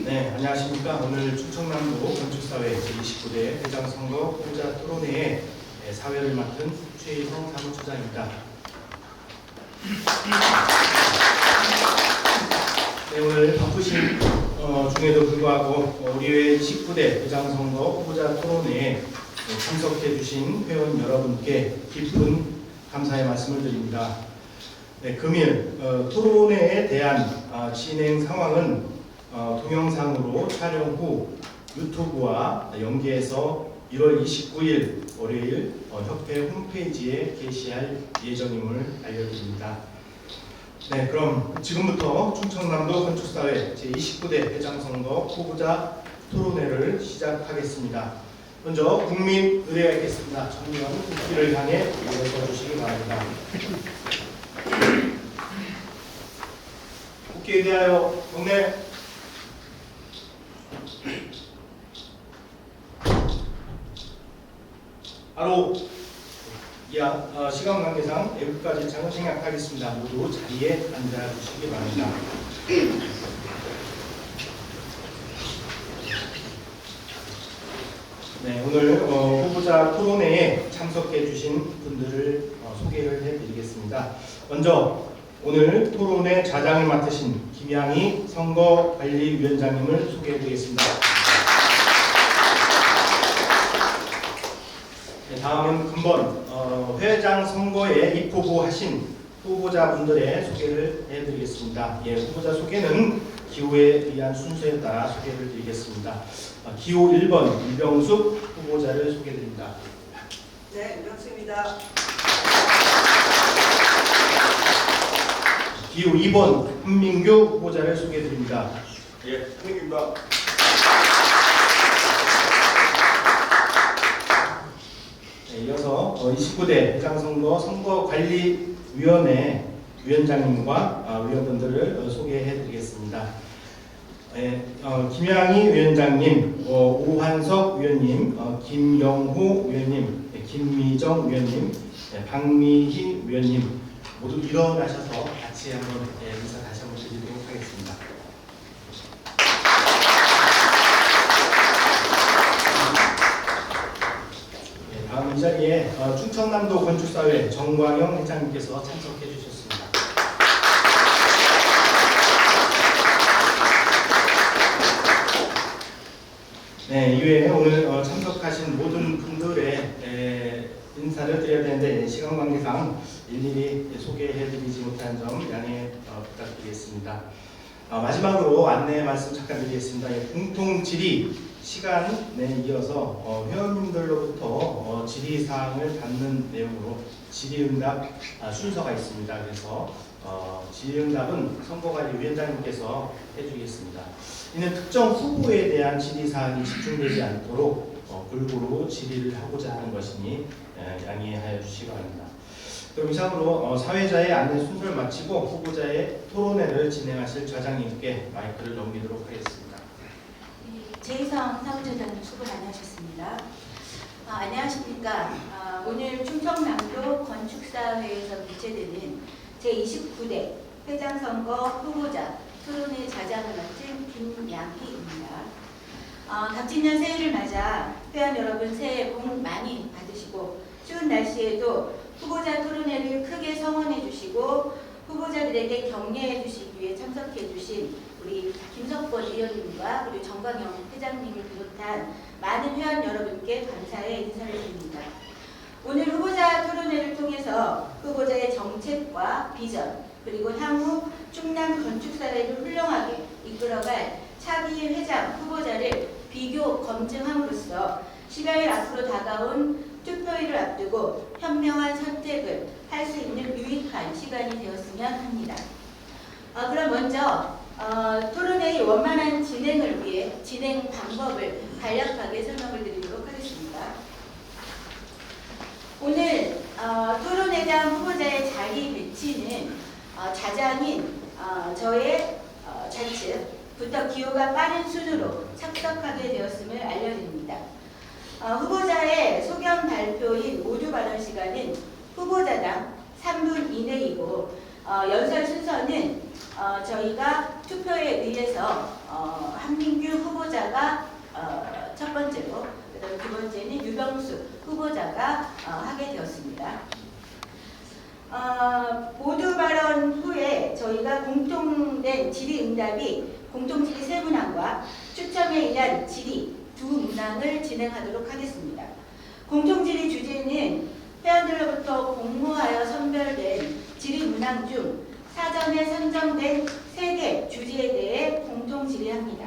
네, 안녕하십니까. 오늘 충청남도 건축사회 제29대 회장선거 후보자 토론회의 사회를 맡은 최희성 사무처장입니다. 네, 오늘 바쁘신 중에도 불구하고 우리 회 29대 회장선거 후보자 토론회에 참석해 주신 회원 여러분께 깊은 감사의 말씀을 드립니다. 네, 금일 토론회에 대한 진행 상황은 동영상으로 촬영 후 유튜브와 연계해서 1월 29일 월요일 협회 홈페이지에 게시할 예정임을 알려드립니다. 네, 그럼 지금부터 충청남도 건축사회 제29대 회장선거 후보자 토론회를 시작하겠습니다. 먼저 국민 의례가 있겠습니다. 정면 국기를 향해 일어서 주시기 바랍니다. 국기에 대하여 경례. 바로 시간 관계상 여기까지 장을 생략하겠습니다. 모두 자리에 앉아 주시기 바랍니다. 네, 오늘 후보자 토론회에 참석해 주신 분들을 소개를 해드리겠습니다. 먼저 오늘 토론회 좌장을 맡으신 김양희 선거관리위원장님을 소개해드리겠습니다. 네, 다음은 금번 회장 선거에 입후보하신 후보자분들의 소개를 해드리겠습니다. 예, 후보자 소개는 기호에 의한 순서에 따라 소개를 드리겠습니다. 기호 1번 이병숙 후보자를 소개드립니다. 네, 이병숙입니다. 기호 2번 한민규 후보자를 소개드립니다. 예, 한민규입니다. 네, 이어서 29대 회장선거 선거관리위원회 위원장님과 위원분들을 소개해드리겠습니다. 네, 김양희 위원장님, 오한석 위원님, 김영호 위원님, 김미정 위원님, 박미희 위원님 모두 일어나셔서 같이 한번 인사 다시 한번 드리도록 하겠습니다. 네, 다음 이 자리에 충청남도 건축사회 정광영 회장님께서 참석해 주셨습니다. 네, 이외에 오늘 참석하신 모든 분들의 인사를 드려야 되는데 시간 관계상 일일이 소개해드리지 못한 점 양해 부탁드리겠습니다. 마지막으로 안내 말씀 잠깐 드리겠습니다. 공통 질의 시간에 이어서 회원님들로부터 질의사항을 받는 내용으로 질의응답 순서가 있습니다. 그래서 질의응답은 선거관리위원장님께서 해주겠습니다. 이는 특정 후보에 대한 질의사항이 집중되지 않도록 골고루 질의를 하고자 하는 것이니 양해하여 주시기 바랍니다. 그럼 이상으로 사회자의 안내 순서를 마치고 후보자의 토론회를 진행하실 좌장님께 마이크를 넘기도록 하겠습니다. 최희성 사무처장님 수고 많으셨습니다. 안녕하십니까. 오늘 충청남도 건축사회에서 개최되는 제29대 회장선거 후보자 토론회 좌장을 맡은 김양희입니다. 닥치는 새해를 맞아 회원 여러분 새해 복 많이 받으시고 추운 날씨에도 후보자 토론회를 크게 성원해 주시고 후보자들에게 격려해 주시기 위해 참석해 주신 우리 김석권 의원님과 그리고 정광영 회장님을 비롯한 많은 회원 여러분께 감사의 인사를 드립니다. 오늘 후보자 토론회를 통해서 후보자의 정책과 비전 그리고 향후 충남 건축사회를 훌륭하게 이끌어갈 차기 회장 후보자를 비교 검증함으로써 10여일 앞으로 다가온 투표일을 앞두고 현명한 선택을 할 수 있는 유익한 시간이 되었으면 합니다. 그럼 먼저 토론회의 원만한 진행을 위해 진행 방법을 간략하게 설명을 드리도록 하겠습니다. 오늘 토론회장 후보자의 자리 배치는 좌장인 저의 좌측부터 기호가 빠른 순으로 착석하게 되었음을 알려드립니다. 후보자의 소견 발표인 모두 발언 시간은 후보자당 3분 이내이고 연설 순서는 저희가 투표에 의해서 한민규 번째로, 그다음에 두 번째는 유병수 후보자가 하게 되었습니다. 모두 발언 후에 저희가 공통된 질의응답이 공통질의 세 문항과 추첨에 의한 질의 두 문항을 진행하도록 하겠습니다. 공통질의 주제는 회원들로부터 공모하여 선별된 질의 문항 중 사전에 선정된 3개 주제에 대해 공통 질의합니다.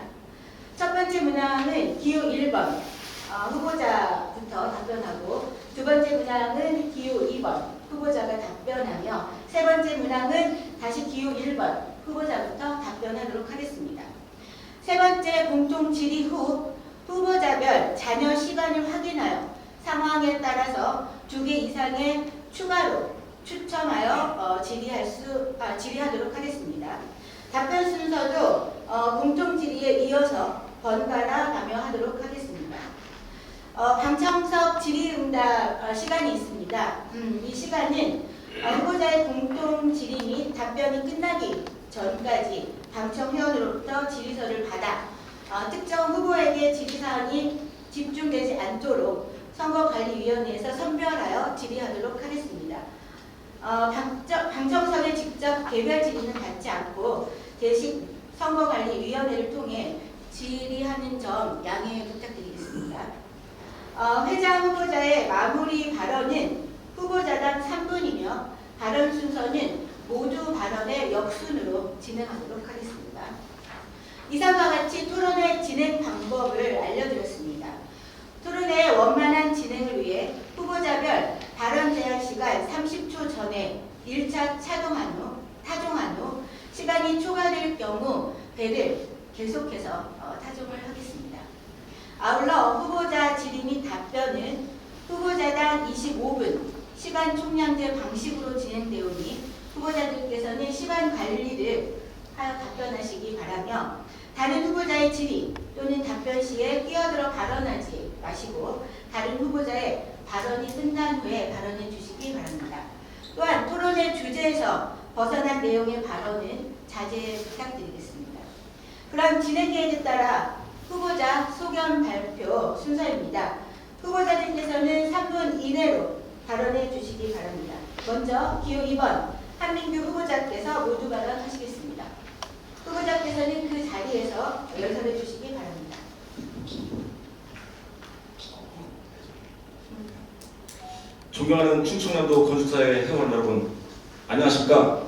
첫 번째 문항은 기호 1번 후보자부터 답변하고, 두 번째 문항은 기호 2번 후보자가 답변하며, 세 번째 문항은 다시 기호 1번 후보자부터 답변하도록 하겠습니다. 세 번째 공통 질의 후 후보자별 잔여 시간을 확인하여 상황에 따라서 2개 이상의 추가로 추첨하여 질의하도록 하겠습니다. 답변 순서도 공통 질의에 이어서 번갈아 가며 하도록 하겠습니다. 방청석 질의응답 시간이 있습니다. 이 시간은 후보자의 공통 질의 및 답변이 끝나기 전까지 방청 회원으로부터 질의서를 받아 특정 후보에게 질의사항이 집중되지 않도록 선거관리위원회에서 선별하여 질의하도록 하겠습니다. 방청석에 직접 개별 질의는 받지 않고 대신 선거관리위원회를 통해 질의하는 점 양해 부탁드리겠습니다. 회장 후보자의 마무리 발언은 후보자당 3분이며 발언 순서는 모두 발언의 역순으로 진행하도록 하겠습니다. 이상과 같이 토론회 진행 방법을 알려드렸습니다. 토론회의 원만한 진행을 위해 후보자별 발언 제한 시간 30초 전에 1차 타종한 후 시간이 초과될 경우 배를 계속해서 타종을 하겠습니다. 아울러 후보자 질의 및 답변은 후보자당 25분 시간 총량제 방식으로 진행되오니 후보자들께서는 시간 관리를 하여 답변하시기 바라며, 다른 후보자의 질의 또는 답변 시에 끼어들어 발언하지 마시고 다른 후보자의 발언이 끝난 후에 발언해 주시기 바랍니다. 또한 토론회 주제에서 벗어난 내용의 발언은 자제 부탁드리겠습니다. 그럼 진행 계획에 따라 후보자 소견 발표 순서입니다. 후보자들께서는 3분 이내로 발언해 주시기 바랍니다. 먼저 기호 2번 한민규 후보자께서 모두 발언하시겠습니다. 후보자께서는 그 자리에서 연설해 주시기 바랍니다. 존경하는 충청남도 건축사회 회원 여러분, 안녕하십니까?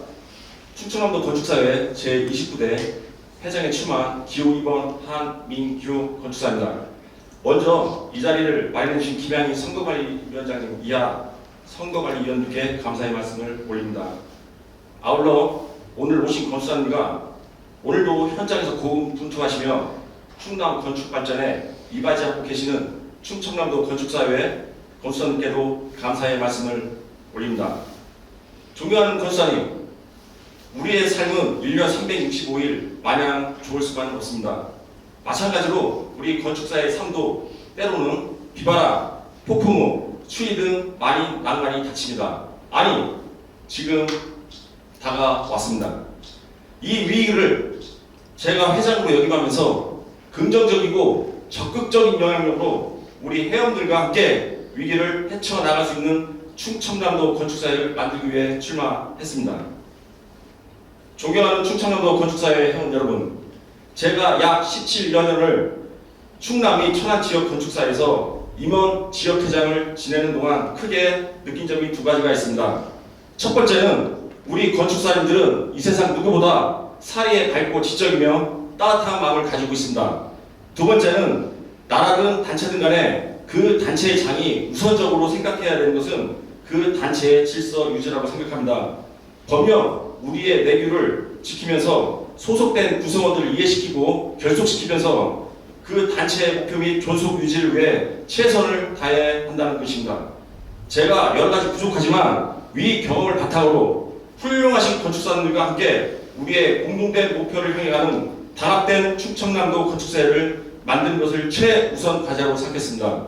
충청남도 건축사회 제29대 회장에 출마한 기호 2번 한민규 건축사입니다. 먼저 이 자리를 마련해 주신 김양희 선거관리위원장님 이하 선거관리위원님께 감사의 말씀을 올립니다. 아울러 오늘 오신 건축사님과 오늘도 현장에서 고군분투하시며 충남 건축 발전에 이바지하고 계시는 충청남도 건축사회 건축사님께도 감사의 말씀을 올립니다. 존경하는 건축사님, 우리의 삶은 1년 365일 마냥 좋을 수만은 없습니다. 마찬가지로 우리 건축사의 삶도 때로는 비바람, 폭풍우, 추위 등 많이 낭만이 닥칩니다. 아니, 지금 다가왔습니다. 이 위기를 제가 회장으로 역임하면서 긍정적이고 적극적인 영향력으로 우리 회원들과 함께 위기를 헤쳐나갈 수 있는 충청남도 건축사회를 만들기 위해 출마했습니다. 존경하는 충청남도 건축사회 회원 여러분, 제가 약 17여 년을 충남 및 천안 지역 건축사에서 임원 지역회장을 지내는 동안 크게 느낀 점이 두 가지가 있습니다. 첫 번째는 우리 건축사님들은 이 세상 누구보다 사리에 밝고 지적이며 따뜻한 마음을 가지고 있습니다. 두 번째는 나라든 단체든 간에 그 단체의 장이 우선적으로 생각해야 되는 것은 그 단체의 질서 유지라고 생각합니다. 법령 우리의 내규를 지키면서 소속된 구성원들을 이해시키고 결속시키면서 그 단체의 목표 및 존속 유지를 위해 최선을 다해야 한다는 것입니다. 제가 여러 가지 부족하지만 위 경험을 바탕으로 훌륭하신 건축사님들과 함께 우리의 공동된 목표를 향해 가는 단합된 충청남도 건축사회를 만드는 것을 최우선 과제로 삼겠습니다.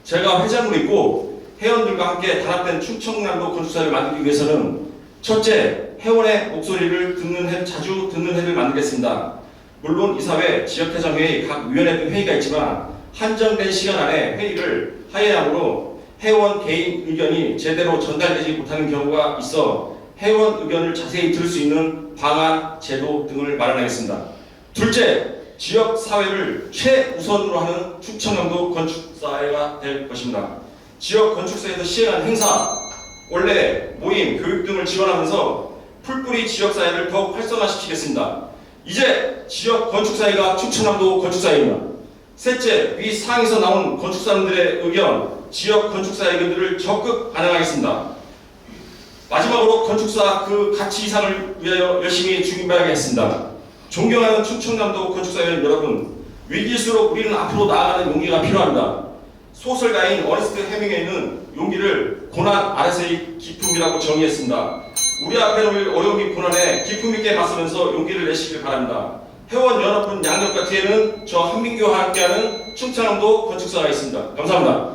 제가 회장으로 있고 회원들과 함께 단합된 충청남도 건축사회를 만들기 위해서는 첫째, 회원의 목소리를 자주 듣는 회를 만들겠습니다. 물론 이 사회 지역회장회의 각 위원회 등 회의가 있지만 한정된 시간 안에 회의를 하여야 하므로 회원 개인 의견이 제대로 전달되지 못하는 경우가 있어 회원 의견을 자세히 들을 수 있는 방안, 제도 등을 마련하겠습니다. 둘째, 지역 사회를 최우선으로 하는 충청남도 건축사회가 될 것입니다. 지역 건축사에서 시행하는 행사, 원래 모임, 교육 등을 지원하면서 풀뿌리 지역사회를 더욱 활성화시키겠습니다. 이제 지역 건축사회가 충청남도 건축사회입니다. 셋째, 위 사항에서 나온 건축사람들의 의견, 지역 건축사 의견들을 적극 반영하겠습니다. 마지막으로 건축사 그 가치 이상을 위하여 열심히 준비하겠습니다. 존경하는 충청남도 건축사회원 여러분, 위기일수록 우리는 앞으로 나아가는 용기가 필요합니다. 소설가인 어니스트 해밍웨이는 용기를 고난 아래서의 기쁨이라고 정의했습니다. 우리 앞에 놓일 어려움 및 고난에 기품 있게 맞서면서 용기를 내시길 바랍니다. 회원 여러분 양력과 뒤에는 저 한민규와 함께하는 충청남도 건축사가 있습니다. 감사합니다.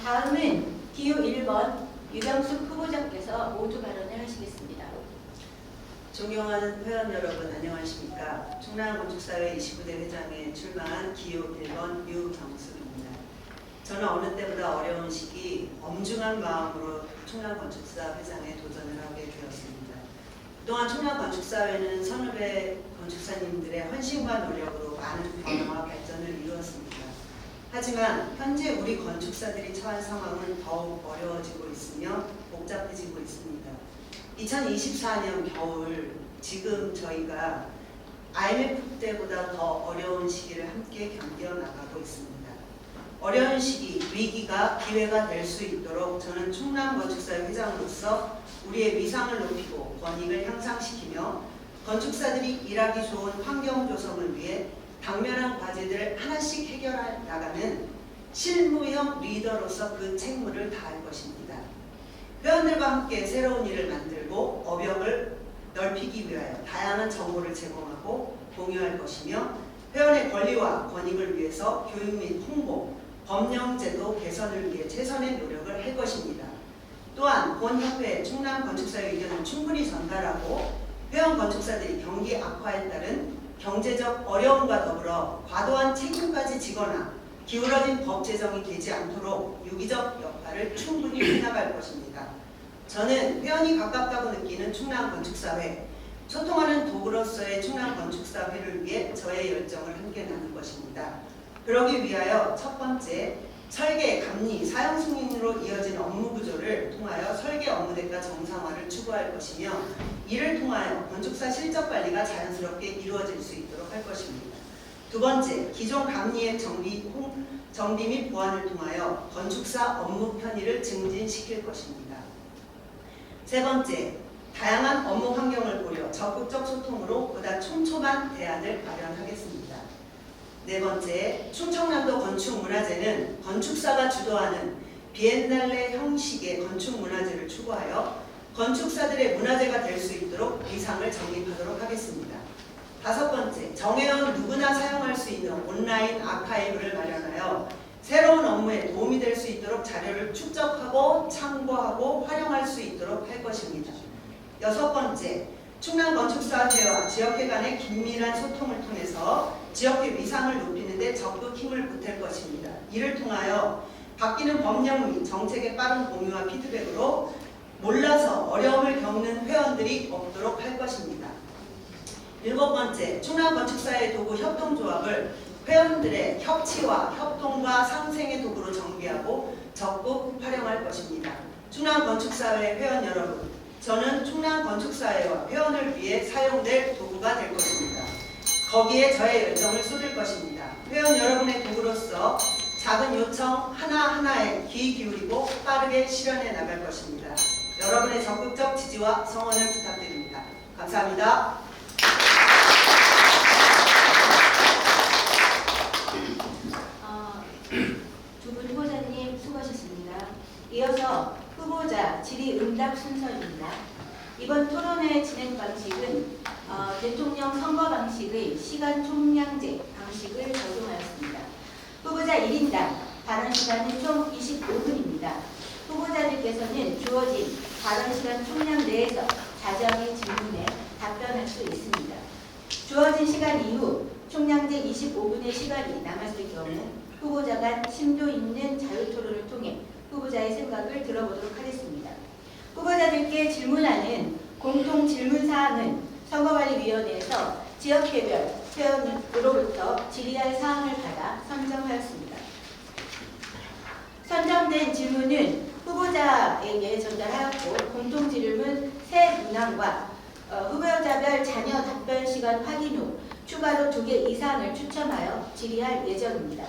다음은 기호 1번 유병숙 후보자께서 모두 발언을 하시겠습니다. 존경하는 회원 여러분 안녕하십니까. 충남건축사회 29대 회장에 출마한 기호 1번 유병숙입니다. 저는 어느 때보다 어려운 시기 엄중한 마음으로 충남건축사 회장에 도전을 하게 되었습니다. 그동안 충남건축사회는 선후배 건축사님들의 헌신과 노력으로 많은 변화와 발전을 이루었습니다. 하지만 현재 우리 건축사들이 처한 상황은 더욱 어려워지고 있으며 복잡해지고 있습니다. 2024년 겨울 지금 저희가 IMF 때보다 더 어려운 시기를 함께 견뎌 나가고 있습니다. 어려운 시기, 위기가 기회가 될 수 있도록 저는 충남건축사회 회장으로서 우리의 위상을 높이고 권익을 향상시키며 건축사들이 일하기 좋은 환경 조성을 위해 당면한 과제들을 하나씩 해결해 나가는 실무형 리더로서 그 책무를 다할 것입니다. 회원들과 함께 새로운 일을 만들고 업역을 넓히기 위하여 다양한 정보를 제공하고 공유할 것이며 회원의 권리와 권익을 위해서 교육 및 홍보, 법령제도 개선을 위해 최선의 노력을 할 것입니다. 또한 본협회 충남건축사의 의견을 충분히 전달하고 회원 건축사들이 경기 악화에 따른 경제적 어려움과 더불어 과도한 책임까지 지거나 기울어진 법 제정이 되지 않도록 유기적 역할을 충분히 해나갈 것입니다. 저는 회원이 가깝다고 느끼는 충남건축사회, 소통하는 도구로서의 충남건축사회를 위해 저의 열정을 함께 나눌 것입니다. 그러기 위하여 첫 번째, 설계, 감리, 사용 승인으로 이어진 업무 구조를 통하여 설계 업무 대가 정상화를 추구할 것이며 이를 통하여 건축사 실적 관리가 자연스럽게 이루어질 수 있도록 할 것입니다. 두 번째, 기존 감리액 정비 및 보완을 통하여 건축사 업무 편의를 증진시킬 것입니다. 세 번째, 다양한 업무 환경을 고려 적극적 소통으로 보다 촘촘한 대안을 마련하겠습니다. 네 번째, 충청남도 건축문화제는 건축사가 주도하는 비엔날레 형식의 건축문화제를 추구하여 건축사들의 문화제가 될 수 있도록 위상을 정립하도록 하겠습니다. 다섯 번째, 정회원 누구나 사용할 수 있는 온라인 아카이브를 마련하여 새로운 업무에 도움이 될 수 있도록 자료를 축적하고 참고하고 활용할 수 있도록 할 것입니다. 여섯 번째, 충남건축사회와 지역회 간의 긴밀한 소통을 통해서 지역회 위상을 높이는 데 적극 힘을 보탤 것입니다. 이를 통하여 바뀌는 법령 및 정책의 빠른 공유와 피드백으로 몰라서 어려움을 겪는 회원들이 없도록 할 것입니다. 일곱 번째, 충남건축사회 도구 협동조합을 회원들의 협치와 협동과 상생의 도구로 정비하고 적극 활용할 것입니다. 충남건축사회 회원 여러분, 저는 충남건축사회와 회원을 위해 사용될 도구가 될 것입니다. 거기에 저의 열정을 쏟을 것입니다. 회원 여러분의 도구로서 작은 요청 하나하나에 귀 기울이고 빠르게 실현해 나갈 것입니다. 여러분의 적극적 지지와 성원을 부탁드립니다. 감사합니다. 두 분 후보자님 수고하셨습니다. 이어서 후보자 질의응답 순서입니다. 이번 토론회 진행 방식은 대통령 선거 방식의 시간 총량제 방식을 적용하였습니다. 후보자 1인당 발언 시간은 총 25분입니다. 후보자들께서는 주어진 발언 시간 총량 내에서 자정의 질문에 답변할 수 있습니다. 주어진 시간 이후 총량제 25분의 시간이 남았을 경우 후보자 간 심도 있는 자유토론을 통해 후보자의 생각을 들어보도록 하겠습니다. 후보자들께 질문하는 공통 질문사항은 선거관리위원회에서 지역개별 회원으로부터 질의할 사항을 받아 선정하였습니다. 선정된 질문은 후보자에게 전달하였고 공통 질문 3문항과 후보자별 자녀 답변 시간 확인 후 추가로 2개 이상을 추첨하여 질의할 예정입니다.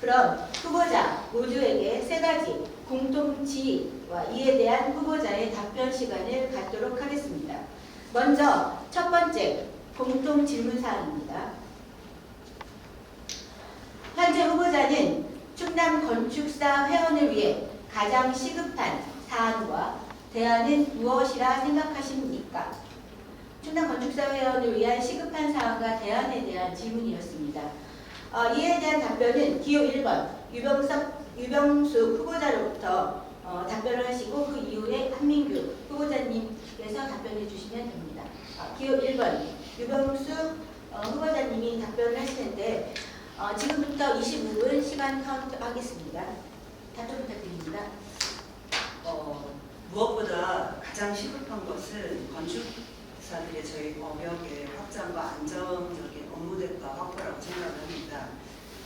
그럼 후보자 모두에게 3가지 공통 지의와 이에 대한 후보자의 답변 시간을 갖도록 하겠습니다. 먼저 첫 번째 공통 질문사항입니다. 현재 후보자는 충남 건축사 회원을 위해 가장 시급한 사안과 대안은 무엇이라 생각하십니까? 충남 건축사 회원을 위한 시급한 사안과 대안에 대한 질문이었습니다. 이에 대한 답변은 기호 1번 유병수 후보자로부터 답변을 하시고 그 이후에 한민규 후보자님께서 답변해 주시면 됩니다. 기호 1번 유병수 후보자님이 답변을 하시는데 지금부터 25분 시간 카운트 하겠습니다. 답변 부탁드립니다. 무엇보다 가장 시급한 것은 건축사들의 저희 업역의 확장과 안정적인 업무 대가 확보라고 생각합니다.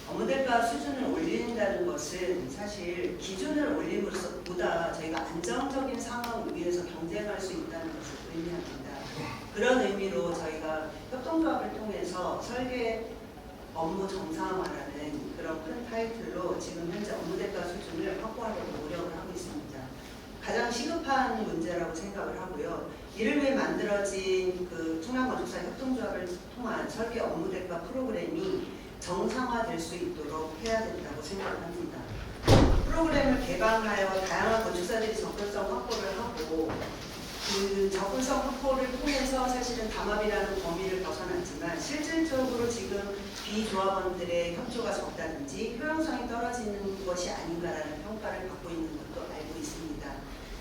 업무 대가 수준을 올린다는 것은 사실 기준을 올림으로써보다 저희가 안정적인 상황을 위해서 경쟁할 수 있다는 것을 의미합니다. 그런 의미로 저희가 협동조합을 통해서 설계 업무 정상화라는 그런 큰 타이틀로 지금 현재 업무 대가 수준을 확보하려고 노력을 하고 있습니다. 가장 시급한 문제라고 생각을 하고요. 이를 위해 만들어진 그 충남건축사 협동조합을 통한 설계 업무 대가 프로그램이 정상화될 수 있도록 해야 된다고 생각합니다. 프로그램을 개방하여 다양한 건축사들이 접근성 확보를 하고 그 접근성 확보를 통해서 사실은 담합이라는 범위를 벗어났지만 실질적으로 지금 비조합원들의 협조가 적다든지 효용성이 떨어지는 것이 아닌가라는 평가를 받고 있는 것도 알고 있습니다.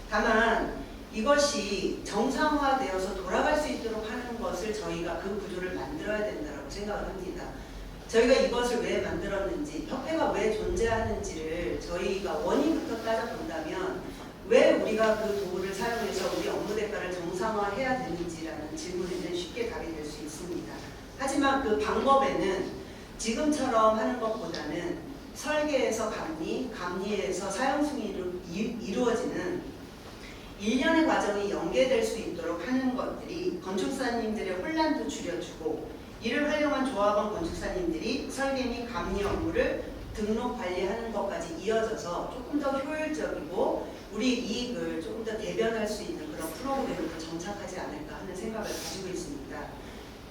다만 이것이 정상화되어서 돌아갈 수 있도록 하는 것을 저희가 그 구조를 만들어야 된다고 생각을 합니다. 저희가 이것을 왜 만들었는지, 협회가 왜 존재하는지를 저희가 원인부터 따져본다면 왜 우리가 그 도구를 사용해서 우리 업무 대가를 정상화해야 되는지라는 질문에는 쉽게 답이 될 수 있습니다. 하지만 그 방법에는 지금처럼 하는 것보다는 설계에서 감리, 감리에서 사용 승인으로 이루어지는 일련의 과정이 연계될 수 있도록 하는 것들이 건축사님들의 혼란도 줄여주고 이를 활용한 조합원 건축사님들이 설계 및 감리 업무를 등록 관리하는 것까지 이어져서 조금 더 효율적이고 우리 이익을 조금 더 대변할 수 있는 그런 프로그램으로 정착하지 않을까 하는 생각을 가지고 있습니다.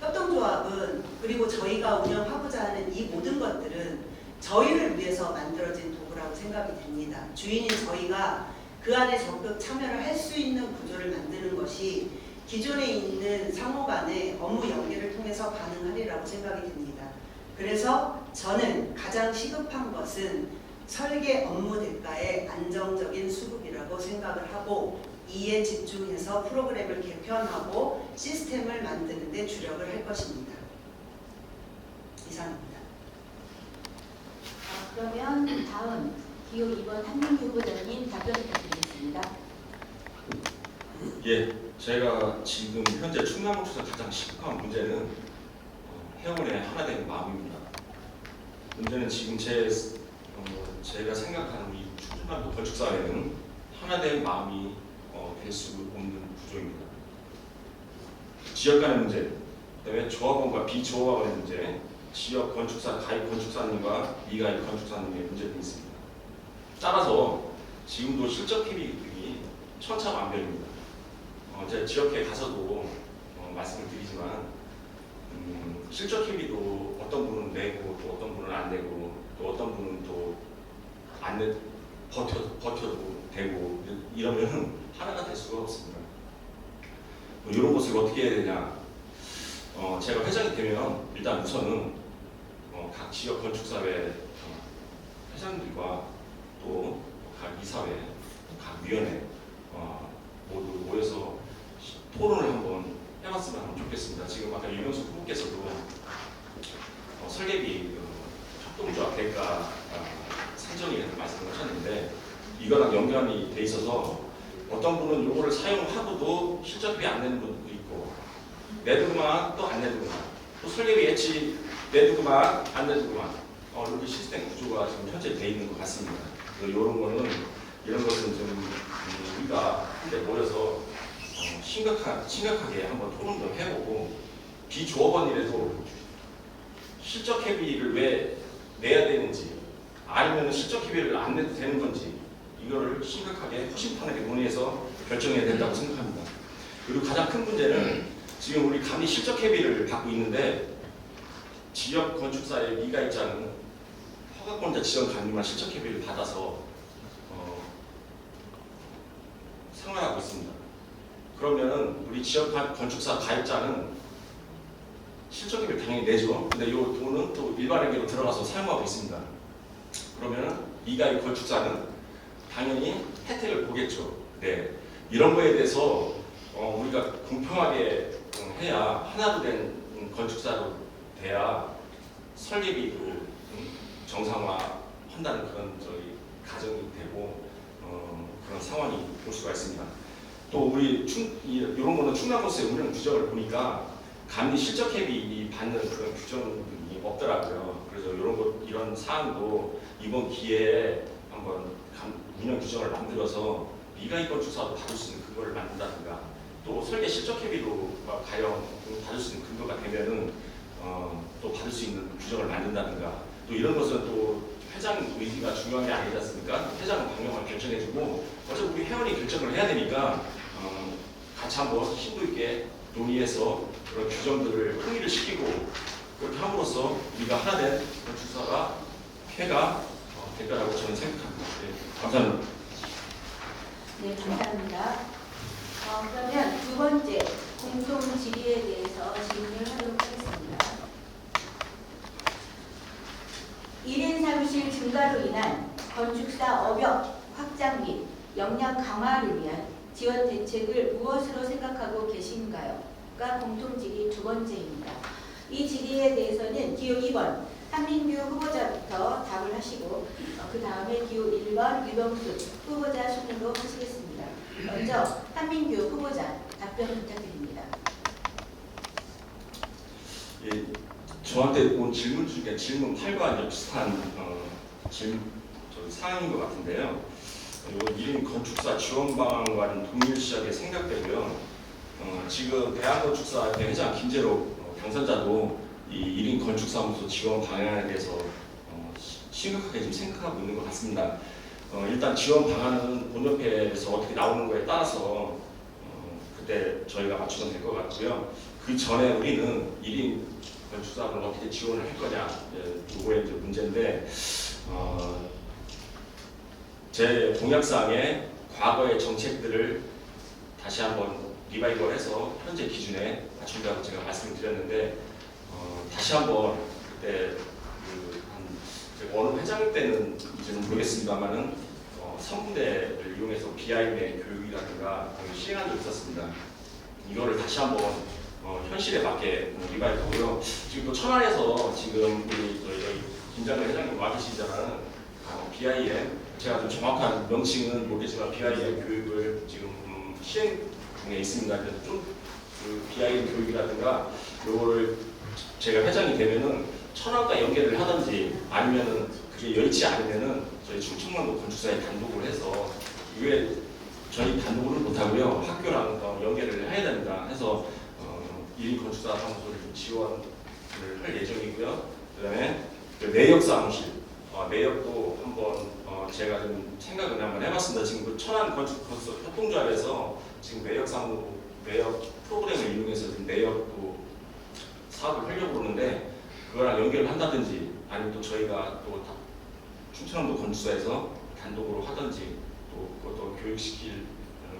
협동조합은 그리고 저희가 운영하고자 하는 이 모든 것들은 저희를 위해서 만들어진 도구라고 생각이 됩니다. 주인인 저희가 그 안에 적극 참여를 할 수 있는 구조를 만드는 것이 기존에 있는 상호 간의 업무 연계를 통해서 가능하리라고 생각이 됩니다. 그래서 저는 가장 시급한 것은 설계 업무 대가의 안정적인 수급이라고 생각을 하고 이에 집중해서 프로그램을 개편하고 시스템을 만드는 데 주력을 할 것입니다. 이상입니다. 그러면 다음 기호 2번 한민규 후보자님 답변 부탁드리겠습니다. 예, 제가 지금 현재 충남건축사 가장 시급한 문제는 회원의 하나된 마음입니다. 문제는 지금 제가 생각하는 이 충남도 건축사회는 하나된 마음이 될 수 없는 구조입니다. 지역 간의 문제, 그다음에 조합원과 비조합원의 문제, 지역 건축사 가입 건축사님과 미가입 건축사님의 문제도 있습니다. 따라서 지금도 실적 협의들이 천차만별입니다. 제가 지역에 가서도 말씀을 드리지만 실적 협의도 어떤 분은 내고 또 어떤 분은 안 내고 또 어떤 분은 또 안 내 버텨도 되고 이러면 하나가 될 수가 없습니다. 이런 것을 어떻게 해야 되냐? 제가 회장이 되면 일단 우선은 각 지역 건축사회 회장들과 또 각 이사회, 각 위원회 모두 모여서 토론을 한번 해봤으면 좋겠습니다. 행정위에서 말씀을 하셨는데 이거랑 연관이 돼 있어서 어떤 분은 요거를 사용하고도 실적비 안 내는 분도 있고 내두고만 또 안 내두고만 또 설계비 예치 내두고만 안 내두고만 이렇게 시스템 구조가 지금 현재 돼 있는 것 같습니다. 그래서 이런 것은 좀 우리가 한데 모여서 심각하게 한번 토론도 해보고 비조업원이라도 실적 회비를 왜 내야 되는지 아니면 실적 회비를 안 내도 되는 건지 이거를 심각하게 허심탄회하게 논의해서 결정해야 된다고 생각합니다. 그리고 가장 큰 문제는 지금 우리 감리 실적 회비를 받고 있는데 지역 건축사의 미가 있지 않은 허가권자 지역 감리만 실적 회비를 받아서 생활하고 있습니다. 그러면은 우리 지역 건축사 가입자는 실적 회비를 당연히 내죠. 근데 이 돈은 또 일반회계로 들어가서 사용하고 있습니다. 그러면은 미가입 건축사는 당연히 혜택을 보겠죠. 네, 이런 거에 대해서 우리가 공평하게 해야 하나로 된 건축사로 돼야 설계비도 정상화한다는 그런 가정이 되고 그런 상황이 올 수가 있습니다. 또 우리 이런 거는 충남버스의 운영 규정을 보니까 감리 실적 회비 받는 그런 규정이 없더라고요. 그래서 이런 사항도 이번 기회에 한번 운영 규정을 만들어서 미가입 건축사도 받을 수 있는 근거를 만든다든가 또 설계 실적 회비도 가령 받을 수 있는 근거가 되면은 또 받을 수 있는 규정을 만든다든가 또 이런 것은 또 회장 의지가 중요한 게 아니지 않습니까? 회장은 방향을 결정해주고 어차피 우리 회원이 결정을 해야 되니까 같이 한번 심도 있게 논의해서 그런 규정들을 통일을 시키고 그렇게 함으로써 우리가 하나 된 건축사가 회가 될 거라고 저는 생각합니다. 네, 감사합니다. 네, 감사합니다. 그러면 두 번째 공통 질의에 대해서 질문을 하도록 하겠습니다. 1인 사무실 증가로 인한 건축사 업역 확장 및 역량 강화를 위한 지원 대책을 무엇으로 생각하고 계신가요?가 공통 질의 두 번째입니다. 이 질의에 대해서는 기호 2번 한민규 후보자부터 답을 하시고 그 다음에 기호 1번 유병수 후보자 순으로 하시겠습니다. 먼저 한민규 후보자 답변 부탁드립니다. 예, 저한테 온 질문 중에 질문 8과 비슷한 사항인 것 같은데요. 이거 1인 건축사 지원 방안과는 동일시하게 생각되고요. 지금 대한건축사 회장 김재록 당선자도 이 1인 건축사무소 지원 방안에 대해서 심각하게 지금 생각하고 있는 것 같습니다. 일단 지원 방안은 본협회에서 어떻게 나오는 거에 따라서 그때 저희가 맞추면 될 것 같고요. 그 전에 우리는 1인 건축사를 어떻게 지원을 할 거냐 이거의 이제 문제인데 제 공약사항에 과거의 정책들을 다시 한번 리바이벌해서 현재 기준에 맞춘다고 제가 말씀을 드렸는데 다시 한번 그때 어느 회장 때는 이제는 모르겠습니다만은 선분대를 이용해서 BIM의 교육이라든가 시행한 적이 있었습니다. 이거를 다시 한번 현실에 맞게 리바이벌하고요. 지금 또 천안에서 지금 저희 김장래 회장님 와 계시잖아요. BIM 제가 좀 정확한 명칭은 모르겠지만 BIM 교육을 지금 시행 중에 있습니다. 그래서 좀그 BIM 교육이라든가 요거를 제가 회장이 되면은 천안과 연계를 하든지 아니면은 그게 여의치 않으면은 저희 충청남도 건축사에 단독을 해서 이게 저희 단독을 못하고요 학교랑 연계를 해야 됩니다. 해서 1인 건축사 사무소를 좀 지원을 할 예정이고요. 그다음에 내역 사무실 내역도 한번 제가 좀 생각을 한번 해봤습니다. 지금 그 천안 건축 협동조합에서 지금 내역 프로그램을 이용해서 지금 내역도 사업을 하려고 그러는데 그거랑 연결을 한다든지 아니면 또 저희가 또 충청남도 건축사에서 단독으로 하든지 또 그것도 교육시킬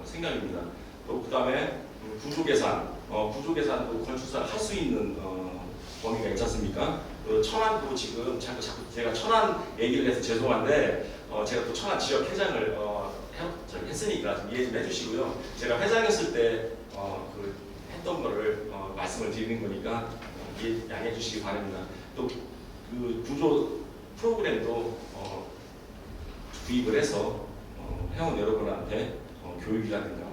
생각입니다. 또 그다음에 구조계산도 건축사가 할 수 있는 범위가 있지 않습니까? 천안도 지금 자꾸 제가 천안 얘기를 해서 죄송한데 제가 또 천안 지역 회장을 했으니까 좀 이해 좀 해주시고요. 제가 회장했을 때 했던 거를 말씀을 드리는 거니까 양해해 주시기 바랍니다. 또 그 구조 프로그램도 구입을 해서 회원 여러분한테 교육이라든가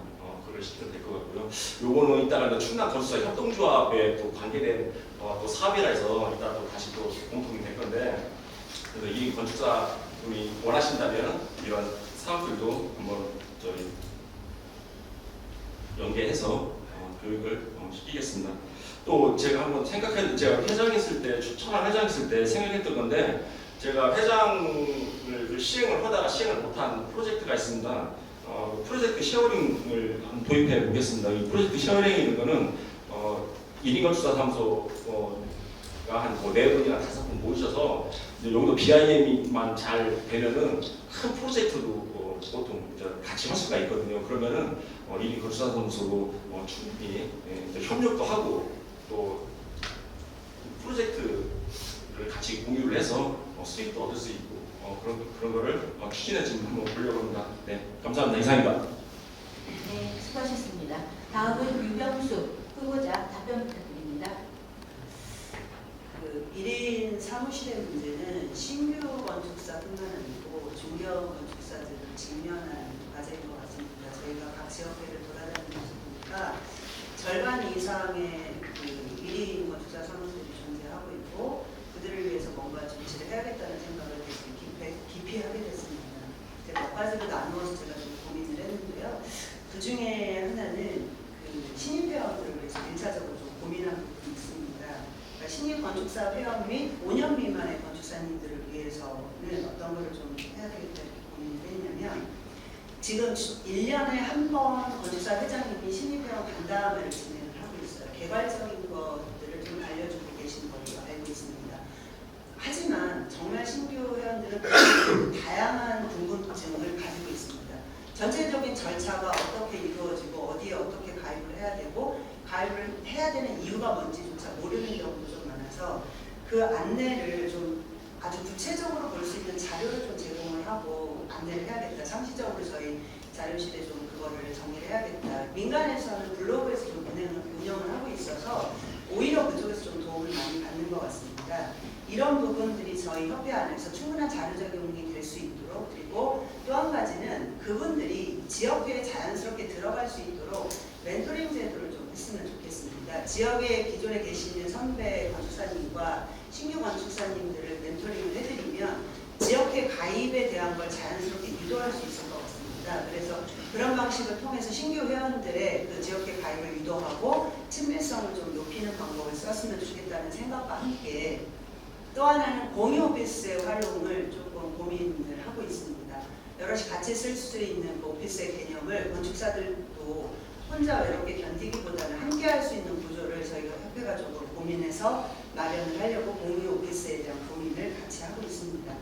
그걸 시켜도 될 것 같고요. 요거는 이따가 충남 건축사 협동조합에 또 관계된 또 사업이라 해서 이따 또 다시 또 공통이 될 건데, 그래서 이 건축사 분이 원하신다면 이런 사업들도 한번 저희 연계해서 교육을 시키겠습니다. 또 제가 한번 제가 회장했을 때, 천안 회장했을 때 생각했던 건데, 제가 회장을 시행을 하다가 시행을 못한 프로젝트가 있습니다. 프로젝트 쉐어링을 한번 도입해 보겠습니다. 이 프로젝트 쉐어링이라는 거는 1인 건축사 사무소가 한 4분이나 5분 모이셔서 여기도 BIM만 잘 되면은 큰 프로젝트도 보통 같이 할 수가 있거든요. 그러면은 1인 건축사 사무소로 충분히 협력도 하고 또 프로젝트를 같이 공유를 해서 수익도 얻을 수 있고 그런 거를 추진해 지금 한번 보려고 합니다. 네, 감사합니다. 이상입니다. 네, 수고하셨습니다. 다음은 유병수 후보자 답변 부탁드립니다. 그 1인 사무실의 문제는 신규 건축사뿐만 아니고 중견 건축사들을 직면한 과제인 것 같습니다. 저희가 각 지역회를 돌아다니면서 보니까 절반 이상의 그 1인 건축사 사무실이 존재하고 있고, 그들을 위해서 뭔가 조치를 해야겠다는 생각을 되게 깊이 하게 됐습니다. 몇 가지로 나누어서 제가 좀 고민을 했는데요. 그 중에 하나는 그 신입 회원들을 위해서 1차적으로 좀 고민한 부분이 있습니다. 그러니까 신입 건축사 회원 및 5년 미만의 건축사님들을 위해서는 어떤 것을 좀 해야 되겠다 이렇게 고민을 했냐면, 지금 1년에 한 번 건축사 회장님이 신입 회원 간담회를 진행을 하고 있어요. 개괄적인 것들을 좀 알려주고 계신 걸로 알고 있습니다. 하지만 정말 신규 회원들은 다양한 궁금증을 가지고 있습니다. 전체적인 절차가 어떻게 이루어지고 어디에 어떻게 가입을 해야 되고 가입을 해야 되는 이유가 뭔지조차 모르는 경우도 좀 많아서 그 안내를 좀 아주 구체적으로 볼 수 있는 자료를 좀 제공을 하고 안내를 해야겠다. 상시적으로 저희 자료실에 좀 그거를 정리를 해야겠다. 민간에서는 블로그에서 좀 운영을 하고 있어서 오히려 그쪽에서 좀 도움을 많이 받는 것 같습니다. 이런 부분들이 저희 협회 안에서 충분한 자료 적용이 될 수 있도록, 그리고 또 한 가지는 그분들이 지역회에 자연스럽게 들어갈 수 있도록 멘토링 제도를 좀 했으면 좋겠습니다. 지역에 기존에 계시는 선배 건축사님과 신규 건축사님들을 멘토링을 해드리면 지역회 가입에 대한 걸 자연스럽게 유도할 수 있을 것 같습니다. 그래서 그런 방식을 통해서 신규 회원들의 그 지역회 가입을 유도하고 친밀성을 좀 높이는 방법을 썼으면 좋겠다는 생각과 함께, 또 하나는 공유 오피스의 활용을 조금 고민을 하고 있습니다. 여럿이 같이 쓸 수 있는 그 오피스의 개념을 건축사들도 혼자 외롭게 견디기보다는 함께 할 수 있는 구조를 저희가 협회가 조금 고민해서 마련을 하려고 공유 오피스에 대한 고민을 같이 하고 있습니다.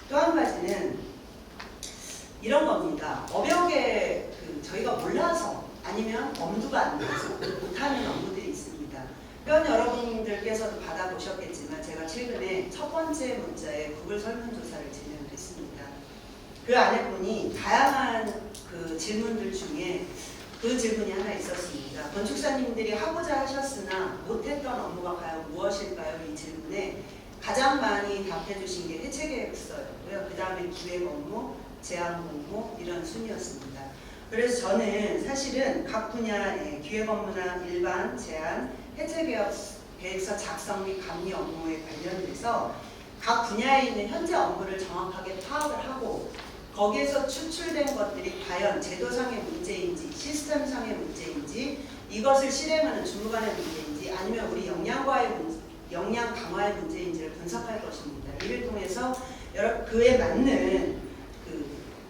또 한 가지는 이런 겁니다. 업역에 저희가 몰라서 아니면 엄두가 안 나서 못하는 업무들이 있습니다. 회원 여러분들께서도 받아보셨겠지만 제가 최근에 첫 번째 문자에 구글 설문조사를 진행을 했습니다. 그 안에 보니 다양한 그 질문들 중에 그 질문이 하나 있었습니다. 건축사님들이 하고자 하셨으나 못했던 업무가 과연 무엇일까요? 이 질문에 가장 많이 답해 주신 게 해체 계획서였고요. 그 다음에 기획 업무, 제안 공모 이런 순이었습니다. 그래서 저는 사실은 각 분야의 기획 업무나 일반, 제안, 해체 계획서 작성 및 감리 업무에 관련돼서 각 분야에 있는 현재 업무를 정확하게 파악을 하고 거기에서 추출된 것들이 과연 제도상의 문제인지 시스템상의 문제인지 이것을 실행하는 주무관의 문제인지 아니면 우리 역량 강화의 문제인지를 분석할 것입니다. 이를 통해서 그에 맞는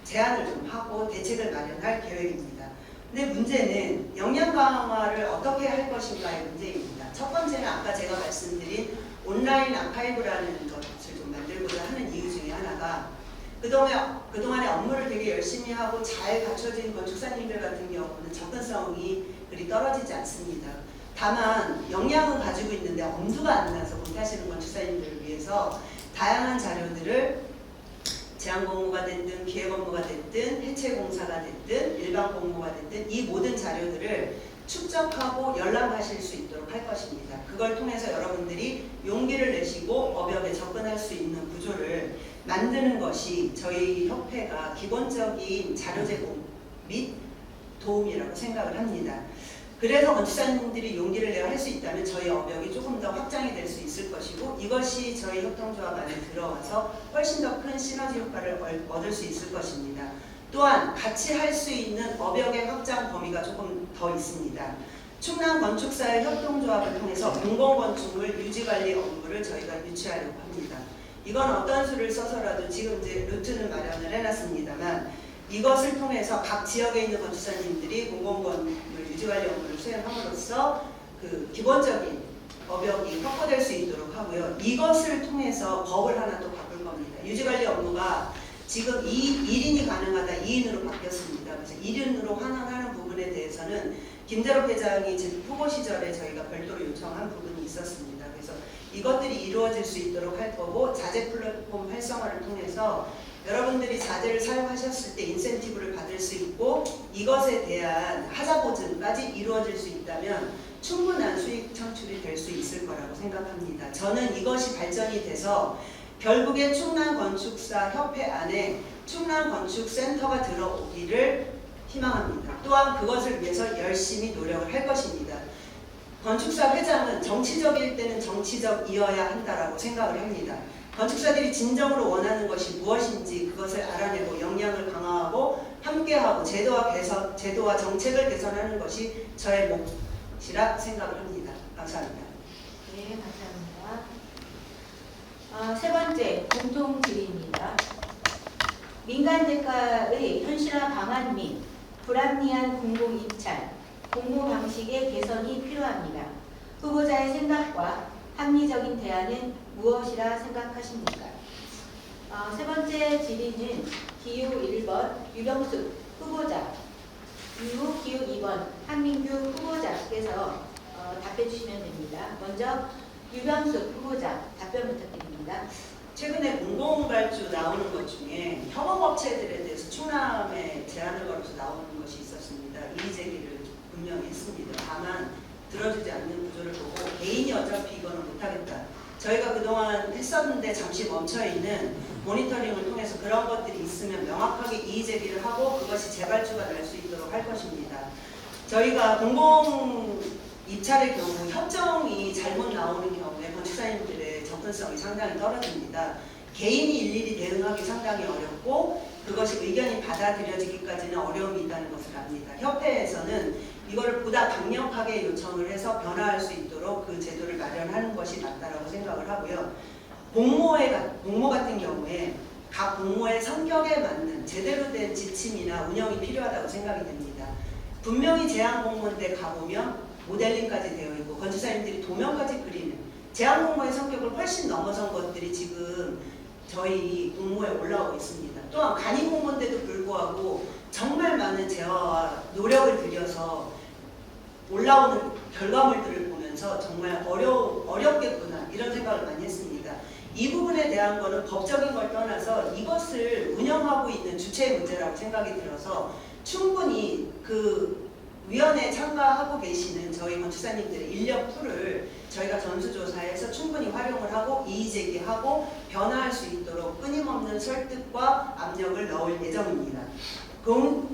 제안을 좀 하고 대책을 마련할 계획입니다. 근데 문제는 역량 강화를 어떻게 할 것인가의 문제입니다. 첫 번째는 아까 제가 말씀드린 온라인 아카이브라는 것을 좀 만들고자 하는 이유 중에 하나가 그동안에 업무를 되게 열심히 하고 잘 갖춰진 건축사님들 같은 경우는 접근성이 그리 떨어지지 않습니다. 다만 역량은 가지고 있는데 엄두가 안 나서 못하시는 건축사님들을 위해서 다양한 자료들을 제안 공모가 됐든 기획 업무가 됐든 해체 공사가 됐든 일반 공모가 됐든 이 모든 자료들을 축적하고 연락하실 수 있도록 할 것입니다. 그걸 통해서 여러분들이 용기를 내시고 업역에 접근할 수 있는 구조를 만드는 것이 저희 협회가 기본적인 자료 제공 및 도움이라고 생각을 합니다. 그래서 건축사님들이 용기를 내어 할 수 있다면 저희 업역이 조금 더 확장이 될 수 있을 것이고 이것이 저희 협동조합 안에 들어와서 훨씬 더 큰 시너지 효과를 얻을 수 있을 것입니다. 또한 같이 할 수 있는 업역의 확장 범위가 조금 더 있습니다. 충남 건축사의 협동조합을 통해서 공공건축물 유지관리 업무를 저희가 유치하려고 합니다. 이건 어떤 수를 써서라도 지금 이제 루트는 마련을 해놨습니다만 이것을 통해서 각 지역에 있는 건축사님들이 공공건물 유지관리 업무를 수행함으로써 그 기본적인 업역이 확보될 수 있도록 하고요. 이것을 통해서 법을 하나 또 바꿀 겁니다. 유지관리 업무가 지금 1인이 가능하다 2인으로 바뀌었습니다. 그래서 1인으로 환원하는 부분에 대해서는 김대록 회장이 후보 시절에 저희가 별도로 요청한 부분이 있었습니다. 그래서 이것들이 이루어질 수 있도록 할 거고 자재 플랫폼 활성화를 통해서 여러분들이 자재를 사용하셨을 때 인센티브를 받을 수 있고 이것에 대한 하자 보증까지 이루어질 수 있다면 충분한 수익 창출이 될 수 있을 거라고 생각합니다. 저는 이것이 발전이 돼서 결국에 충남건축사 협회 안에 충남건축센터가 들어오기를 희망합니다. 또한 그것을 위해서 열심히 노력을 할 것입니다. 건축사 회장은 정치적일 때는 정치적이어야 한다라고 생각을 합니다. 건축사들이 진정으로 원하는 것이 무엇인지 그것을 알아내고 역량을 강화하고 함께하고 제도와 정책을 개선하는 것이 저의 몫이라 생각을 합니다. 감사합니다. 네, 감사합니다. 세 번째 공통 질의입니다. 민간 대가의 현실화 방안 및 불합리한 공공 입찰, 공모 방식의 개선이 필요합니다. 후보자의 생각과 합리적인 대안은 무엇이라 생각하십니까? 세 번째 질의는 기호 1번 유병숙 후보자, 이후 기호 2번 한민규 후보자께서 답해 주시면 됩니다. 먼저 유병숙 후보자 답변 부탁드립니다. 최근에 공공발주 나오는 것 중에 협업업체들에 대해서 충남에 제안을 걸어서 나오는 것이 있었습니다. 이의 제기를 분명히 했습니다. 다만 들어주지 않는 구조를 보고 개인이 어차피 이거는 못하겠다. 저희가 그동안 했었는데 잠시 멈춰있는 모니터링을 통해서 그런 것들이 있으면 명확하게 이의 제기를 하고 그것이 재발주가 될 수 있도록 할 것입니다. 저희가 공공 입찰의 경우 협정이 잘못 나오는 경우에 건축사님들의 접근성이 상당히 떨어집니다. 개인이 일일이 대응하기 상당히 어렵고 그것이 의견이 받아들여지기까지는 어려움이 있다는 것을 압니다. 협회에서는 이거를 보다 강력하게 요청을 해서 변화할 수 있도록 그 제도를 마련하는 것이 맞다라고 생각을 하고요. 공모 같은 경우에 각 공모의 성격에 맞는 제대로 된 지침이나 운영이 필요하다고 생각이 됩니다. 분명히 제한 공모원 때 가보면 모델링까지 되어 있고 건축사님들이 도면까지 그리는 제한 공모의 성격을 훨씬 넘어선 것들이 지금 저희 공모에 올라오고 있습니다. 또한 간이 공모인데도 불구하고 정말 많은 재화와 노력을 들여서 올라오는 결과물들을 보면서 정말 어렵겠구나 이런 생각을 많이 했습니다. 이 부분에 대한 거는 법적인 걸 떠나서 이것을 운영하고 있는 주체의 문제라고 생각이 들어서 충분히 그 위원회에 참가하고 계시는 저희 건축사님들의 인력 풀을 저희가 전수조사해서 충분히 활용을 하고 이의제기하고 변화할 수 있도록 끊임없는 설득과 압력을 넣을 예정입니다.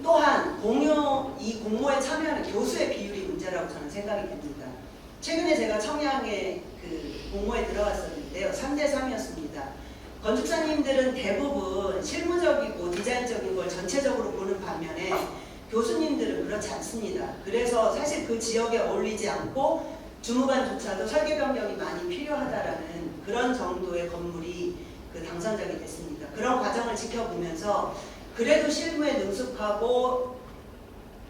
또한 이 공모에 참여하는 교수의 비율이 문제라고 저는 생각이 됩니다. 최근에 제가 청양에 그 공모에 들어갔었는데요. 3대3이었습니다. 건축사님들은 대부분 실무적이고 디자인적인 걸 전체적으로 보는 반면에 교수님들은 그렇지 않습니다. 그래서 사실 그 지역에 어울리지 않고 주무관조차도 설계 변경이 많이 필요하다라는 그런 정도의 건물이 그 당선작이 됐습니다. 그런 과정을 지켜보면서 그래도 실무에 능숙하고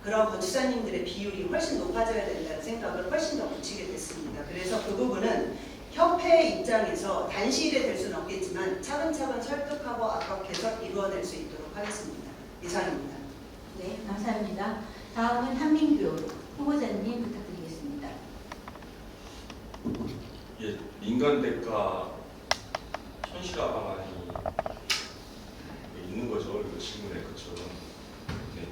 그런 건축사님들의 비율이 훨씬 높아져야 된다는 생각을 훨씬 더 붙이게 됐습니다. 그래서 그 부분은 협회 입장에서 단시일에 될 수는 없겠지만 차근차근 설득하고 압박해서 이루어낼 수 있도록 하겠습니다. 이상입니다. 네, 감사합니다. 다음은 한민규 후보자님 부탁드리겠습니다. 예, 민간 대가 현실화 방안이 있는 거죠. 이거 질문에 그렇죠. 네.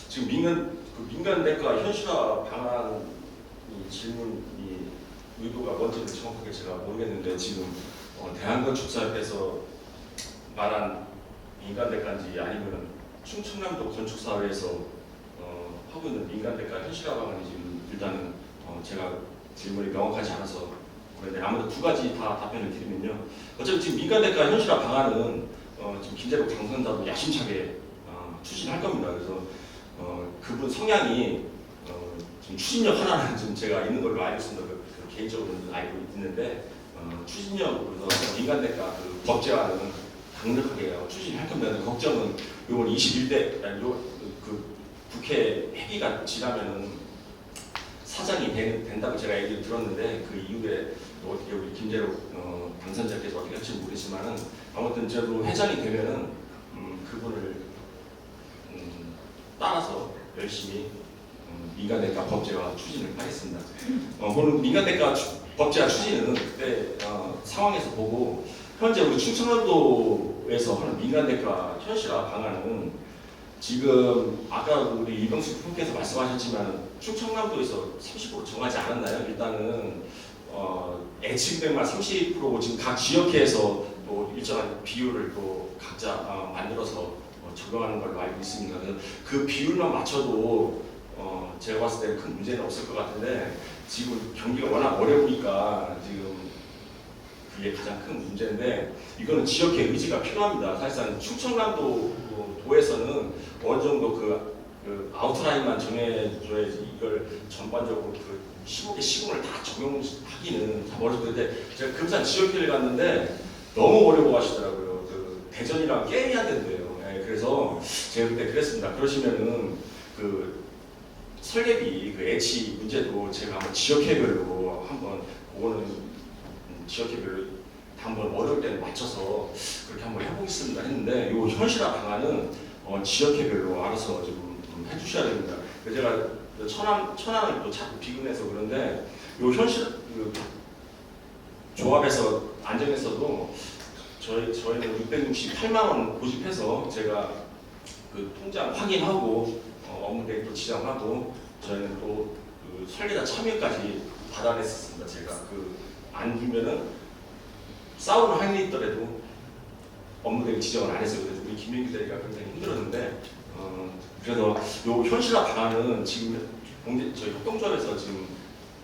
지금 민간 그 민간 대가 현실화 방안이 질문이 의도가 뭔지는 정확하게 제가 모르겠는데 지금 대한건축사협에서 말한 민간 대가인지 아니면 충청남도 건축사회에서 하고 있는 민간 대가 현실화 방안이 지금 일단은 제가 질문이 명확하지 않아서 그런데 아무래도 두 가지 다 답변을 드리면요. 어차피 지금 민간 대가 현실화 방안은 지금 김재록 당선자도 야심차게 추진할 겁니다. 그래서 그분 성향이 지금 추진력 하나는 좀 제가 있는 걸로 알고 있습니다. 그 개인적으로는 알고 있는데 추진력으로 민간 대가 그 법제화는 강력하게 추진할 겁니다. 근데 걱정은 이번 21대 아니 그 국회 회기가 지나면은 사장이 된다고 제가 얘기를 들었는데 그 이후에 어떻게 우리 김재록 당선자께서 어떻게 할지 모르겠지만은 아무튼 저도 회장이 되면은 그분을 따라서 열심히 민간대가 법제화 추진을 하겠습니다. 오늘 민간대가 법제화 추진은 그때 상황에서 보고 현재 우리 충청남도에서 하는 민간대가 현실화 방안은 지금 아까 우리 이병수 후보께서 말씀하셨지만 충청남도에서 30% 정하지 않았나요? 일단은 예측된 말 30%고 지금 각 지역회에서 또 일정한 비율을 또 각자 만들어서 적용하는 걸로 알고 있습니다. 그래서 그 비율만 맞춰도 제가 봤을 때는 큰 문제는 없을 것 같은데 지금 경기가 워낙 어려우니까 지금 그게 가장 큰 문제인데 이거는 지역의 의지가 필요합니다. 사실상 충청남도에서는 어느 정도 그 아웃라인만 정해줘야지 이걸 전반적으로 그 15개 시군을 다 적용하기는 참 어렵던데 제가 금산 지역회를 갔는데 너무 어려워 하시더라고요. 그 대전이랑 게임해야 된대요. 그래서 제가 그때 그랬습니다. 그러시면은 그 설계비 그 애치 문제도 제가 한번 지역회별로 한번 그거는 지역회별로 한번 어려울 때는 맞춰서 그렇게 한번 해보겠습니다 했는데 이 현실화 방안은 지역회별로 알아서 좀 해주셔야 됩니다. 제가 천안을 또 자꾸 비근해서 그런데 이 현실 조합에서 안정에서도 저희는 668만 원 고집해서 제가 그 통장 확인하고 업무 계획도 지정하고 저희는 또 그 설계자 참여까지 받아냈었습니다. 제가 그 안 주면은 싸우는 한이 있더라도 업무 계획 지정을 안 했어요. 그래서 우리 김민규 대리가 굉장히 힘들었는데 그래서 요 현실화 방안은 지금 저희 협동조합에서 지금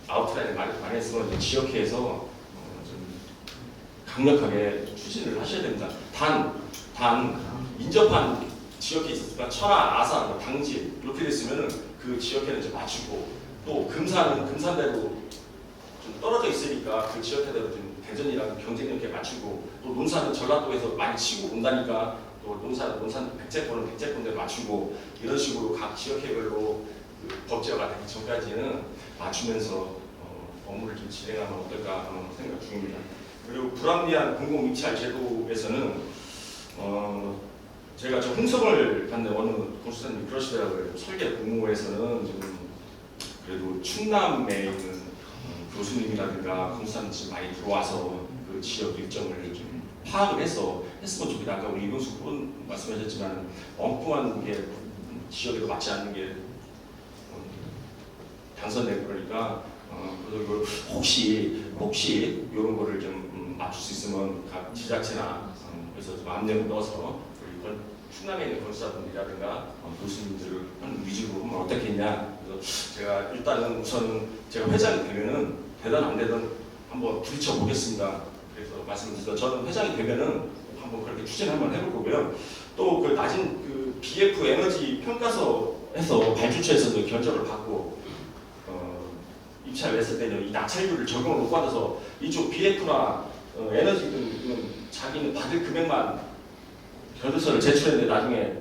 아웃라인을 많이 했으면 이제 지역회에서 좀 강력하게 추진을 하셔야 됩니다. 단 인접한 지역회 있었으니까 천하, 아산, 당진 이렇게 됐으면은 그 지역회는 좀 맞추고 또 금산은 금산대로 좀 떨어져 있으니까 그 지역회대로 좀 대전이랑 경쟁력에 맞추고 또 논산은 전라도에서 많이 치고 온다니까 또 논산 백제권은 백제권대로 맞추고 이런 식으로 각 지역회별로 그 법제화가 되기 전까지는 맞추면서 업무를 좀 진행하면 어떨까 생각 중입니다. 그리고 불합리한 공공입찰 제도에서는 제가 저 홍성을 갔는데 어느 공수사님이 그러시더라고요. 설계 공모에서는 좀 그래도 충남에 있는 교수님이라든가 공수사님 지금 많이 들어와서 그 지역 일정을 좀 파악을 했으면 좋겠다. 아까 우리 이병수 후보는 말씀하셨지만 엉뚱한 게 지역에도 맞지 않는 게 당선되고 그러니까 그리고 혹시 이런 거를 좀 맞출 수 있으면 각 지자체나 그래서 좀 압력을 넣어서 우리 충남에 있는 건설사분들이라든가 교수님들을 위주로 하면 어떻겠냐. 그래서 제가 일단은 우선은 제가 회장이 되면은 되든 안 되든 한번 부딪혀 보겠습니다. 그래서 말씀드려서 저는 회장이 되면은 한번 그렇게 추진을 한번 해볼 거고요. 또 그 낮은 그 BF 에너지 평가서에서 발주처에서도 견적을 받고 입찰을 했을 때는 이 낙찰률을 적용을 못 받아서 이쪽 BF나 에너지 등 자기는 받을 금액만 견적서를 제출했는데 나중에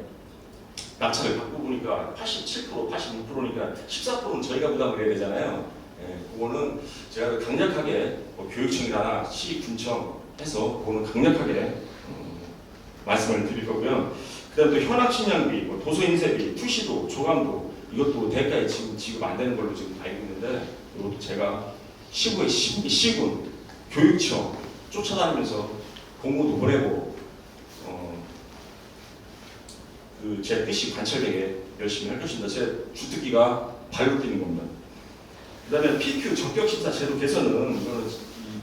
낙찰을 받고 보니까 87%, 86%니까 14%는 저희가 부담을 해야 되잖아요. 그거는 제가 강력하게 교육청이나 시군청 해서 그거는 강력하게 말씀을 드릴 거고요. 그다음에 또 현황 침향비, 도서 인쇄비, 투시도, 조감도 이것도 대가에 지금 지급 안 되는 걸로 지금 알고 있는데 이것도 제가 시구의 시군, 교육청 쫓아다니면서 공고도 보내고 제 뜻이 관철되게 열심히 할 것입니다. 제 주특기가 발로 뛰는 겁니다. 그다음에 PQ 적격 심사 제도 개선은 이거는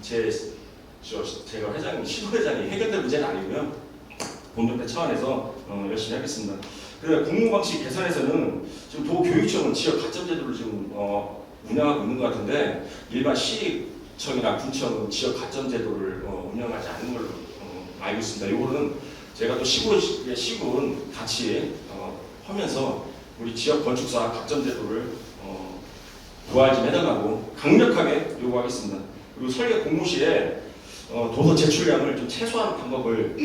제가 회장이 시도회장이 해결될 문제는 아니고요. 본연의 차원에서 열심히 하겠습니다. 그리고 공무 방식 개선에서는 지금 도교육청은 지역 가점 제도를 지금 운영하고 있는 것 같은데 일반 시청이나 군청은 지역 가점 제도를 운영하지 않는 걸로 알고 있습니다. 이거는 제가 또 시군 같이 하면서 우리 지역 건축사 가점 제도를 부활 좀 해달라고 강력하게 요구하겠습니다. 그리고 설계 공모 시에 도서 제출량을 좀 최소화하는 방법을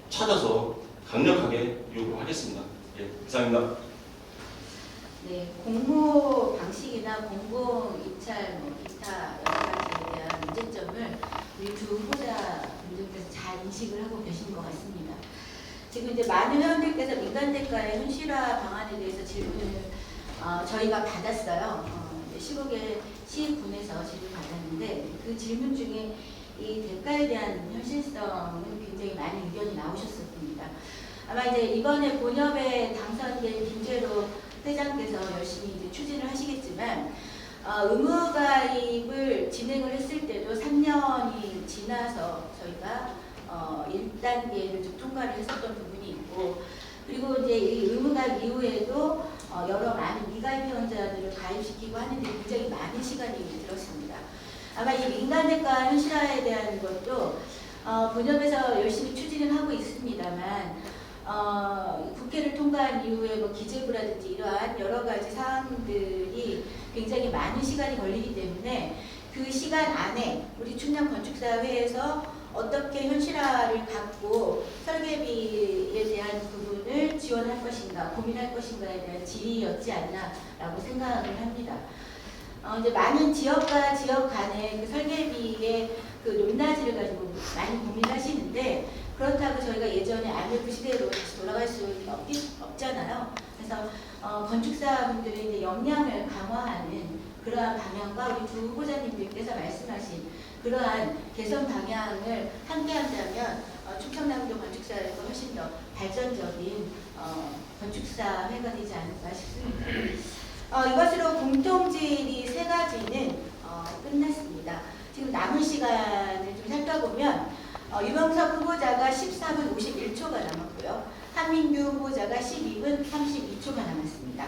찾아서 강력하게 요구하겠습니다. 예, 이상입니다. 네, 공모 방식이나 공공 입찰, 기타 여러 가지에 대한 문제점을 우리 두 후보자 분들께서 잘 인식을 하고 계신 것 같습니다. 지금 이제 많은 회원들께서 민간 대가의 현실화 방안에 대해서 질문을 저희가 받았어요. 시국의 시군에서 질문 받았는데 그 질문 중에 이 대가에 대한 현실성은 굉장히 많은 의견이 나오셨습니다. 아마 이제 이번에 본협에 당선된 김재로 회장께서 열심히 이제 추진을 하시겠지만 의무가입을 진행을 했을 때도 3년이 지나서 저희가 1단계를 좀 통과를 했었던 부분이 있고 그리고 이제 이 의무가입 이후에도 여러 많은 미가입 회원자들을 가입시키고 하는데 굉장히 많은 시간이 들었습니다. 아마 이 민간대가 현실화에 대한 것도 본협에서 열심히 추진을 하고 있습니다만 국회를 통과한 이후에 뭐 기재부라든지 이러한 여러 가지 사항들이 굉장히 많은 시간이 걸리기 때문에 그 시간 안에 우리 충남 건축사회에서 어떻게 현실화를 갖고 설계비에 대한 부분을 지원할 것인가 고민할 것인가에 대한 질의였지 않나라고 생각을 합니다. 이제 많은 지역과 지역 간의 그 설계비의 그 높낮이를 가지고 많이 고민하시는데 그렇다고 저희가 예전에 IMF 시대로 다시 돌아갈 수 없잖아요. 그래서 건축사분들의 이제 역량을 강화하는 그러한 방향과 우리 두 후보자님들께서 말씀하신 그러한 개선 방향을 함께 한다면 충청남도 건축사회에서 훨씬 더 발전적인 건축사회가 되지 않을까 싶습니다. 이것으로 공통질의 3가지는 끝났습니다. 지금 남은 시간을 좀 살펴보면 유병석 후보자가 14분 51초가 남았고요. 한민규 후보자가 12분 32초가 남았습니다.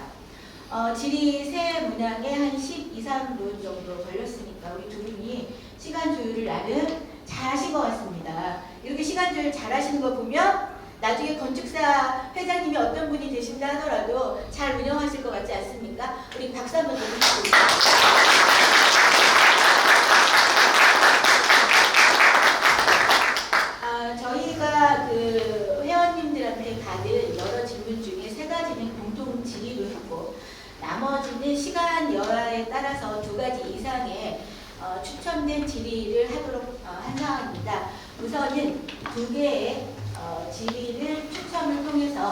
질의 3문항에 한 12, 13분 정도 걸렸으니까 우리 두 분이 시간 조율을 나름 잘 하신 것 같습니다. 이렇게 시간 조율 잘 하시는 거 보면 나중에 건축사 회장님이 어떤 분이 되신다 하더라도 잘 운영하실 것 같지 않습니까? 우리 박수 한번 드리겠습니다. 저희가 그 회원님들한테 받은 여러 질문 중에 3가지는 공통 질의로 했고 나머지는 시간 여하에 따라서 2가지 이상의 추천된 질의를 하도록 한 상황입니다. 우선은 2개의 질의를 추첨을 통해서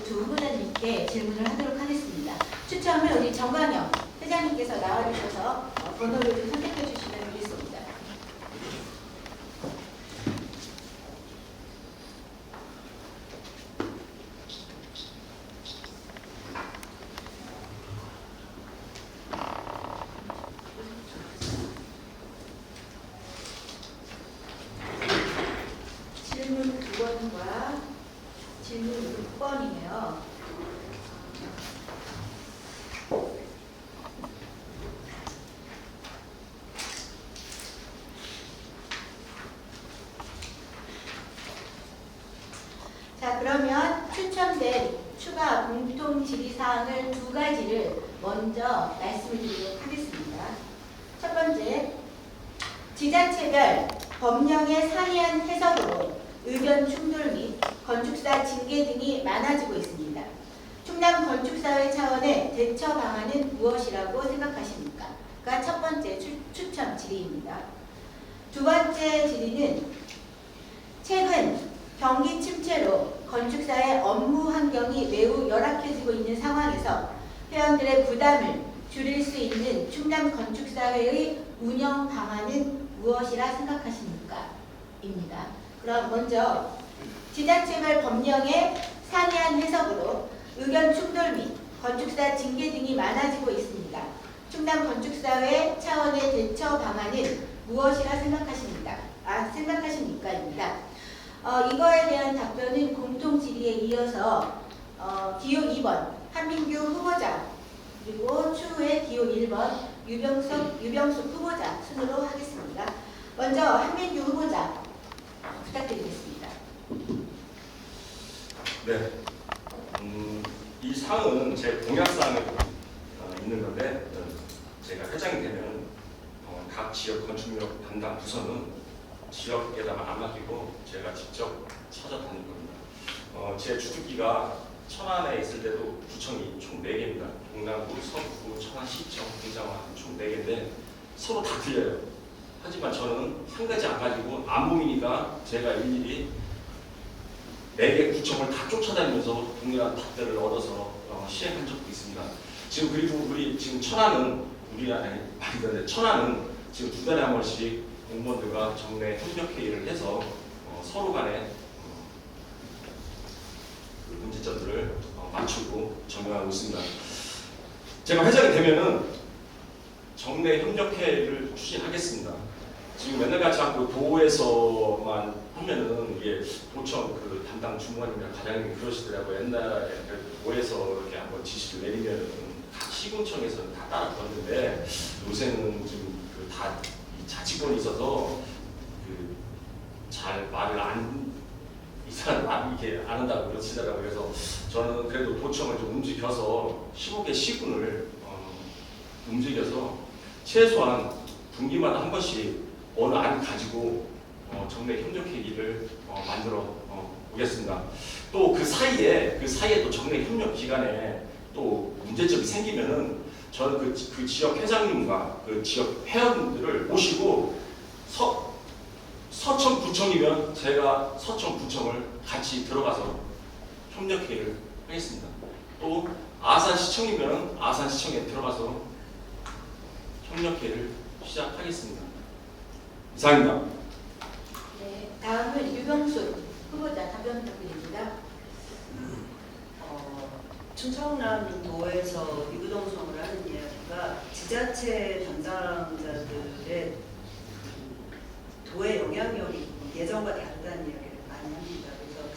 두 후보자님께 질문을 하도록 하겠습니다. 추첨을 우리 정광영 회장님께서 나와주셔서 번호를 좀 선택해 주시면 되겠습니다. 질문 2번과 질문 6번이에요. 자, 그러면 추첨된 추가 공통 질의사항을 2가지를 먼저 말씀을 드리도록 하겠습니다. 첫 번째, 지자체별 법령의 상이한 해석으로 의견 충돌 및 건축사 징계 등이 많아지고 있습니다. 충남 건축사회 차원의 대처 방안은 무엇이라고 생각하십니까? 가 첫 번째 추첨 질의입니다. 2번째 질의는 최근 경기 침체로 건축사의 업무 환경이 매우 열악해지고 있는 상황에서 회원들의 부담을 줄일 수 있는 충남 건축사회의 운영 방안은 무엇이라 생각하십니까? 입니다. 그럼 먼저 지자체별 법령의 상이한 해석으로 의견 충돌 및 건축사 징계 등이 많아지고 있습니다. 충남 건축사회 차원의 대처 방안은 무엇이라 생각하십니까입니다. 이거에 대한 답변은 공통 질의에 이어서 기호 2번 한민규 후보자 그리고 추후에 기호 1번 유병숙 후보자 순으로 하겠습니다. 먼저 한민규 후보자 부탁드리겠습니다. 네. 이 사항은 제 공약사항에 있는 건데 제가 회장이 되면 각 지역 건축력 담당 부서는 지역에다가 안 맡기고 제가 직접 찾아다닐 겁니다. 제 주특기가 천안에 있을 때도 구청이 총 4개입니다. 동남구, 서구, 천안시청, 공장화 총 4개인데 서로 다 틀려요. 하지만 저는 한 가지 안 가지고 안 보이니까 제가 일일이 4개 구청을 다 쫓아다니면서 동일한 답변을 얻어서 시행한 적도 있습니다. 지금 그리고 우리 지금 천안은 천안은 지금 2달에 한 번씩 공무원들과 정례 협력 회의를 해서 서로 간에 그 문제점들을 맞추고 정리하고 있습니다. 제가 회장이 되면은 정례 협력 회의를 추진하겠습니다. 지금 맨날 같이 않고 도에서만 하면은 이게 도청 그 담당 주무관님이나 과장님이 그러시더라고요. 옛날에 도에서 이렇게 한번 지시를 내리면은 각 시군청에서는 다 따라 그러는데 요새는 지금 그 다 자치권이 있어서 그 잘 말을 이 사람 말 이렇게 안 한다고 그러시더라고요. 그래서 저는 그래도 도청을 좀 움직여서 15개 시군을 움직여서 최소한 분기마다 한 번씩 어느 안 가지고 정례 협력 회의를 만들어 보겠습니다. 또 그 사이에 또 정례 협력 기간에 또 문제점이 생기면은 저는 그 지역 회장님과 그 지역 회원들을 모시고 서청 구청이면 제가 서청 구청을 같이 들어가서 협력 회의를 하겠습니다. 또 아산시청이면 아산시청에 들어가서 협력 회의를 시작하겠습니다. 이상입니다. 네, 다음은 유병숙 후보자 답변 부탁드립니다. 충청남도에서 유구동성을 하는 이야기가 지자체 담당자들의 도의 영향력이 예전과 다르다는 이야기를 많이 합니다. 그래서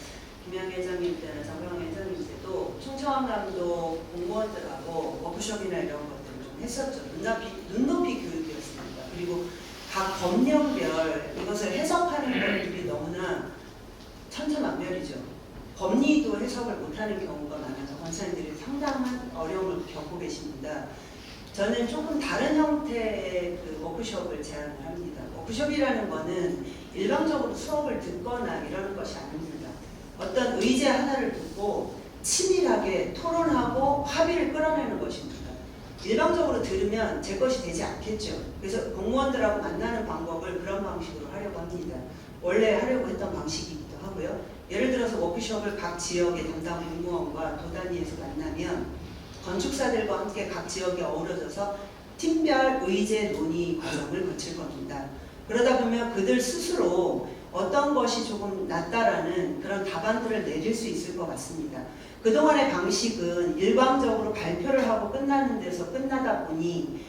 김양 회장님 때나 정명 회장님 때도 충청남도 공무원들하고 워크숍이나 이런 것들을 좀 했었죠. 눈높이 교육이었습니다. 그리고 각 법령별 이것을 해석하는 것들이 너무나 천차만별이죠. 법리도 해석을 못하는 경우가 많아서 권사님들이 상당한 어려움을 겪고 계십니다. 저는 조금 다른 형태의 그 워크숍을 제안을 합니다. 워크숍이라는 것은 일방적으로 수업을 듣거나 이러는 것이 아닙니다. 어떤 의제 하나를 듣고 치밀하게 토론하고 합의를 끌어내는 것입니다. 일방적으로 들으면 제 것이 되지 않겠죠. 그래서 공무원들하고 만나는 방법을 그런 방식으로 하려고 합니다. 원래 하려고 했던 방식이기도 하고요. 예를 들어서 워크숍을 각 지역의 담당 공무원과 도 단위에서 만나면 건축사들과 함께 각 지역에 어우러져서 팀별 의제 논의 과정을 거칠 겁니다. 그러다 보면 그들 스스로 어떤 것이 조금 낫다라는 그런 답안들을 내릴 수 있을 것 같습니다. 그동안의 방식은 일방적으로 발표를 하고 끝나는 데서 끝나다 보니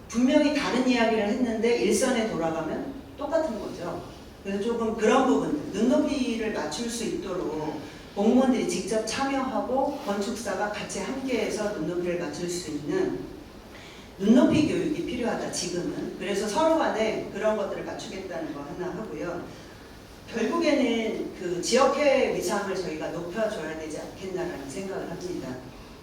분명히 다른 이야기를 했는데 일선에 돌아가면 똑같은 거죠. 그래서 조금 그런 부분, 눈높이를 맞출 수 있도록 공무원들이 직접 참여하고 건축사가 같이 함께해서 눈높이를 맞출 수 있는 눈높이 교육이 필요하다, 지금은. 그래서 서로 간에 그런 것들을 맞추겠다는 거 하나 하고요. 결국에는 그 지역회 위상을 저희가 높여줘야 되지 않겠나라는 생각을 합니다.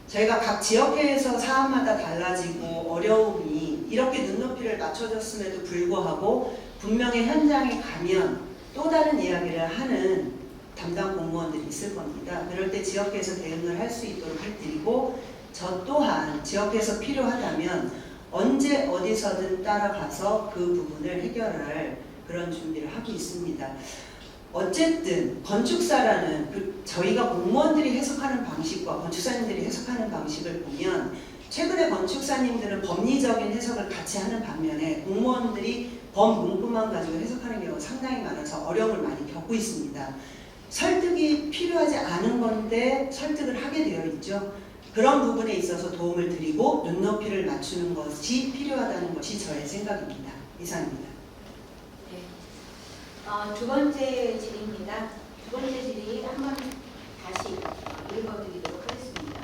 저희가 각 지역회에서 사안마다 달라지고 어려움이 이렇게 눈높이를 맞춰줬음에도 불구하고 분명히 현장에 가면 또 다른 이야기를 하는 담당 공무원들이 있을 겁니다. 그럴 때 지역회에서 대응을 할 수 있도록 해드리고 저 또한 지역회에서 필요하다면 언제 어디서든 따라가서 그 부분을 해결할 그런 준비를 하고 있습니다. 어쨌든 건축사라는 저희가 공무원들이 해석하는 방식과 건축사님들이 해석하는 방식을 보면 최근에 건축사님들은 법리적인 해석을 같이 하는 반면에 공무원들이 법 문구만 가지고 해석하는 경우가 상당히 많아서 어려움을 많이 겪고 있습니다. 설득이 필요하지 않은 건데 설득을 하게 되어 있죠. 그런 부분에 있어서 도움을 드리고 눈높이를 맞추는 것이 필요하다는 것이 저의 생각입니다. 이상입니다. 네. 두 번째 질의입니다. 두 번째 질의 한번 다시 읽어드리도록 하겠습니다.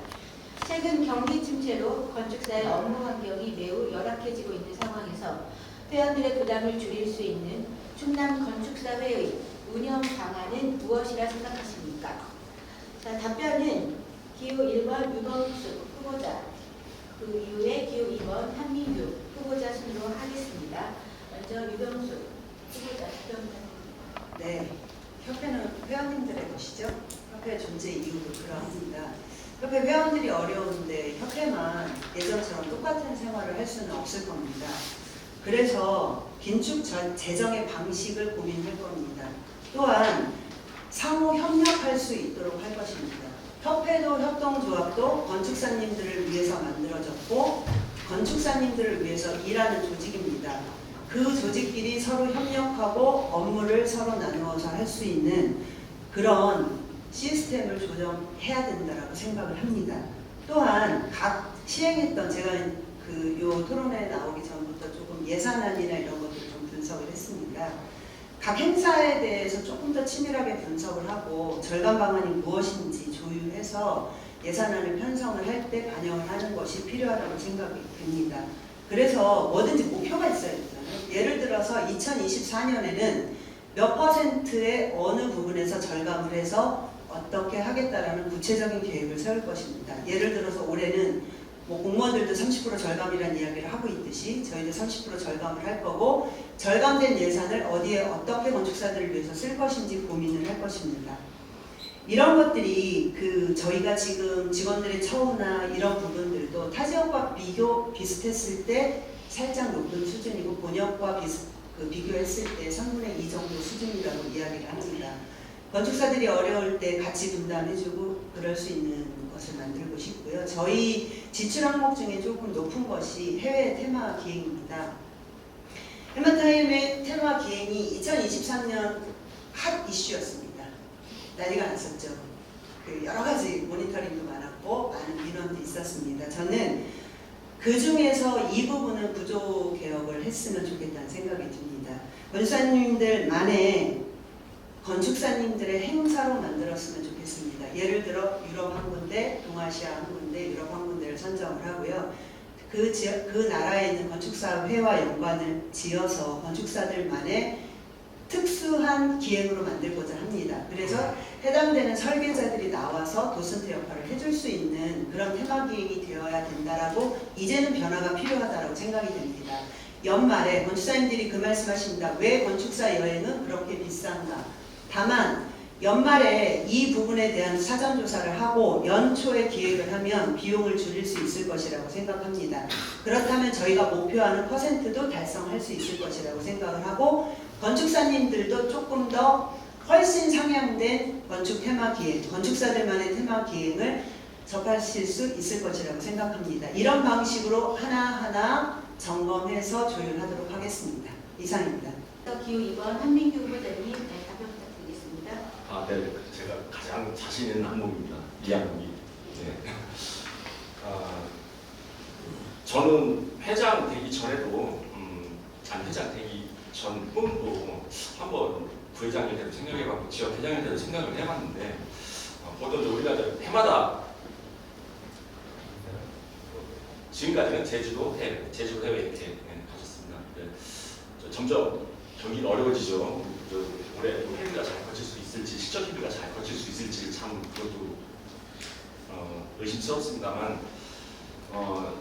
최근 경기 침체로 건축사의 업무 환경이 매우 열악해지고 있는 상황에서 회원들의 부담을 줄일 수 있는 충남 건축사회의 운영 방안은 무엇이라 생각하십니까? 자, 답변은 기호 1번 유범수 후보자, 그 이후에 기호 2번 한민규 후보자 순으로 하겠습니다. 먼저 유범수 후보자 답변. 네, 협회는 회원님들의 것이죠. 협회 존재 이유도 그러합니다. 협회 회원들이 어려운데 협회만 예전처럼 똑같은 생활을 할 수는 없을 겁니다. 그래서 긴축 재정의 방식을 고민할 겁니다. 또한 상호 협력할 수 있도록 할 것입니다. 협회도 협동조합도 건축사님들을 위해서 만들어졌고 건축사님들을 위해서 일하는 조직입니다. 그 조직끼리 서로 협력하고 업무를 서로 나누어서 할 수 있는 그런 시스템을 조정해야 된다고 생각을 합니다. 또한 각 시행했던 제가 요 토론회 나오기 전부터 조금 예산안이나 이런 것들을 좀 분석을 했습니다. 각 행사에 대해서 조금 더 치밀하게 분석을 하고 절감 방안이 무엇인지 조율해서 예산안을 편성을 할 때 반영을 하는 것이 필요하다고 생각이 됩니다. 그래서 뭐든지 목표가 있어야 되잖아요. 예를 들어서 2024년에는 몇 퍼센트의 어느 부분에서 절감을 해서 어떻게 하겠다라는 구체적인 계획을 세울 것입니다. 예를 들어서 올해는 뭐 공무원들도 30% 절감이라는 이야기를 하고 있듯이 저희도 30% 절감을 할 거고 절감된 예산을 어디에 어떻게 건축사들을 위해서 쓸 것인지 고민을 할 것입니다. 이런 것들이 저희가 지금 직원들의 처우나 이런 부분들도 타 지역과 비슷했을 때 살짝 높은 수준이고 본역과 비교했을 때 3분의 2 정도 수준이라고 이야기를 합니다. 건축사들이 어려울 때 같이 분담해주고 그럴 수 있는 것을 만들고 싶고요. 저희 지출 항목 중에 조금 높은 것이 해외 테마 기행입니다. 해마타임의 테마 기행이 2023년 핫 이슈였습니다. 난리가 났었죠. 여러 가지 모니터링도 많았고 많은 민원도 있었습니다. 저는 그 중에서 이 부분은 구조 개혁을 했으면 좋겠다는 생각이 듭니다. 건축사님들만의 건축사님들의 행사로 만들었으면 좋겠습니다. 예를 들어 유럽 한 군데, 동아시아 한 군데, 유럽 한 군데를 선정을 하고요. 그 나라에 있는 건축사회와 연관을 지어서 건축사들만의 특수한 기획으로 만들고자 합니다. 그래서 해당되는 설계자들이 나와서 도슨트 역할을 해줄 수 있는 그런 테마 기획이 되어야 된다라고 이제는 변화가 필요하다고 생각이 됩니다. 연말에 건축사님들이 그 말씀하십니다. 왜 건축사 여행은 그렇게 비싼가? 다만 연말에 이 부분에 대한 사전조사를 하고 연초에 기획을 하면 비용을 줄일 수 있을 것이라고 생각합니다. 그렇다면 저희가 목표하는 퍼센트도 달성할 수 있을 것이라고 생각을 하고 건축사님들도 조금 더 훨씬 상향된 건축 테마 기획, 건축사들만의 테마 기획을 접하실 수 있을 것이라고 생각합니다. 이런 방식으로 하나하나 점검해서 조율하도록 하겠습니다. 이상입니다. 기호 2번 한민규 후보자님 답변 부탁드리겠습니다. 네. 제가 가장 자신 있는 항목입니다. 이 항목이. 네. 저는 회장 되기 전에도, 회장 되기 전 꿈도 한번 부회장이 돼도 생각해봤고 지역 회장이 돼도 생각을 해봤는데 보통 우리가 해마다 지금까지는 제주도 해외 이렇게 가셨습니다. 점점 경기는 어려워지죠. 올해 해비가 잘 거칠 수 있을지, 시적 해비가 잘 거칠 수 있을지 참 그것도 의심스럽습니다만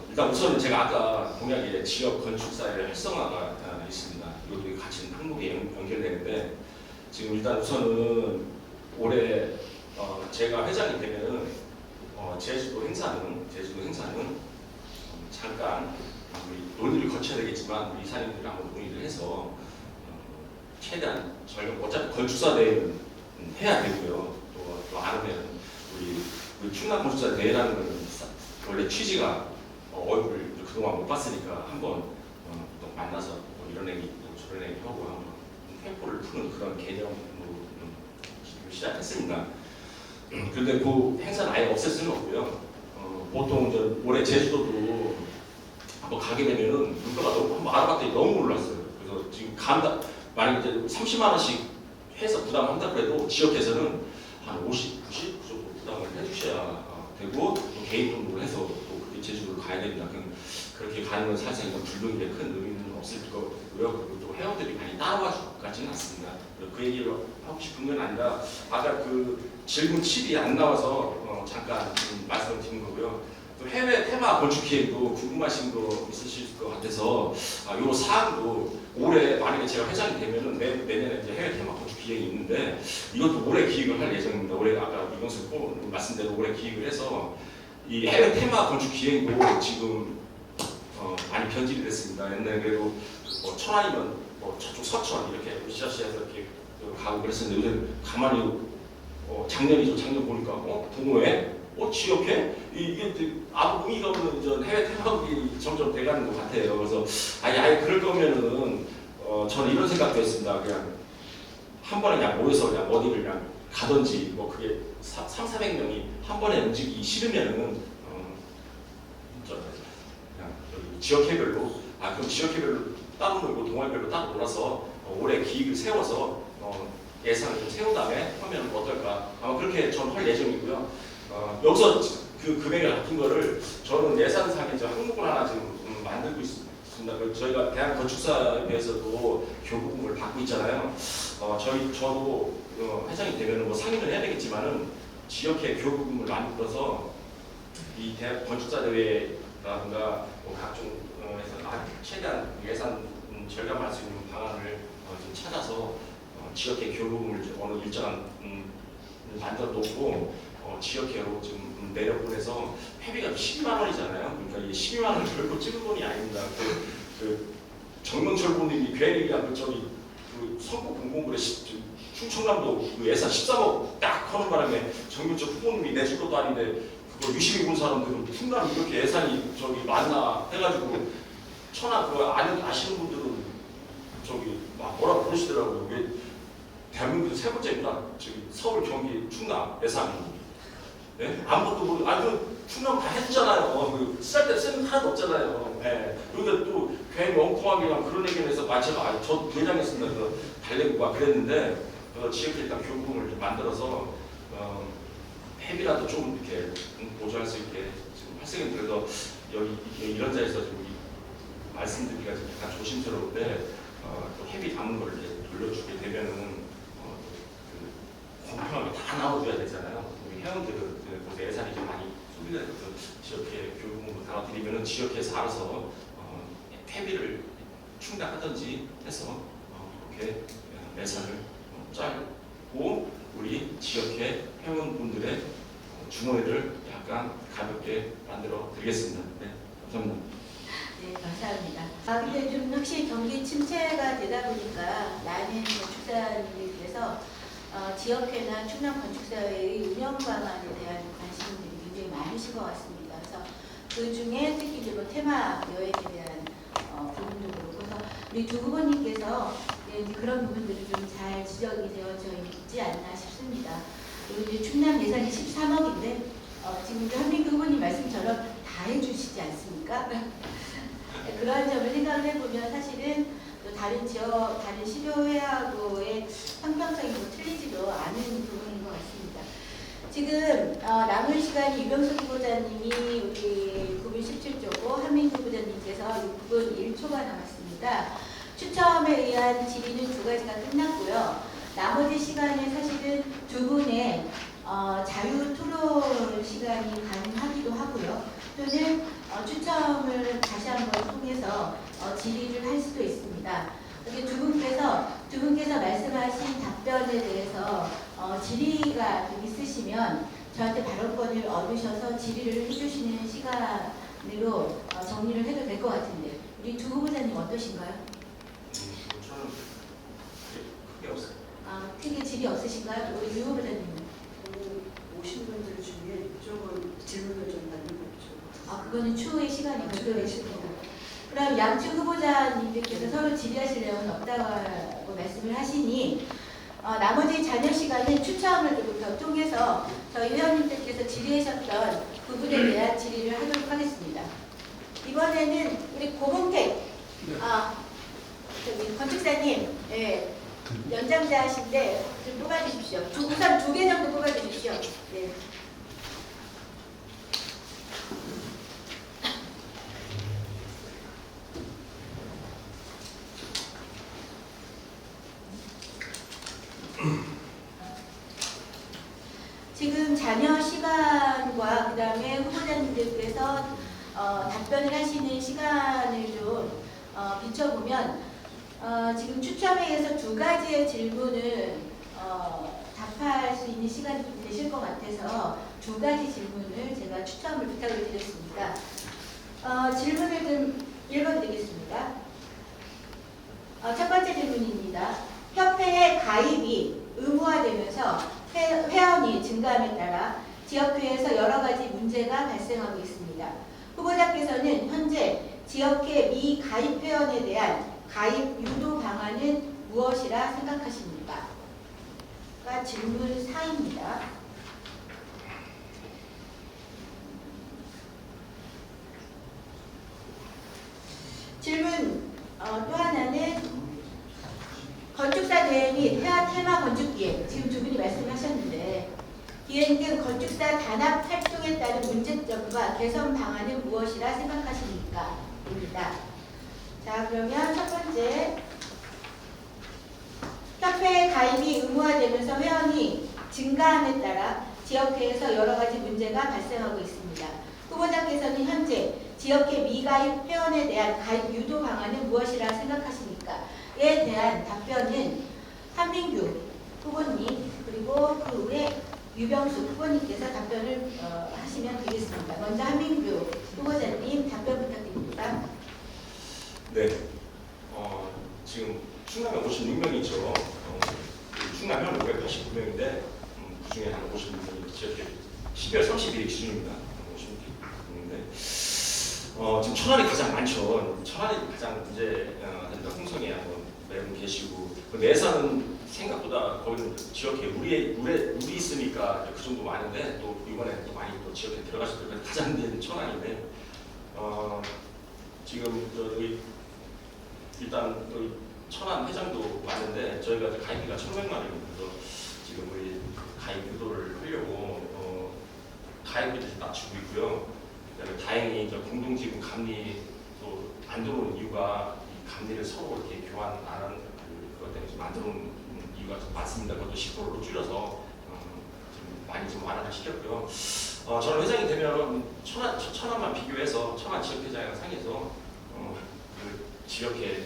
일단 우선 제가 아까 공약에 지역 건축사회의 활성화가 있습니다. 이것도 같이 항목에 연결되는데 지금 일단 우선은 올해 제가 회장이 되면은 제주도 행사는 잠깐 논의를 거쳐야 되겠지만 우리 이사님들이 한번 논의를 해서 최대한 저희가 어차피 건축사 대회는 해야 되고요. 또 아니면 우리 충남 건축사 대회라는 건 원래 취지가 얼굴을 그동안 못 봤으니까 한번 또 만나서 이런 얘기 또 저런 얘기 하고 한번 횡포를 푸는 그런 개념으로 시작했습니다. 그런데 그 행사는 아예 없앨 수는 없고요. 보통 올해 제주도도 한번 가게 되면은 물가가 너무 한번 알아봤더니 너무 올랐어요. 그래서 지금 만약 이제 30만 원씩 해서 부담한다 그래도 지역에서는 한 50, 90 정도 부담을 해주셔야 되고 또 개인 돈으로 해서 또 그렇게 제주도를 가야 됩니다. 그렇게 가는 건 사실 불능에 큰 의미는 없을 거고요. 그리고 또 회원들이 많이 따라와주지는 않습니다. 그 얘기를 하고 싶은 건 아니라 아까 그 질문 7이 안 나와서 잠깐 말씀을 드린 거고요. 또 해외 테마 건축 기획도 궁금하신 거 있으실 것 같아서 요 사항도 올해 만약에 제가 회장이 되면은 내년에 이제 해외 테마 건축 기획이 있는데 이것도 올해 기획을 할 예정입니다. 올해 아까 이광수 후보님 말씀대로 올해 기획을 해서 이 해외 테마 건축 기획도 지금 많이 변질이 됐습니다. 옛날에 그래도 천안이면 저쪽 서천 이렇게 으쌰으쌰해서 이렇게 가고 그랬었는데 요즘 가만히 작년 보니까 동호회, 지역회 이게 아무 의미가 없는 이제 해외 테마국이 점점 돼가는 것 같아요. 그래서 아예 그럴 거면은 저는 이런 생각도 했습니다. 그냥 한 번에 그냥 모여서 그냥 어디를 그냥 가든지 그게 300~400명이 한 번에 움직이기 싫으면은 그냥 지역회별로 그럼 지역회별로 따로 놀고 동호회별로 따로 놀아서 올해 기획을 세워서 예산을 좀 세운 다음에 하면 어떨까? 아마 그렇게 저는 할 예정이고요. 여기서 그 금액을 같은 거를 저는 예산상에 항목을 하나 지금 만들고 있습니다. 저희가 대한건축사협회에서도 교부금을 받고 있잖아요. 저도 회장이 되면 상의를 해야 되겠지만은 지역회 교부금을 만들어서 이 대학 건축사대회라든가 각종에서 최대한 예산 절감할 수 있는 방안을 좀 찾아서 지역회 교부금을 어느 일정한 만들어 놓고 지역회로 지금 내려보내서 회비가 12만 원이잖아요. 그러니까 이 12만 원을 결코 찍은 돈이 아닙니다. 그 정명철 본인이 괜히 그냥 그 선거 공공부에 충청남도 그 예산 13억 딱 하는 바람에 정명철 후보님이 내줄 것도 아닌데 그거 유심히 본 사람들은 충남 이렇게 예산이 많나 해가지고 천안 그거 아시는 분들은 막 뭐라고 그러시더라고요. 왜 대한민국 세 번째입니다. 서울, 경기, 충남 예산이 네? 아무것도 모르고 충남 다 해주잖아요. 쓸데 쓰는 하나도 없잖아요. 네. 그러니까 또 괜히 엉뚱하게 그런 얘기를 해서 제가 저 회장했습니다. 달래고 그랬는데 지역에 일단 교부금을 좀 만들어서 회비라도 좀 이렇게 보조할 수 있게 지금 활성이 그래서 여기 이런 자리에서 좀 말씀드리기가 좀 약간 조심스러운데 또 회비 담은 걸 이제 돌려주게 되면은 공평하게 다 나눠줘야 되잖아요. 우리 회원들은 그래서 예산이 좀 많이 소비가 돼서 지역회 교부금으로 나눠드리면은 지역회에서 알아서 회비를 충당하든지 해서 이렇게 예산을 짜고 우리 지역회 회원분들의 주머니를 약간 가볍게 만들어 드리겠습니다. 네, 감사합니다. 네, 감사합니다. 근데 좀 확실히 경기 침체가 되다 보니까 많은 건축사님들께서 지역회나 충남 건축사회의 운영 방안에 대한 관심들이 굉장히 많으신 것 같습니다. 그래서 그 중에 특히 이제 테마 여행에 대한 부분도 그렇고, 그래서 우리 두 후보님께서 이제 그런 부분들이 좀 잘 지적이 되어져 있지 않나 싶습니다. 그리고 이제 충남 예산이 13억인데 지금 이제 한민규 후보님 말씀처럼 다 해주시지 않습니까? 그러한 점을 생각을 해보면 사실은 또 다른 지역, 다른 시도회하고의 형평성이 뭐 틀리지도 않은 부분인 것 같습니다. 지금 남은 시간이 유병석 후보자님이 우리 9분 17초고 한민규 후보자님께서 6분 1초가 남았습니다. 추첨에 의한 질의는 두 가지가 끝났고요. 나머지 시간에 사실은 두 분의 자유 토론 시간이 가능하기도 하고요. 또는 추첨을 다시 한번 통해서 질의를 할 수도 있습니다. 두 분께서 말씀하신 답변에 대해서 질의가 좀 있으시면 저한테 발언권을 얻으셔서 질의를 해주시는 시간으로 정리를 해도 될 것 같은데 우리 두 후보자님 어떠신가요? 저는 크게 없어요. 크게 질의 없으신가요? 우리 유 후보자님은? 오신 분들 중에 조금 질문을 좀 받는 거죠. 그거는 추후의 시간이 걸려있습니다. 그럼 양측 후보자님들께서 서로 질의하실 내용은 없다고 말씀을 하시니 나머지 잔여 시간은 추첨을 더 통해서 저희 회원님들께서 질의하셨던 부분에 대한 질의를 하도록 하겠습니다. 이번에는 우리 고봉택 저기 건축사님, 예, 연장자신데 좀 뽑아주십시오. 우선 2개 정도 뽑아주십시오. 네. 지금 잔여 시간과 그 다음에 후보자님들께서 답변을 하시는 시간을 좀 비춰보면 지금 추첨회에서 2가지의 질문을 답할 수 있는 시간이 좀 되실 것 같아서 2가지 질문을 제가 추첨을 부탁을 드렸습니다. 질문을 좀 읽어드리겠습니다. 첫 번째 질문입니다. 협회의 가입이 의무화되면서 회원이 증가함에 따라 지역회에서 여러 가지 문제가 발생하고 있습니다. 후보자께서는 현재 지역회 미가입 회원에 대한 가입 유도 방안은 무엇이라 생각하십니까? 가 질문 4입니다. 질문 또 하나는 건축사 대회 및 테마 건축기획, 지금 2분이 말씀하셨는데 기획 등 건축사 단합 활동에 따른 문제점과 개선 방안은 무엇이라 생각하십니까? 입니다. 자, 그러면 첫 번째, 협회의 가입이 의무화되면서 회원이 증가함에 따라 지역회에서 여러 가지 문제가 발생하고 있습니다. 후보자께서는 현재 지역회 미가입 회원에 대한 가입 유도 방안은 무엇이라 생각하십니까? 에 대한 답변은 한민규 후보님 그리고 그 후에 유병수 후보님께서 답변을 하시면 되겠습니다. 먼저 한민규 후보자님 답변 부탁드립니다. 네. 지금 충남에 56명이죠. 충남 회원 589명인데 그 중에 한 56명이 지역회 12월 30일 기준입니다. 56명인데 지금 천안이 가장 많죠. 천안이 가장 이제 홍성에 한번 매분 계시고 내사는 생각보다 거기는 지역에 물이 있으니까 그 정도 많은데 또 이번에 또 많이 또 지역에 들어가실 때 가장 된 천안인데 지금 저희 일단 우리 천안 회장도 많은데 저희가 가입비가 1,500만 원입니다. 그래서 지금 우리 가입 유도를 하려고 가입비를 낮추고 있고요. 그다음에 다행히 공동지구 감리도 안 들어오는 이유가 이 감리를 서로 이렇게 교환 안 하는 그것 때문에 좀 안 들어오는 이유가 좀 많습니다. 그것도 10%로 줄여서 좀 많이 좀 완화를 시켰고요. 저는 회장이 되면 천안만 비교해서 천안 지역회장이랑 상의해서 그 지역회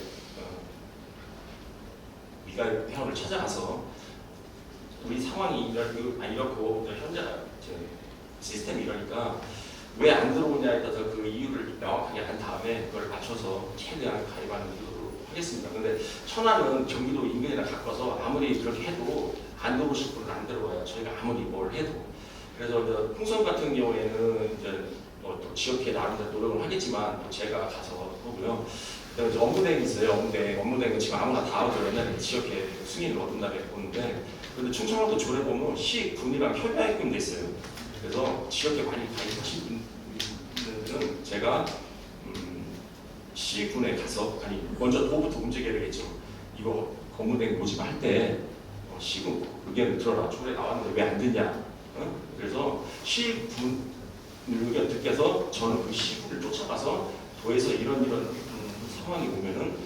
미가입 회원을 찾아가서 우리 상황이 이렇고 현재 시스템이 이러니까 왜 안 들어오냐에 따라서 그 이유를 명확하게 한 다음에 그걸 맞춰서 최대한 가입하는 이유로 하겠습니다. 근데 천안은 경기도 인근이랑 가까워서 아무리 그렇게 해도 안 들어오실 분은 안 들어와요. 저희가 아무리 뭘 해도. 그래서 홍성 같은 경우에는 이제 또 지역회 나름대로 노력을 하겠지만 또 제가 가서 하고요. 그다음에 이제 업무대행이 있어요. 업무대행은 지금 아무나 다 하죠. 옛날에 지역회 승인을 얻은 다음에 보는데 그런데 충청남도 조례 보면 시군이랑 협약이 돼 있어요. 그래서 지역에 많이 가입하신 분들은 제가 시군에 가서 먼저 도부터 움직여야 되겠죠. 이거 업무대행 모집할 때 시군 의견을 들어라. 조례 나왔는데 왜 안 듣냐. 그래서 시군 의견 듣게서 저는 그 시군을 쫓아가서 도에서 이런 상황이 오면은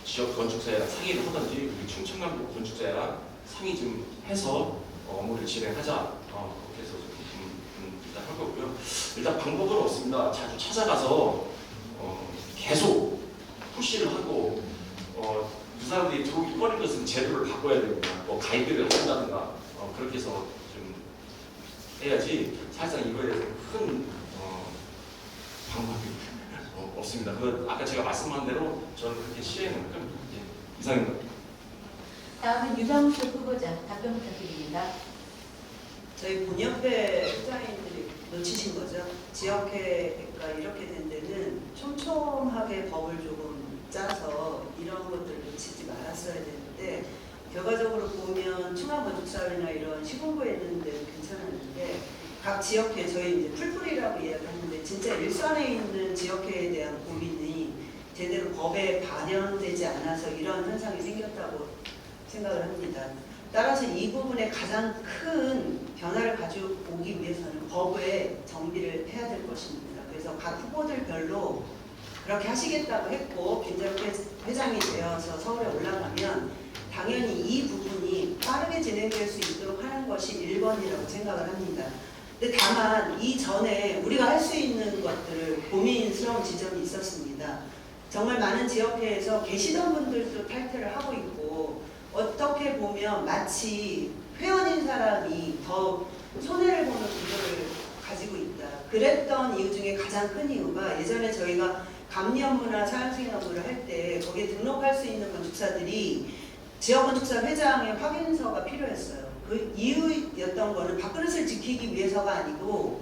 지역 건축사랑 상의를 하든지 우리 충청남도 건축사랑 상의 좀 해서 업무를 진행하자. 그렇게 해서 일단 할 거고요. 일단 방법은 없습니다. 자주 찾아가서 계속 푸시를 하고 그 사람들이 들어오기 꺼린 것은 제도를 바꿔야 됩니다. 가이드를 한다든가 그렇게 해서 좀 해야지 사실상 이거에 대해서 큰 방법이 없습니다. 아까 제가 말씀한 대로 저는 그렇게 시행을 할 겁니다. 이상입니다. 다음은 유병수 후보자 답변 부탁드립니다. 저희 본협회 회장님들이 놓치신 거죠. 지역회가 이렇게 된 데는 촘촘하게 법을 조금 짜서 이런 것들을 놓치지 말았어야 되는데 결과적으로 보면 충남건축사회나 이런 시군구에 있는 데는 괜찮았는데 각 지역회 저희 이제 풀풀이라고 이야기하는데 진짜 일선에 있는 지역회에 대한 고민이 제대로 법에 반영되지 않아서 이런 현상이 생겼다고 생각을 합니다. 따라서 이 부분에 가장 큰 변화를 가져오기 위해서는 법에 정비를 해야 될 것입니다. 그래서 각 후보들별로 그렇게 하시겠다고 했고 김재혁 회장이 되어서 서울에 올라가면 당연히 이 부분이 빠르게 진행될 수 있도록 하는 것이 1번이라고 생각을 합니다. 근데 다만 이전에 우리가 할 수 있는 것들을 고민스러운 지점이 있었습니다. 정말 많은 지역회에서 계시던 분들도 탈퇴를 하고 있고 어떻게 보면 마치 회원인 사람이 더 손해를 보는 구조를 가지고 있다. 그랬던 이유 중에 가장 큰 이유가 예전에 저희가 감리 업무나 사양승인 업무를 할 때 거기에 등록할 수 있는 건축사들이 지역건축사 회장의 확인서가 필요했어요. 그 이유였던 거는 밥그릇을 지키기 위해서가 아니고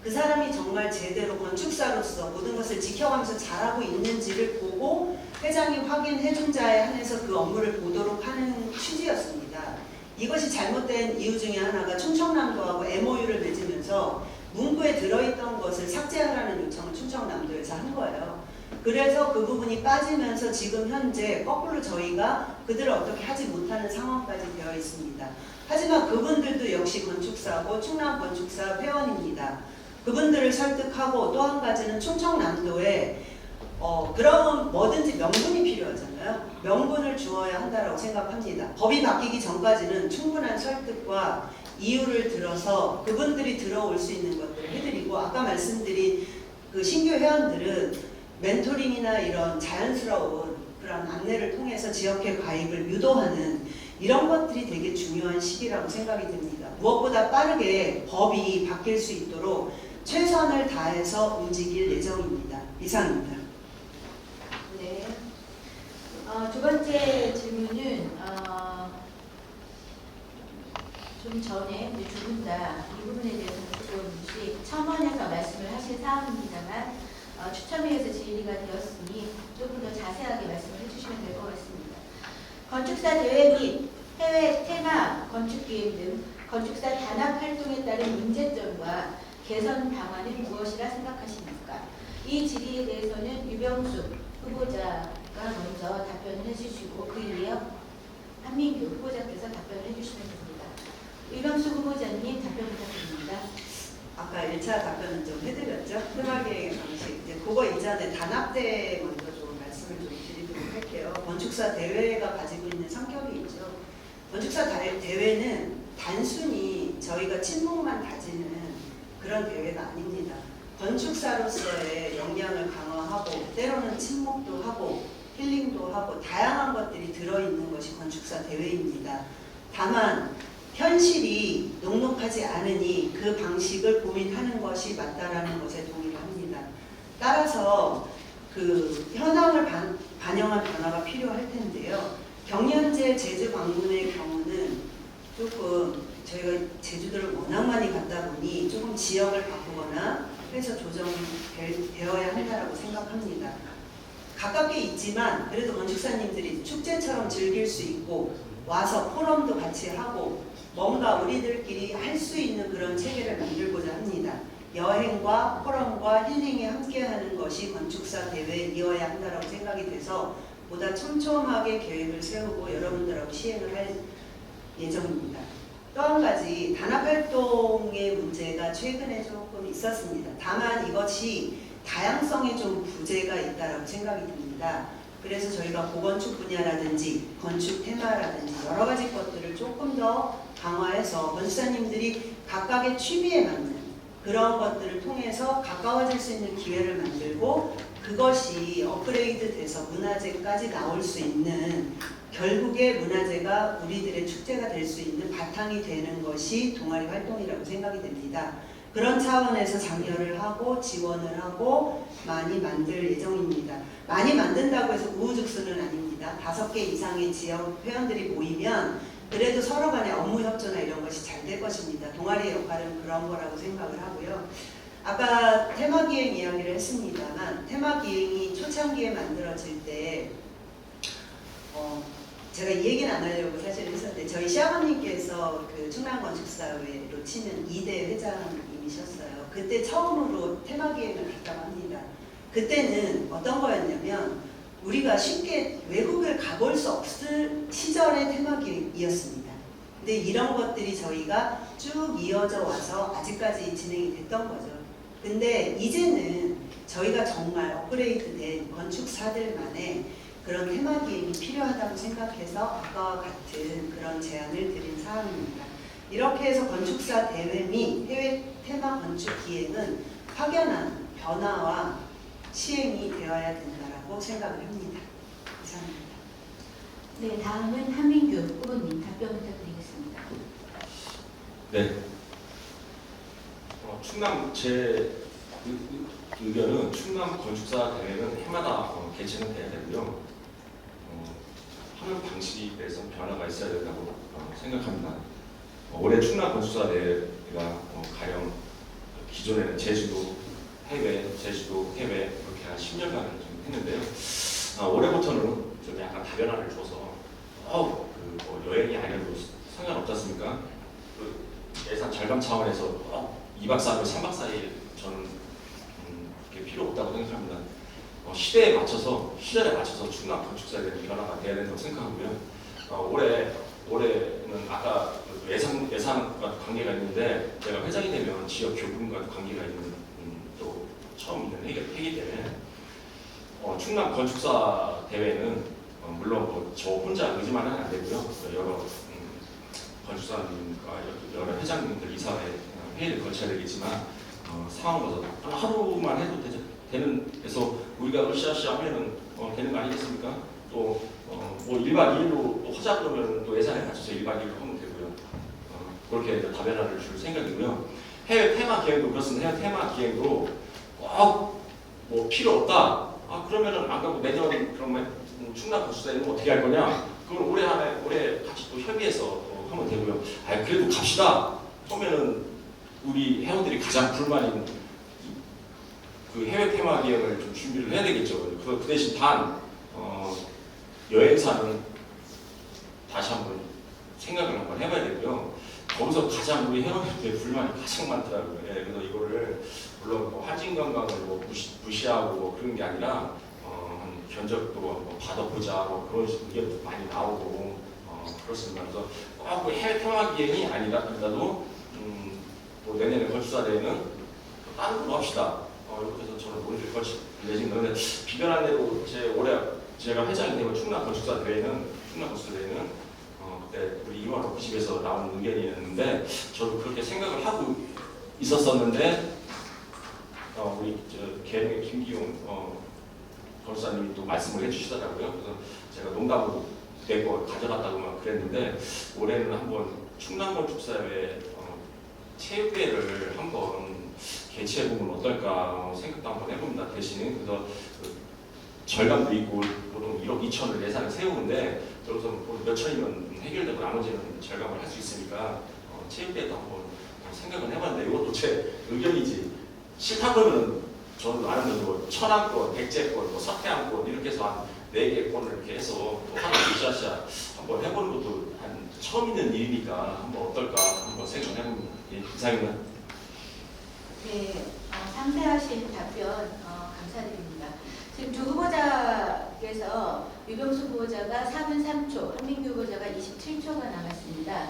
그 사람이 정말 제대로 건축사로서 모든 것을 지켜가면서 잘하고 있는지를 보고 회장이 확인해준 자에 한해서 그 업무를 보도록 하는 취지였습니다. 이것이 잘못된 이유 중에 하나가 충청남도하고 MOU를 맺으면서 문구에 들어있던 것을 삭제하라는 요청을 충청남도에서 한 거예요. 그래서 그 부분이 빠지면서 지금 현재 거꾸로 저희가 그들을 어떻게 하지 못하는 상황까지 되어 있습니다. 하지만 그분들도 역시 건축사고 충남건축사 회원입니다. 그분들을 설득하고 또 한 가지는 충청남도에 그럼 뭐든지 명분이 필요하잖아요. 명분을 주어야 한다고 생각합니다. 법이 바뀌기 전까지는 충분한 설득과 이유를 들어서 그분들이 들어올 수 있는 것들을 해드리고 아까 말씀드린 그 신규 회원들은 멘토링이나 이런 자연스러운 그런 안내를 통해서 지역회 가입을 유도하는 이런 것들이 되게 중요한 시기라고 생각이 듭니다. 무엇보다 빠르게 법이 바뀔 수 있도록 최선을 다해서 움직일 예정입니다. 이상입니다. 네. 두 번째 질문은 좀 전에 두 분 다 이 부분에 대해서 조금씩 첨언해서 말씀을 하신 사항입니다만 추첨회에서 진리가 되었으니 조금 더 자세하게 말씀을 해주시면 될 것 같습니다. 건축사 대회 및 해외 테마 건축기획 등 건축사 단합 활동에 따른 문제점과 개선 방안은 무엇이라 생각하십니까? 이 질의에 대해서는 유병숙 후보자가 먼저 답변을 해주시고 그 이에 한민규 후보자께서 답변을 해주시면 됩니다. 유병숙 후보자님 답변 부탁드립니다. 아까 1차 답변은 좀 해드렸죠. 테마계획의 방식. 이제 그거 이전에 단합대 먼저 좀 말씀을 좀 드리도록 할게요. 건축사 대회가 가지고 있는 성격이 있죠. 건축사 대회는 단순히 저희가 친목만 다지는 그런 대회가 아닙니다. 건축사로서의 역량을 강화하고 때로는 친목도 하고 힐링도 하고 다양한 것들이 들어있는 것이 건축사 대회입니다. 다만 현실이 녹록하지 않으니 그 방식을 고민하는 것이 맞다라는 것에 동의를 합니다. 따라서 그 현황을 반영한 변화가 필요할 텐데요. 경연제 제주 방문의 경우는 조금 저희가 제주도를 워낙 많이 갔다 보니 조금 지역을 바꾸거나 해서 조정이 되어야 한다고 생각합니다. 가깝게 있지만 그래도 건축사님들이 축제처럼 즐길 수 있고 와서 포럼도 같이 하고 뭔가 우리들끼리 할 수 있는 그런 체계를 만들고자 합니다. 여행과 포럼과 힐링이 함께하는 것이 건축사 대회이어야 한다고 생각이 돼서 보다 촘촘하게 계획을 세우고 여러분들하고 시행을 할 예정입니다. 또 한 가지 단합활동의 문제가 최근에 조금 있었습니다. 다만 이것이 다양성에 좀 부재가 있다고 생각이 듭니다. 그래서 저희가 고건축 분야라든지 건축 테마라든지 여러 가지 것들을 조금 더 강화해서 건축사님들이 각각의 취미에 맞는 그런 것들을 통해서 가까워질 수 있는 기회를 만들고 그것이 업그레이드 돼서 문화재까지 나올 수 있는 결국에 문화재가 우리들의 축제가 될 수 있는 바탕이 되는 것이 동아리 활동이라고 생각이 됩니다. 그런 차원에서 장려를 하고 지원을 하고 많이 만들 예정입니다. 많이 만든다고 해서 우후죽순은 아닙니다. 5개 이상의 지역 회원들이 모이면 그래도 서로 간의 업무 협조나 이런 것이 잘 될 것입니다. 동아리의 역할은 그런 거라고 생각을 하고요. 아까 테마기행 이야기를 했습니다만 테마기행이 초창기에 만들어질 때 제가 이 얘기는 안 하려고 사실 했었는데 저희 시아버님께서 그 충남건축사회로 치는 2대 회장님이셨어요. 그때 처음으로 테마기획을 갔다고 합니다. 그때는 어떤 거였냐면 우리가 쉽게 외국을 가볼 수 없을 시절의 테마기획이었습니다. 근데 이런 것들이 저희가 쭉 이어져 와서 아직까지 진행이 됐던 거죠. 근데 이제는 저희가 정말 업그레이드된 건축사들만의 그런 테마기획이 필요하다고 생각해서 아까와 같은 그런 제안을 드린 사항입니다. 이렇게 해서 건축사 대회 및 해외 테마 건축 기획은 확연한 변화와 시행이 되어야 된다고 생각을 합니다. 이상입니다. 네, 다음은 한민규 후보님 답변 부탁드리겠습니다. 네. 충남 제 의견은 충남 건축사 대회는 해마다 개최는 돼야 되고요. 하는 방식에 대해서 변화가 있어야 된다고 생각합니다. 올해 충남 건축사 대회가 가령 기존에는 제주도 해외 이렇게 한 10년간 좀 했는데요. 올해부터는 좀 약간 다변화를 줘서 여행이 아니어도 상관없지 않습니까? 그 예산 절감 차원에서 2박 3일, 3박 4일 저는 그게 필요 없다고 생각합니다. 시대에 맞춰서, 시절에 맞춰서 충남 건축사에 대한 변화가 돼야 된다고 생각하고요. 올해는 아까 예산과 관계가 있는데 제가 회장이 되면 지역 교분과 관계가 있는 또 처음 있는 회기 때문에 충남 건축사 대회는 물론 저 혼자 의지만은 안 되고요. 여러 건축사님과 여러 회장님들 이사회 회의를 거쳐야 되겠지만 상황 봐서 하루만 해도 되는 그래서 우리가 으쌰으쌰 하면은 되는 거 아니겠습니까? 또 뭐 1박 2일로 또 하자 그러면 또 예산에 맞춰서 1박 2일로 하면 되고요. 그렇게 다변화를 줄 생각이고요. 해외 테마 기획도 그렇습니다. 해외 테마 기획도 꼭 뭐 필요 없다. 그러면은 안 가고 내년 그러면 충남 건축사에는 어떻게 할 거냐? 그걸 올해 같이 또 협의해서 하면 되고요. 그래도 갑시다. 하면은 우리 회원들이 가장 불만인 그 해외 테마 기획을 좀 준비를 해야 되겠죠. 그 대신 여행사는 다시 한번 생각을 한번 해봐야 되고요. 거기서 가장 우리 회원들의 불만이 가장 많더라고요. 그래서 이거를 물론 한진관광을 무시하고 그런 게 아니라 견적도 받아보자 그런 의견도 많이 나오고 그렇습니다. 그래서 꼭 해외 테마 기획이 아니라도 뭐 내년에 건축사 대회는 다른 걸로 합시다. 이렇게 해서 저는 논의를 내신 건데 비변한 대로 제가 회장이 되면 충남 건축사 대회는 그때 우리 이완 오피집에서 나온 의견이었는데 저도 그렇게 생각을 하고 있었었는데 우리 계룡의 김기용 건축사님이 또 말씀을 해주시더라고요. 그래서 제가 농담으로 내 거 가져갔다고 막 그랬는데 올해는 한번 충남 건축사회 체육대회를 한번 개최해보면 어떨까 생각도 한번 해봅니다. 대신에 그래서 절감도 있고 보통 1억 2천을 예산을 세우는데 여기서 몇 천이면 해결되고 나머지는 절감을 할 수 있으니까 체육대회도 한번 생각을 해봤는데 이것도 제 의견이지 싫다 그러면 저는 나름대로 천안권, 백제권, 서태안권 이렇게 해서 한 4개권을 이렇게 해서 또 하나 으쌰으쌰 한번 해보는 것도 한 처음 있는 일이니까 한번 어떨까 한번 생각해봅니다. 이상입니다. 네, 상세하신 답변 감사드립니다. 지금 두 후보자께서 유병수 후보자가 4분 3초, 한민규 후보자가 27초가 남았습니다.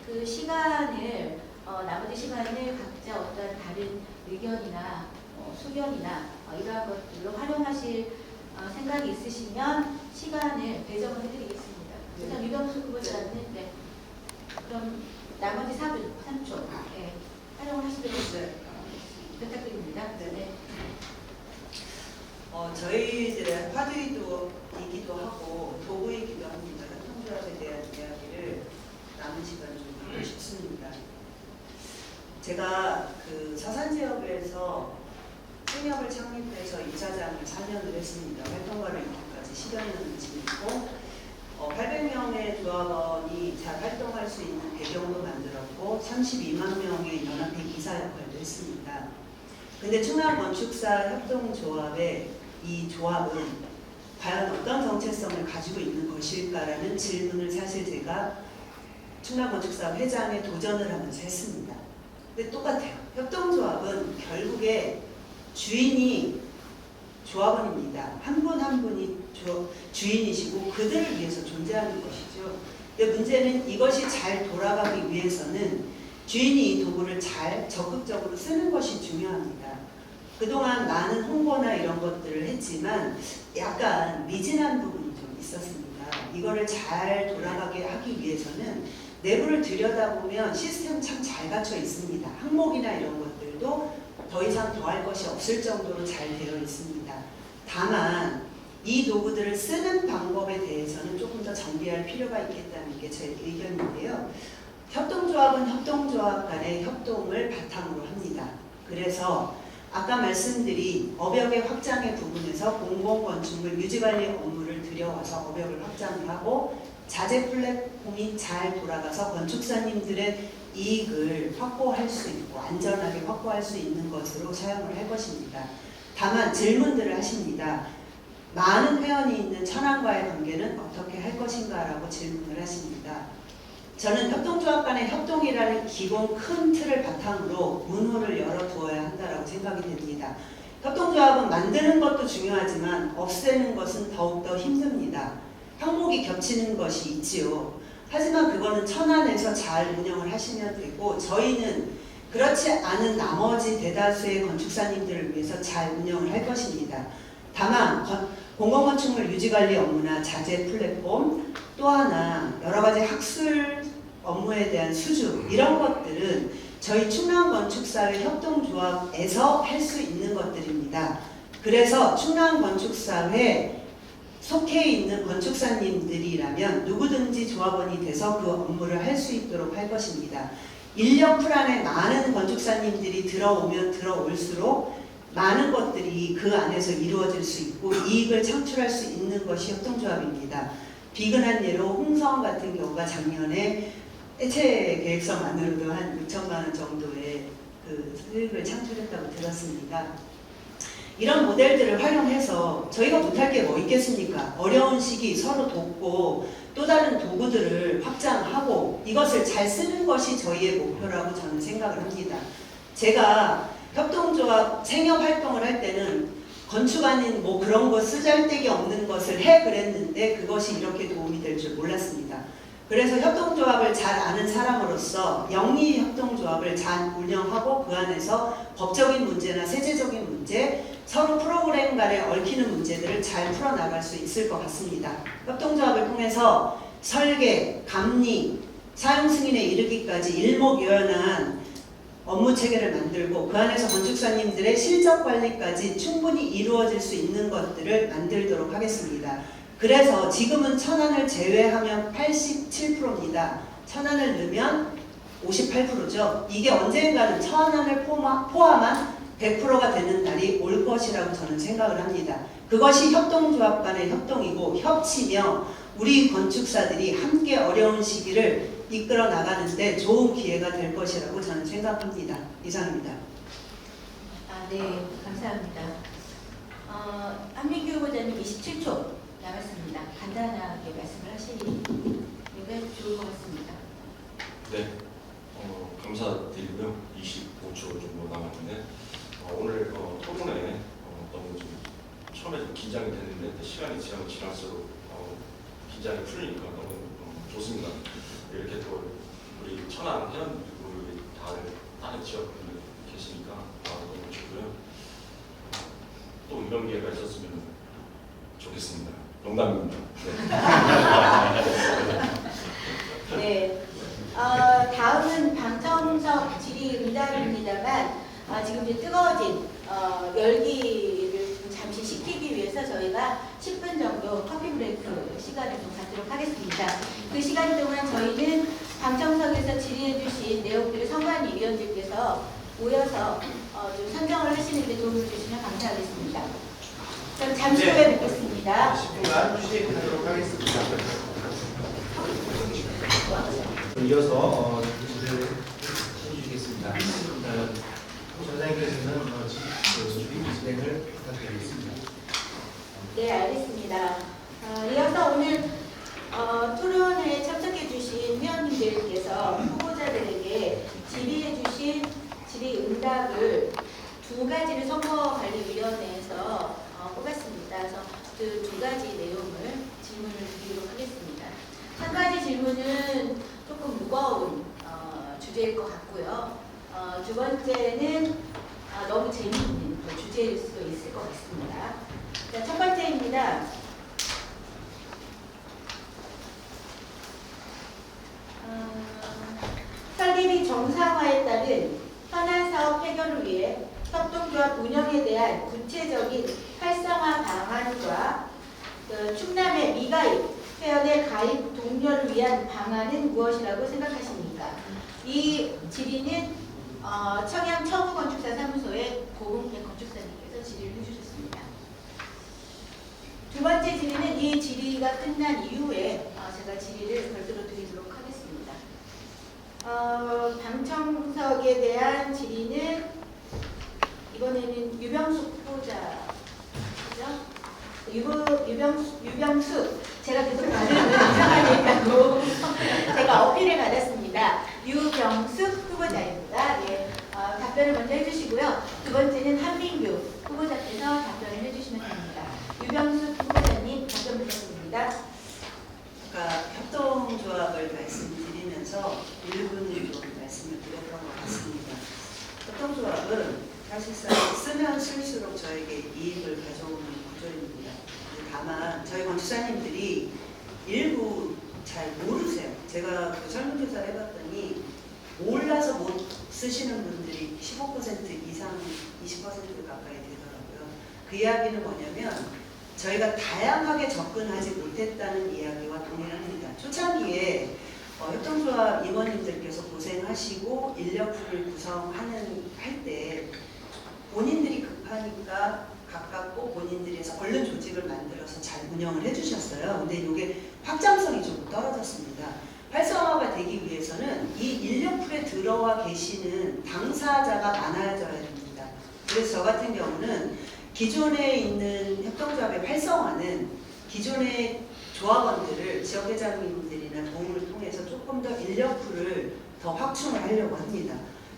그 시간을 나머지 시간을 각자 어떤 다른 의견이나 수견이나 이러한 것들로 활용하실 생각이 있으시면 시간을 배정을 해드리겠습니다. 우선 유병수 후보자는 그럼 나머지 4분 3초 활용을 하시도록 부탁드립니다. 네. 저희들의 화두이기도 하고 도구이기도 합니다. 협동조합에 대한 이야기를 남은 시간 좀 하고 싶습니다. 제가 그 서산지역에서 협력을 창립해서 이사장을 4년을 했습니다. 활동가를 이렇게까지 10여년을 지냈고 800명의 조합원이 잘 활동할 수 있는 배경도 만들었고 32만 명의 연합회 이사 역할도 했습니다. 근데 충남건축사 협동조합의 이 조합은 과연 어떤 정체성을 가지고 있는 것일까라는 질문을 사실 제가 충남건축사 회장에 도전을 하면서 했습니다. 근데 똑같아요. 협동조합은 결국에 주인이 조합원입니다. 한 분 한 분이 주인이시고 그들을 위해서 존재하는 것이죠. 근데 문제는 이것이 잘 돌아가기 위해서는 주인이 이 도구를 잘 적극적으로 쓰는 것이 중요합니다. 그동안 많은 홍보나 이런 것들을 했지만 약간 미진한 부분이 좀 있었습니다. 이거를 잘 돌아가게 하기 위해서는 내부를 들여다보면 시스템 참 잘 갖춰 있습니다. 항목이나 이런 것들도 더 이상 더할 것이 없을 정도로 잘 되어 있습니다. 다만 이 도구들을 쓰는 방법에 대해서는 조금 더 정비할 필요가 있겠다는 게 제 의견인데요. 협동조합은 협동조합 간의 협동을 바탕으로 합니다. 그래서 아까 말씀드린 업역의 확장의 부분에서 공공건축물 유지관리 업무를 들여와서 업역을 확장을 하고 자재 플랫폼이 잘 돌아가서 건축사님들의 이익을 확보할 수 있고 안전하게 확보할 수 있는 것으로 사용을 할 것입니다. 다만 질문들을 하십니다. 많은 회원이 있는 천안과의 관계는 어떻게 할 것인가 라고 질문을 하십니다. 저는 협동조합 간의 협동이라는 기본 큰 틀을 바탕으로 문호를 열어두어야 한다고 생각이 됩니다. 협동조합은 만드는 것도 중요하지만 없애는 것은 더욱더 힘듭니다. 항목이 겹치는 것이 있지요. 하지만 그거는 천안에서 잘 운영을 하시면 되고 저희는 그렇지 않은 나머지 대다수의 건축사님들을 위해서 잘 운영을 할 것입니다. 다만 공공건축물 유지관리 업무나 자재 플랫폼 또 하나 여러 가지 학술 업무에 대한 수주 이런 것들은 저희 충남건축사회 협동조합에서 할 수 있는 것들입니다. 그래서 충남건축사회 속해 있는 건축사님들이라면 누구든지 조합원이 돼서 그 업무를 할 수 있도록 할 것입니다. 인력 풀 안에 많은 건축사님들이 들어오면 들어올수록 많은 것들이 그 안에서 이루어질 수 있고 이익을 창출할 수 있는 것이 협동조합입니다. 비근한 예로 홍성 같은 경우가 작년에 해체 계획서만으로도 한 6천만 원 정도의 그 수익을 창출했다고 들었습니다. 이런 모델들을 활용해서 저희가 못할 게 뭐 있겠습니까? 어려운 시기 서로 돕고 또 다른 도구들을 확장하고 이것을 잘 쓰는 것이 저희의 목표라고 저는 생각을 합니다. 제가 협동조합 생협활동을 할 때는 건축 아닌 뭐 그런 거 쓰잘데기 없는 것을 해 그랬는데 그것이 이렇게 도움이 될 줄 몰랐습니다. 그래서 협동조합을 잘 아는 사람으로서 영리협동조합을 잘 운영하고 그 안에서 법적인 문제나 세제적인 문제 서로 프로그램 간에 얽히는 문제들을 잘 풀어나갈 수 있을 것 같습니다. 협동조합을 통해서 설계, 감리, 사용 승인에 이르기까지 일목요연한 업무 체계를 만들고 그 안에서 건축사님들의 실적 관리까지 충분히 이루어질 수 있는 것들을 만들도록 하겠습니다. 그래서 지금은 천안을 제외하면 87%입니다. 천안을 넣으면 58%죠. 이게 언젠가는 천안을 포함한 100%가 되는 날이 올 것이라고 저는 생각을 합니다. 그것이 협동조합 간의 협동이고 협치며 우리 건축사들이 함께 어려운 시기를 이끌어 나가는데 좋은 기회가 될 것이라고 저는 생각합니다. 이상입니다. 네, 감사합니다. 한민규 후보자님 27초 남았습니다. 간단하게 말씀을 하시는 게 좋을 것 같습니다. 네, 감사드리고요. 25초 정도 남았는데 오늘 토론회 너무 좀 처음에 좀 긴장이 됐는데 시간이 지나면 지날수록 긴장이 풀리니까 너무 좋습니다. 이렇게 또 우리 천안 회원분들이 다른 지역분들 계시니까 너무 좋고요. 또 이런 기회가 있었으면 좋겠습니다. 농담입니다. 네. 네. 다음은 방청석 질의응답입니다만 지금 이제 뜨거워진 열기를 좀 잠시 식히기 위해서 저희가 10분 정도 커피 브레이크 시간을 좀 갖도록 하겠습니다. 그 시간 동안 저희는 방청석에서 질의해 주신 내용들을 선관위 위원들께서 모여서 좀 선정을 하시는 데 도움을 주시면 감사하겠습니다. 그럼 잠시 후에 뵙겠습니다. 10분간 휴식하도록 하겠습니다. 이어서 질의를 해주시겠습니다. 전장님께서는 진행을 부탁드리겠습니다. 네, 알겠습니다. 이어서 오늘 토론에 참석해 주신 회원님들께서 후보자들에게 질의해 주신 질의 응답을 두 가지를 선거관리위원회에서 뽑았습니다. 그래서 그 두 가지 내용을 질문을 드리도록 하겠습니다. 한 가지 질문은 조금 무거운 주제일 것 같고요. 두 번째는 너무 재미있는 주제일 수도 있을 것 같습니다. 자, 첫 번째입니다. 설립이 정상화에 따른 현안 사업 해결을 위해 협동조합 운영에 대한 구체적인 활성화 방안과 충남의 미가입 회원의 가입 독려를 위한 방안은 무엇이라고 생각하십니까? 이 질의는 청양 청우건축사 사무소의 고은태 건축사님께서 질의를 해주셨습니다. 두 번째 질의는 이 질의가 끝난 이후에 제가 질의를 별도로 드리도록 하겠습니다. 방청석에 대한 질의는 이번에는 유병숙 후보자죠? 유병숙 제가 계속 발음을 이상하니까고 제가 어필을 받았습니다. 유병숙 후보자입니다. 예, 답변을 먼저 해주시고요. 두 번째는 한민규 후보자께서 답변을 해주시면 됩니다. 유병숙 후보자님 답변 부탁드립니다. 아까 협동조합을 말씀드리면서 1분 좀 말씀을 드렸던 것 같습니다. 협동조합은 사실상 쓰면 쓸수록 저에게 이익을 가져오는 구조입니다. 다만 저희 건축사님들이 일부 잘 모르세요. 제가 그 설문조사를 해봤더니 몰라서 못 쓰시는 분들이 15% 이상 20% 가까이 되더라고요. 그 이야기는 뭐냐면 저희가 다양하게 접근하지 못했다는 이야기와 동일합니다. 초창기에 협동조합 임원님들께서 고생하시고 인력풀을 구성하는 할 때 본인들이 급하니까 가깝고 본인들이 해서 얼른 조직을 만들어서 잘 운영을 해주셨어요. 근데 이게 확장성이 좀 떨어졌습니다. 활성화가 되기 위해서는 이 인력풀에 들어와 계시는 당사자가 많아져야 됩니다. 그래서 저 같은 경우는 기존에 있는 협동조합의 활성화는 기존의 조합원들을 지역회장님들이나 도움을 통해서 조금 더 인력풀을 더 확충을 하려고 합니다.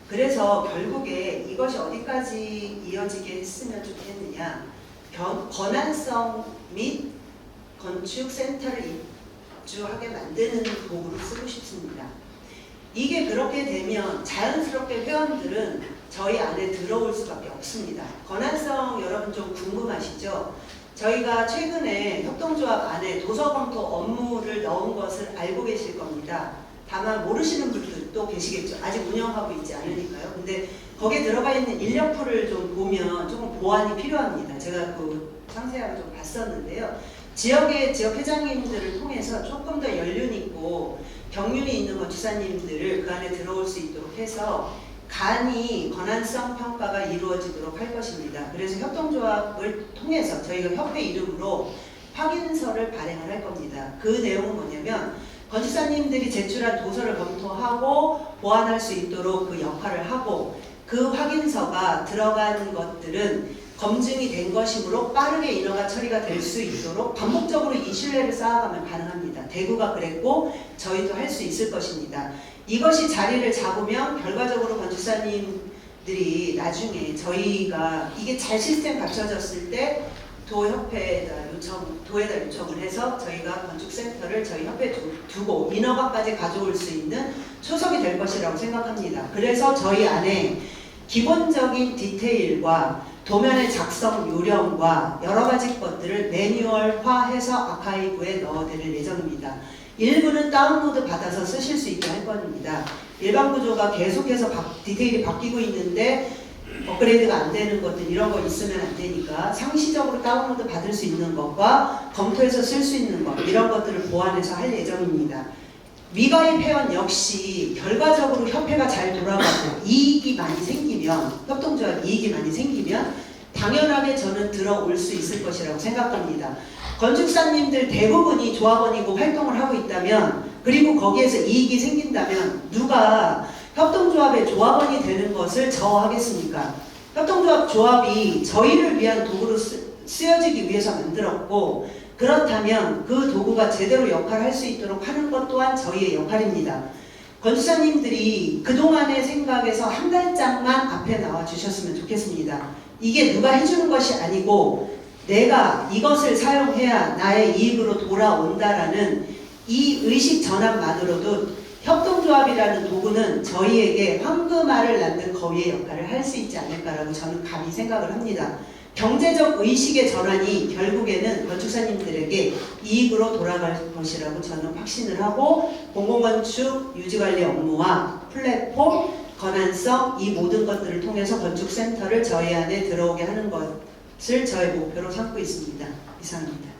그래서 결국에 이것이 어디까지 이어지게 했으면 좋겠느냐, 권한성 및 건축센터를 입주하게 만드는 도구를 쓰고 싶습니다. 이게 그렇게 되면 자연스럽게 회원들은 저희 안에 들어올 수밖에 없습니다. 권한성 여러분 좀 궁금하시죠? 저희가 최근에 협동조합 안에 도서검토 업무를 넣은 것을 알고 계실 겁니다. 다만 모르시는 분들도 계시겠죠. 아직 운영하고 있지 않으니까요. 근데 거기에 들어가 있는 인력풀을 좀 보면 조금 보완이 필요합니다. 제가 그 상세하게 좀 봤었는데요. 지역의 지역 회장님들을 통해서 조금 더 연륜 있고 경륜이 있는 건축사님들을 그 안에 들어올 수 있도록 해서 간이 권한성 평가가 이루어지도록 할 것입니다. 그래서 협동조합을 통해서 저희가 협회 이름으로 확인서를 발행을 할 겁니다. 그 내용은 뭐냐면 건축사님들이 제출한 도서를 검토하고 보완할 수 있도록 그 역할을 하고, 그 확인서가 들어간 것들은 검증이 된 것이므로 빠르게 인허가 처리가 될 수 있도록 반복적으로 이 신뢰를 쌓아가면 가능합니다. 대구가 그랬고 저희도 할 수 있을 것입니다. 이것이 자리를 잡으면 결과적으로 건축사님들이 나중에 저희가 이게 잘 시스템 갖춰졌을 때 도에다 요청을 해서 저희가 건축센터를 저희 협회에 두고 인허가까지 가져올 수 있는 초석이 될 것이라고 생각합니다. 그래서 저희 안에 기본적인 디테일과 도면의 작성 요령과 여러 가지 것들을 매뉴얼화해서 아카이브에 넣어드릴 예정입니다. 일부는 다운로드 받아서 쓰실 수 있게 할 겁니다. 일반 구조가 계속해서 디테일이 바뀌고 있는데 업그레이드가 안 되는 것들 이런 거 있으면 안 되니까 상시적으로 다운로드 받을 수 있는 것과 검토해서 쓸 수 있는 것 이런 것들을 보완해서 할 예정입니다. 미가입 회원 역시 결과적으로 협회가 잘 돌아가고 이익이 많이 생기면, 협동조합 이익이 많이 생기면 당연하게 저는 들어올 수 있을 것이라고 생각합니다. 건축사님들 대부분이 조합원이고 활동을 하고 있다면, 그리고 거기에서 이익이 생긴다면 누가 협동조합의 조합원이 되는 것을 저하겠습니까? 협동조합 조합이 저희를 위한 도구로 쓰여지기 위해서 만들었고, 그렇다면 그 도구가 제대로 역할을 할 수 있도록 하는 것 또한 저희의 역할입니다. 건축사님들이 그동안의 생각에서 한 발짝만 앞에 나와 주셨으면 좋겠습니다. 이게 누가 해주는 것이 아니고 내가 이것을 사용해야 나의 이익으로 돌아온다라는 이 의식 전환만으로도 협동조합이라는 도구는 저희에게 황금알을 낳는 거위의 역할을 할 수 있지 않을까라고 저는 감히 생각을 합니다. 경제적 의식의 전환이 결국에는 건축사님들에게 이익으로 돌아갈 것이라고 저는 확신을 하고, 공공건축 유지관리 업무와 플랫폼, 건한성, 이 모든 것들을 통해서 건축센터를 저희 안에 들어오게 하는 것을 저의 목표로 삼고 있습니다. 이상입니다.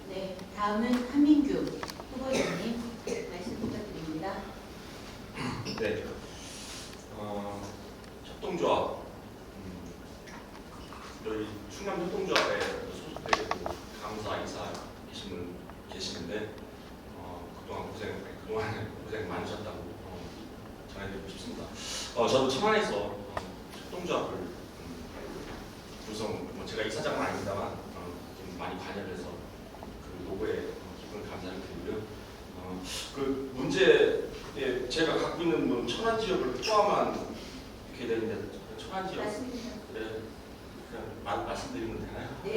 네, 다음은 한민규 후보자님 말씀 부탁드립니다. 네. 협동조합. 저희 충남 협동조합에 소속되고 강사, 이사 계시는데 그동안 고생 많으셨다고 전해드리고 싶습니다. 저도 천안에서 협동조합을 구성, 제가 이사장은 아닙니다만 좀 많이 관여를 해서 그 노고에 깊은 감사를 드리고요. 그 문제, 제가 갖고 있는 천안 지역을 포함한 이렇게 되는데, 천안 지역 맞습니다. 그냥 말씀드리면 되나요? 네.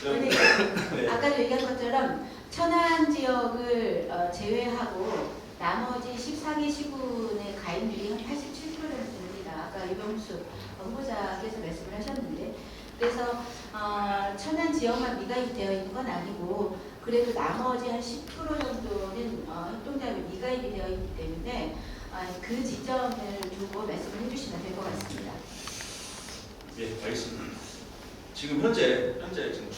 네. 네. 아까도 얘기한 것처럼 천안 지역을 제외하고 나머지 14개 시군의 가입률이 한 87%됩니다. 아까 유병수 후보자께서 말씀을 하셨는데, 그래서 천안 지역만 미가입이 되어 있는 건 아니고 그래도 나머지 한 10% 정도는 협동조합이 미가입이 되어 있기 때문에 그 지점을 두고 말씀을 해주시면 될 것 같습니다. 예, 알겠습니다. 지금 현재 지금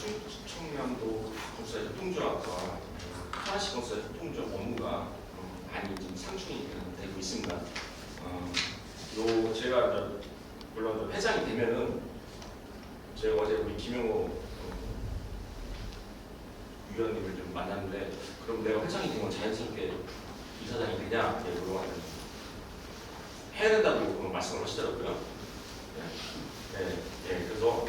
충청남도 건설사 협동조합과 하나씩 건설사 협동조합 업무가 많이 좀 상충이 되고 있습니다. 제가 물론 회장이 되면은 제가 어제 우리 김영호 위원님을 좀 만났는데, 그럼 내가 회장이 되면 자연스럽게 이사장이 되냐 이렇게 물어봤는데 해야 된다고 말씀을 하시더라고요. 네, 그래서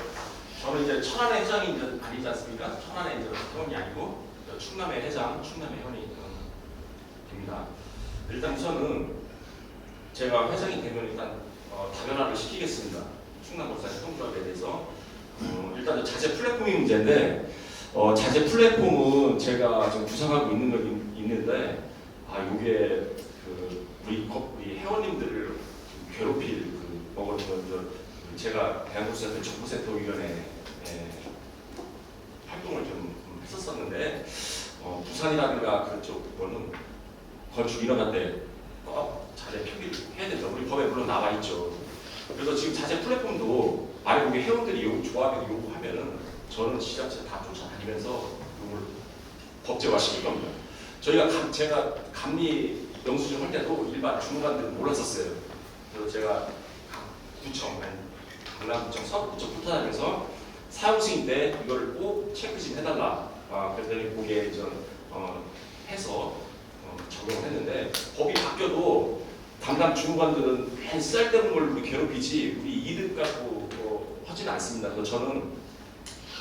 저는 이제 천안의 회장이 이제 아니지 않습니까? 천안의 이제 회원이 아니고 충남의 회장, 충남의 회원이 됩니다. 일단 우선은 제가 회장이 되면 일단 다변화를 시키겠습니다. 충남건설사 협동조합에 대해서 일단 자재 플랫폼이 문제인데, 자재 플랫폼은 제가 지금 구상하고 있는데 이게 우리 회원님들을 괴롭힐 제가 대한국센터 정보센터위원회 활동을 좀 했었었는데, 부산이라든가 그쪽 거는 건축 인허가 때 꼭 자재 표기를 해야 된다. 우리 법에 물론 나와 있죠. 그래서 지금 자재 플랫폼도 만약 우리 회원들이 조합에 요구하면은 저는 지자체 다 쫓아다니면서 이걸 법제화시킬 겁니다. 제가 감리 영수증 할 때도 일반 주무관들은 몰랐었어요. 그래서 제가 구청, 강남구청, 서구구청 쫓아다니면서 사용 승인 때 이거를 꼭 체크 좀 해달라. 그랬더니 거기에 해서 적용을 했는데, 법이 바뀌어도 담당 주무관들은 맨 쓸데없는 걸 우리 괴롭히지 우리 이득 갖고 하지는 않습니다. 그래서 저는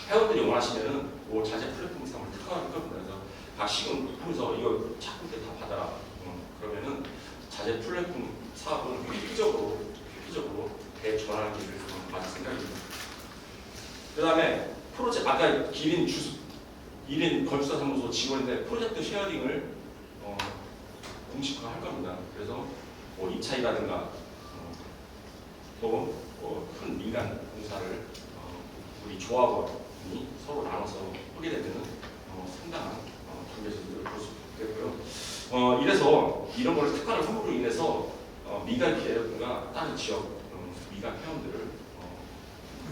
회원들이 원하시면은 자재 플랫폼 사업을 특화할 겁니다. 그래서 각 시군 하면서 이거 자꾸 때 다 받아라. 그러면은 자재 플랫폼 사업은 획기적으로 대전환하는 길을 맞을 생각입니다. 그 다음에 프로젝트, 아까 기린 건축사 사무소 직원인데 프로젝트 쉐어링을 공식화할 겁니다. 그래서 입차이라든가 또 큰 민간 공사를 우리 조합원이 서로 나눠서 하게 되면 상당한 경제적으로 볼 수 있겠고요. 이래서 이런 걸 특화를 함으로 인해서 민간 기업이라든가 다른 지역 민간 회원들을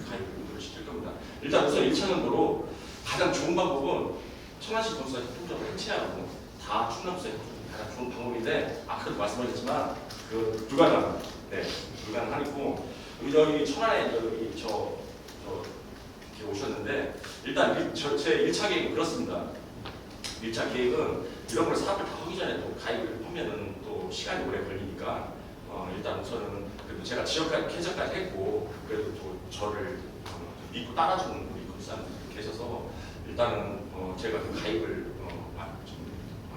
가입을 시킬 겁니다. 일단 우선 1차적으로 가장 좋은 방법은 천안시 건설사 협동조합을 해체하고 다 충남시에 가장 좋은 방법인데, 아까도 말씀하셨지만 그 불가능합니다. 네, 불가능하고 저희 천안에 이렇게 오셨는데, 일단 제 1차 계획은 그렇습니다. 1차 계획은 이런 걸 사업을 다 하기 전에 또 가입을 하면은 또 시간이 오래 걸리니까 일단 우선은 그 그래도 제가 지역까지 개척까지 했고 그래도 또 저를 믿고 따라주는 우리 건축사님들이 계셔서 일단은 제가 그 가입을 좀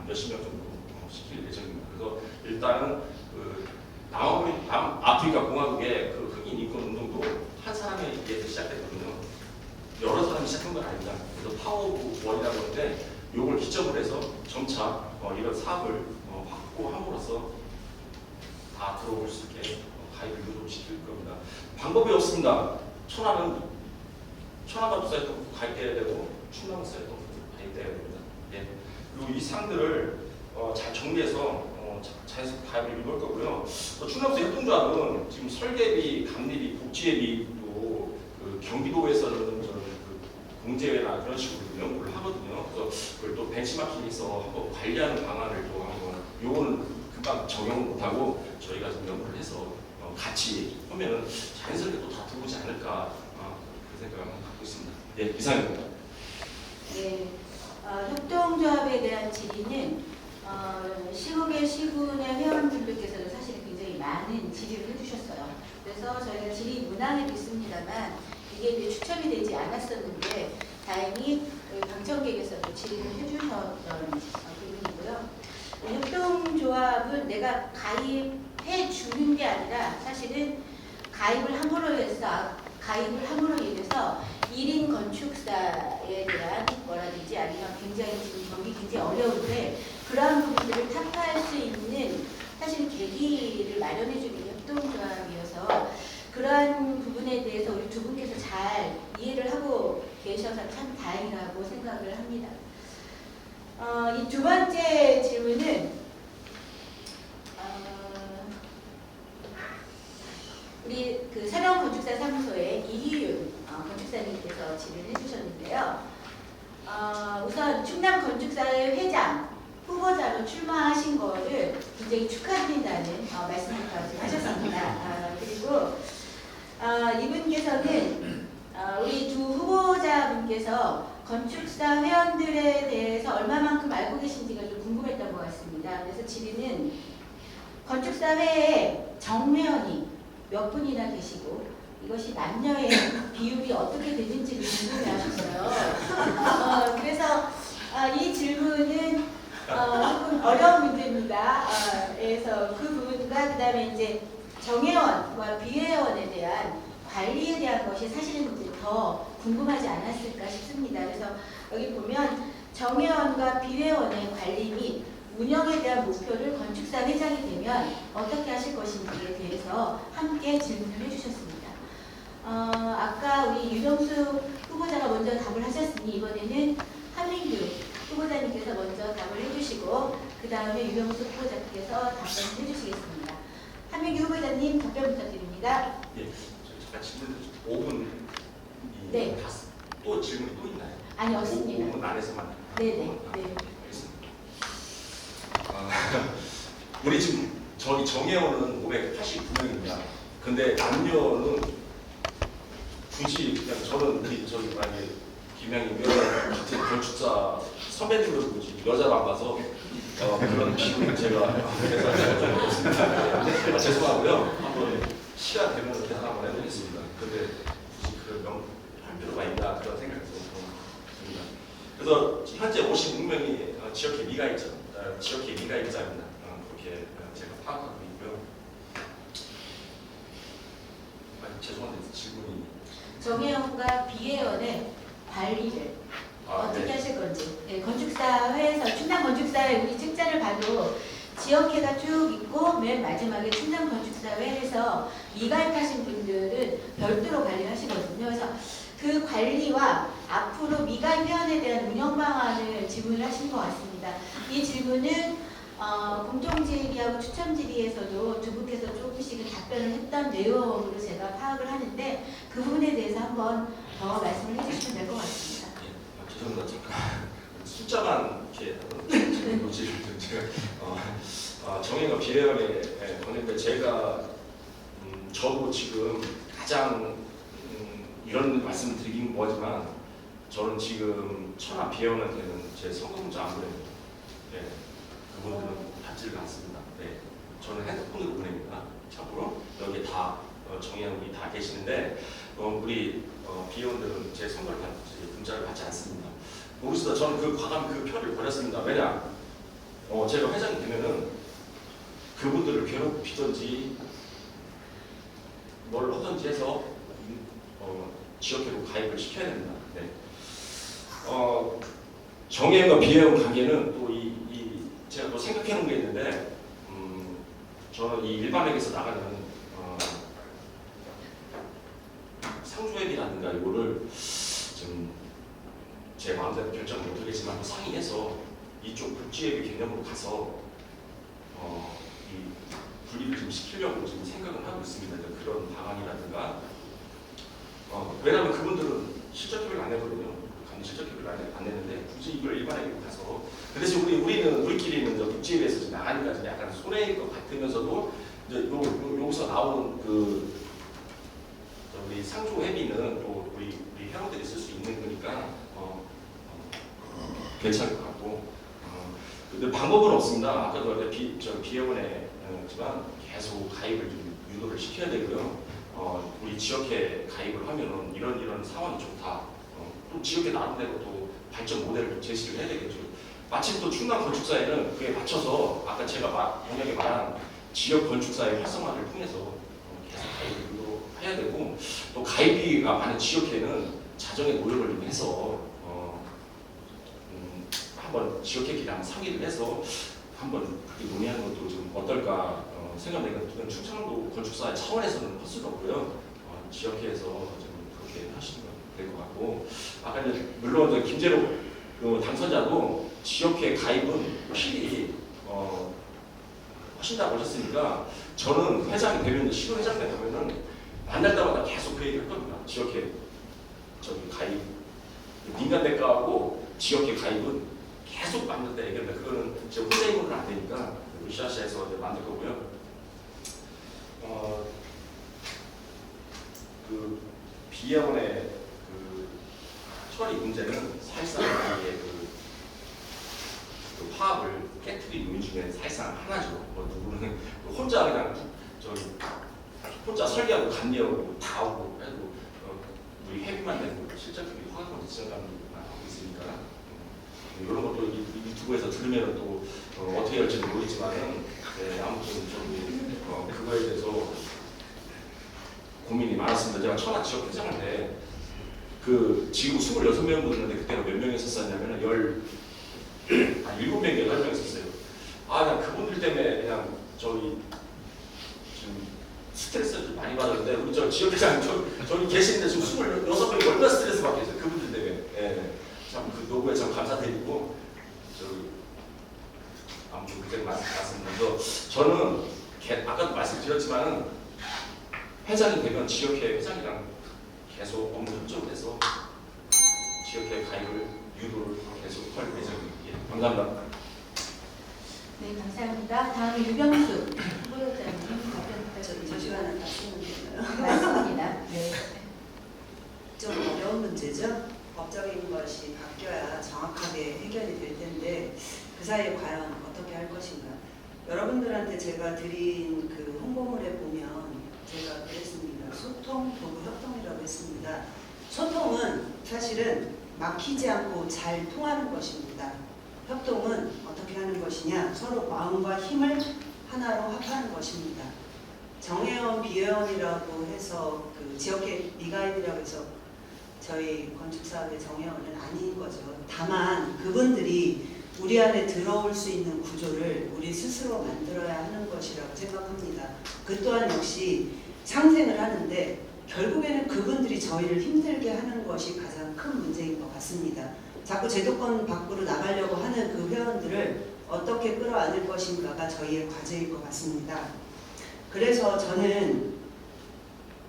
몇십 명 정도 시킬 예정입니다. 그래서 일단은 그 남아프리카 공화국의 그 흑인 인권 운동도 한 사람에 의해서 시작됐거든요. 여러 사람이 시작한 건 아닙니다. 그래서 파워 오브 원이라고 하는데 요걸 기점으로 해서 점차 이런 사업을 확고함으로써 다 들어올 수 있게 가입을 유도시킬 겁니다. 방법이 없습니다. 천안건축사에도 가입돼야 되고 충남건축사에도 가입돼야 됩니다. 예. 그리고 이 사항들을 잘 정리해서 자연스럽게 가입을 이룰 거고요. 충남건축사 협동조합은 지금 설계비, 감리비, 복지회비도 그 경기도에서는 그 공제나 그런 식으로 연구를 하거든요. 그래서 그걸 또 벤치마킹해서 한번 관리하는 방안을 또 한번 요거는 금방 적용 못하고 저희가 좀 연구를 해서 같이 하면은 자연스럽게 또 다 들어오지 않을까 그 생각을 갖고 있습니다. 예, 이상입니다. 네, 협동조합에 대한 질의는 시국의 시군의 회원분들께서도 사실 굉장히 많은 질의를 해주셨어요. 그래서 저희가 질의 문항에도 있습니다만 이게 추첨이 되지 않았었는데 다행히 방청객에서도 질의를 해주셨던 부분이고요. 협동조합은 내가 가입해 주는 게 아니라 사실은 가입을 함으로 인해서 1인 건축사에 대한 거라든지 아니면 굉장히 지금 경기 굉장히 어려운데 그러한 부분들을 타파할 수 있는 사실 계기를 마련해 주는 게 협동조합이어서 그러한 부분에 대해서 우리 두 분께서 잘 이해를 하고 계셔서 참 다행이라고 생각을 합니다. 이 두 번째 질문은 우리 그 새로운 건축사 사무소의 이희윤 건축사님께서 질의를 해주셨는데요. 우선 충남 건축사의 회장 후보자로 출마하신 거를 굉장히 축하드린다는 말씀까지 하셨습니다. 그리고 이분께서는 우리 두 후보자분께서 건축사 회원들에 대해서 얼마만큼 알고 계신지가 좀 궁금했던 것 같습니다. 그래서 질의는 건축사 회에 정회원이 몇 분이나 계시고 이것이 남녀의 비율이 어떻게 되는지를 궁금해하셨어요. 그래서 이 질문은 조금 어려운 문제입니다. 그래서 그 부분과 그다음에 이제 정회원과 비회원에 대한 관리에 대한 것이 사실은 이제 더 궁금하지 않았을까 싶습니다. 그래서 여기 보면 정회원과 비회원의 관리 및 운영에 대한 목표를 건축사 회장이 되면 어떻게 하실 것인지에 대해서 함께 질문을 해주셨습니다. 아까 우리 유정수 후보자가 먼저 답을 하셨으니 이번에는 한민규 후보자님께서 먼저 답을 해주시고 그 다음에 유정수 후보자께서 답변을 해주시겠습니다. 한민규 후보자님 답변 부탁드립니다. 예, 잠깐 질문 5분 네. 또 질문이 또 있나요? 아니 없습니다. 5분 안에서만. 네네. 네. 알겠습니다. 우리 지금 저기 정회원은 589명입니다. 근데 남녀는 굳이 그냥 저는 저기 만약에 김양이면 같은 건축사 선배님으로 보지 여자로 안 봐서 그런 비율을 제가 계산해서 좀 없습니다. 죄송하고요. 한번 시간 되면 이렇게 한번 해보겠습니다. 근데 굳이 할 필요가 있나 그런 생각이 듭니다. 그래서 현재 56명이 지역회 미가입자, 지역회 미가입자입니다. 그렇게 제가 파악하고 있고요. 죄송한데 질문이 정회원과 비회원의 관리를 어떻게 하실 건지. 네, 건축사회에서 충남 건축사회 우리 책자를 봐도 지역회가 쭉 있고 맨 마지막에 충남 건축사회에서 미가입하신 분들은 별도로 관리를 하시거든요. 그래서 그 관리와 앞으로 미가입 회원에 대한 운영 방안을 질문을 하신 것 같습니다. 이 질문은 공정질의하고 추첨질의에서도 두 분께서 조금씩은 답변을 했던 내용으로 제가 파악을 하는데 그 부분에 대해서 한번 더 말씀을 해주시면 될 것 같습니다. 예, 죄송합니다. 잠깐 숫자만 이렇게 질문을 제가 정의가 비례원에 보냈는데 제가 저도 지금 가장 이런 말씀을 드리긴 뭐지만 저는 지금 천안 비회원한테는 제 성금자 안 보냅니다. 네, 그분들은 받지를 않습니다. 네, 저는 핸드폰으로 보냅니다. 참고로 여기에 다 정의원이 다 계시는데 우리 비회원들은 제 선거를 문자를 받지 않습니다. 모르겠습니다. 저는 그 과감 그 표를 버렸습니다. 왜냐? 제가 회장이 되면은 그분들을 괴롭히든지 뭘 하든지 해서 지역회로 가입을 시켜야 됩니다. 네. 정회원과 비회원 관계는 또 제가 또 생각해 놓은 게 있는데 저는 이 일반회계에서 나가는 상조회비라든가 이거를 좀 제 마음대로 결정을 못하겠지만 상의해서 이쪽 복지회비 개념으로 가서 이 분리를 좀 시키려고 지금 생각을 하고 있습니다. 그런 방안이라든가 왜냐하면 그분들은 실적협의를 안 내거든요. 실적협의를 안 내는데 굳이 이걸 일반회계로 가서 그 대신 우리끼리는 복지회비에서 지금 나가니까 좀 약간 손해일 것 같으면서도 이제 여기서 나오는 우리 상조회비는 또 우리 회원들이 쓸 수 있는 거니까 괜찮을 것 같고 근데 방법은 없습니다. 아까도 비회원에 지만 계속 가입을 좀 유도를 시켜야 되고요. 우리 지역회 가입을 하면은 이런 상황이 좋다. 또 지역회 나름대로 또 발전 모델을 제시를 해야 되겠죠. 마침 또 충남 건축사회는 그에 맞춰서 아까 제가 공약에 말한 지역 건축사회 활성화를 통해서 계속 가입을 유도해야 되고 또 가입비가 많은 지역회는 자정의 노력을 해서 한번 지역회끼리 한번 상의를 해서 한번 그렇게 논의하는 것도 좀 어떨까 생각합니다. 충청도 건축사회 차원에서는 할 수가 없고요. 지역회에서 좀 그렇게 하시면 될 것 같고 아까 이제 물론 김재로 당선자도 지역회 가입은 필히 하신다고 하셨으니까 저는 회장이 되면 시도 회장 되면은 만날 때마다 계속 그 얘기를 할 겁니다. 지역회 가입 민간 대가하고 지역회 가입은 계속 만들 때 얘기합니다. 그거는 제 혼자 입으면 안 되니까 으쌰으쌰해서 만들 거고요. 그 비회원의 처리 문제는 사실상 그 파업을 깨트린 요인 중에 사실상 하나죠. 누구는 혼자 그냥 혼자 설계하고 감리하고 다 오고 해도 우리 회비만 내고 실제로 허가권 지정감만 하고 있으니까 이런 것도 유튜브에서 들으면 또 어떻게 할지는 모르겠지만은 아무튼 좀 그거에 대해서 고민이 많았습니다. 제가 천하 지역 회장할 때 지금 26명 붙는데 그때가 몇 명이 있었냐면 7명, 8명 있었어요. 난 그분들 때문에 그냥 지금 스트레스를 좀 많이 받았는데 우리 지역회장 저기 계시는데 지금 26명이 얼마나 스트레스 받겠어요. 그분들 때문에. 참 그 노고에 참 감사드리고 아무튼 그때 말씀드려서 저는 아까도 말씀드렸지만은 회장이 되면 지역회 회장이랑 계속 업무 협조를 해서 지역회 가입을 유도를 계속 할 예정입니다. 감사합니다. 네, 감사합니다. 다음은 유병수 후보자님 잠시만요. 말씀을 드려요. 말씀입니다. 네. 좀 어려운 문제죠. 법적인 것이 바뀌어야 정확하게 해결이 될 텐데 그 사이에 과연 어떻게 할 것인가. 여러분들한테 제가 드린 그 홍보물에 보면 제가 그랬습니다. 소통, 도구, 협동이라고 했습니다. 소통은 사실은 막히지 않고 잘 통하는 것입니다. 협동은 어떻게 하는 것이냐. 서로 마음과 힘을 하나로 합하는 것입니다. 정회원, 비회원이라고 해서 그 지역회 미가입이라고 해서 저희 건축사업의 정회원은 아닌 거죠. 다만 그분들이 우리 안에 들어올 수 있는 구조를 우리 스스로 만들어야 하는 것이라고 생각합니다. 그 또한 역시 상생을 하는데 결국에는 그분들이 저희를 힘들게 하는 것이 가장 큰 문제인 것 같습니다. 자꾸 제도권 밖으로 나가려고 하는 그 회원들을 어떻게 끌어안을 것인가가 저희의 과제일 것 같습니다. 그래서 저는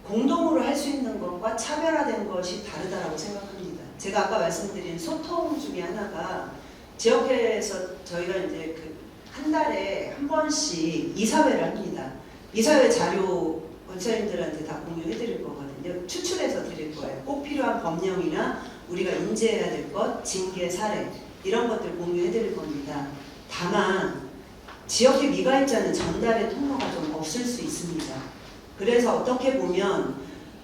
공동으로 할 수 있는 것과 차별화된 것이 다르다고 생각합니다. 제가 아까 말씀드린 소통 중에 하나가 지역회에서 저희가 이제 한 달에 한 번씩 이사회를 합니다. 이사회 자료 원사님들한테 다 공유해 드릴 거거든요. 추출해서 드릴 거예요. 꼭 필요한 법령이나 우리가 인지해야 될 것, 징계 사례 이런 것들 공유해 드릴 겁니다. 다만 지역회 미가입자는 전달의 통로가 좀 없을 수 있습니다. 그래서 어떻게 보면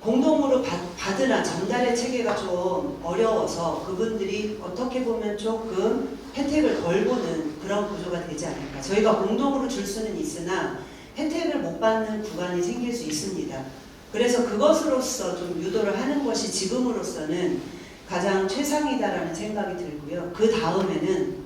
공동으로 받으나 전달의 체계가 좀 어려워서 그분들이 어떻게 보면 조금 혜택을 덜 보는 그런 구조가 되지 않을까. 저희가 공동으로 줄 수는 있으나 혜택을 못 받는 구간이 생길 수 있습니다. 그래서 그것으로서 좀 유도를 하는 것이 지금으로서는 가장 최상이다라는 생각이 들고요. 그 다음에는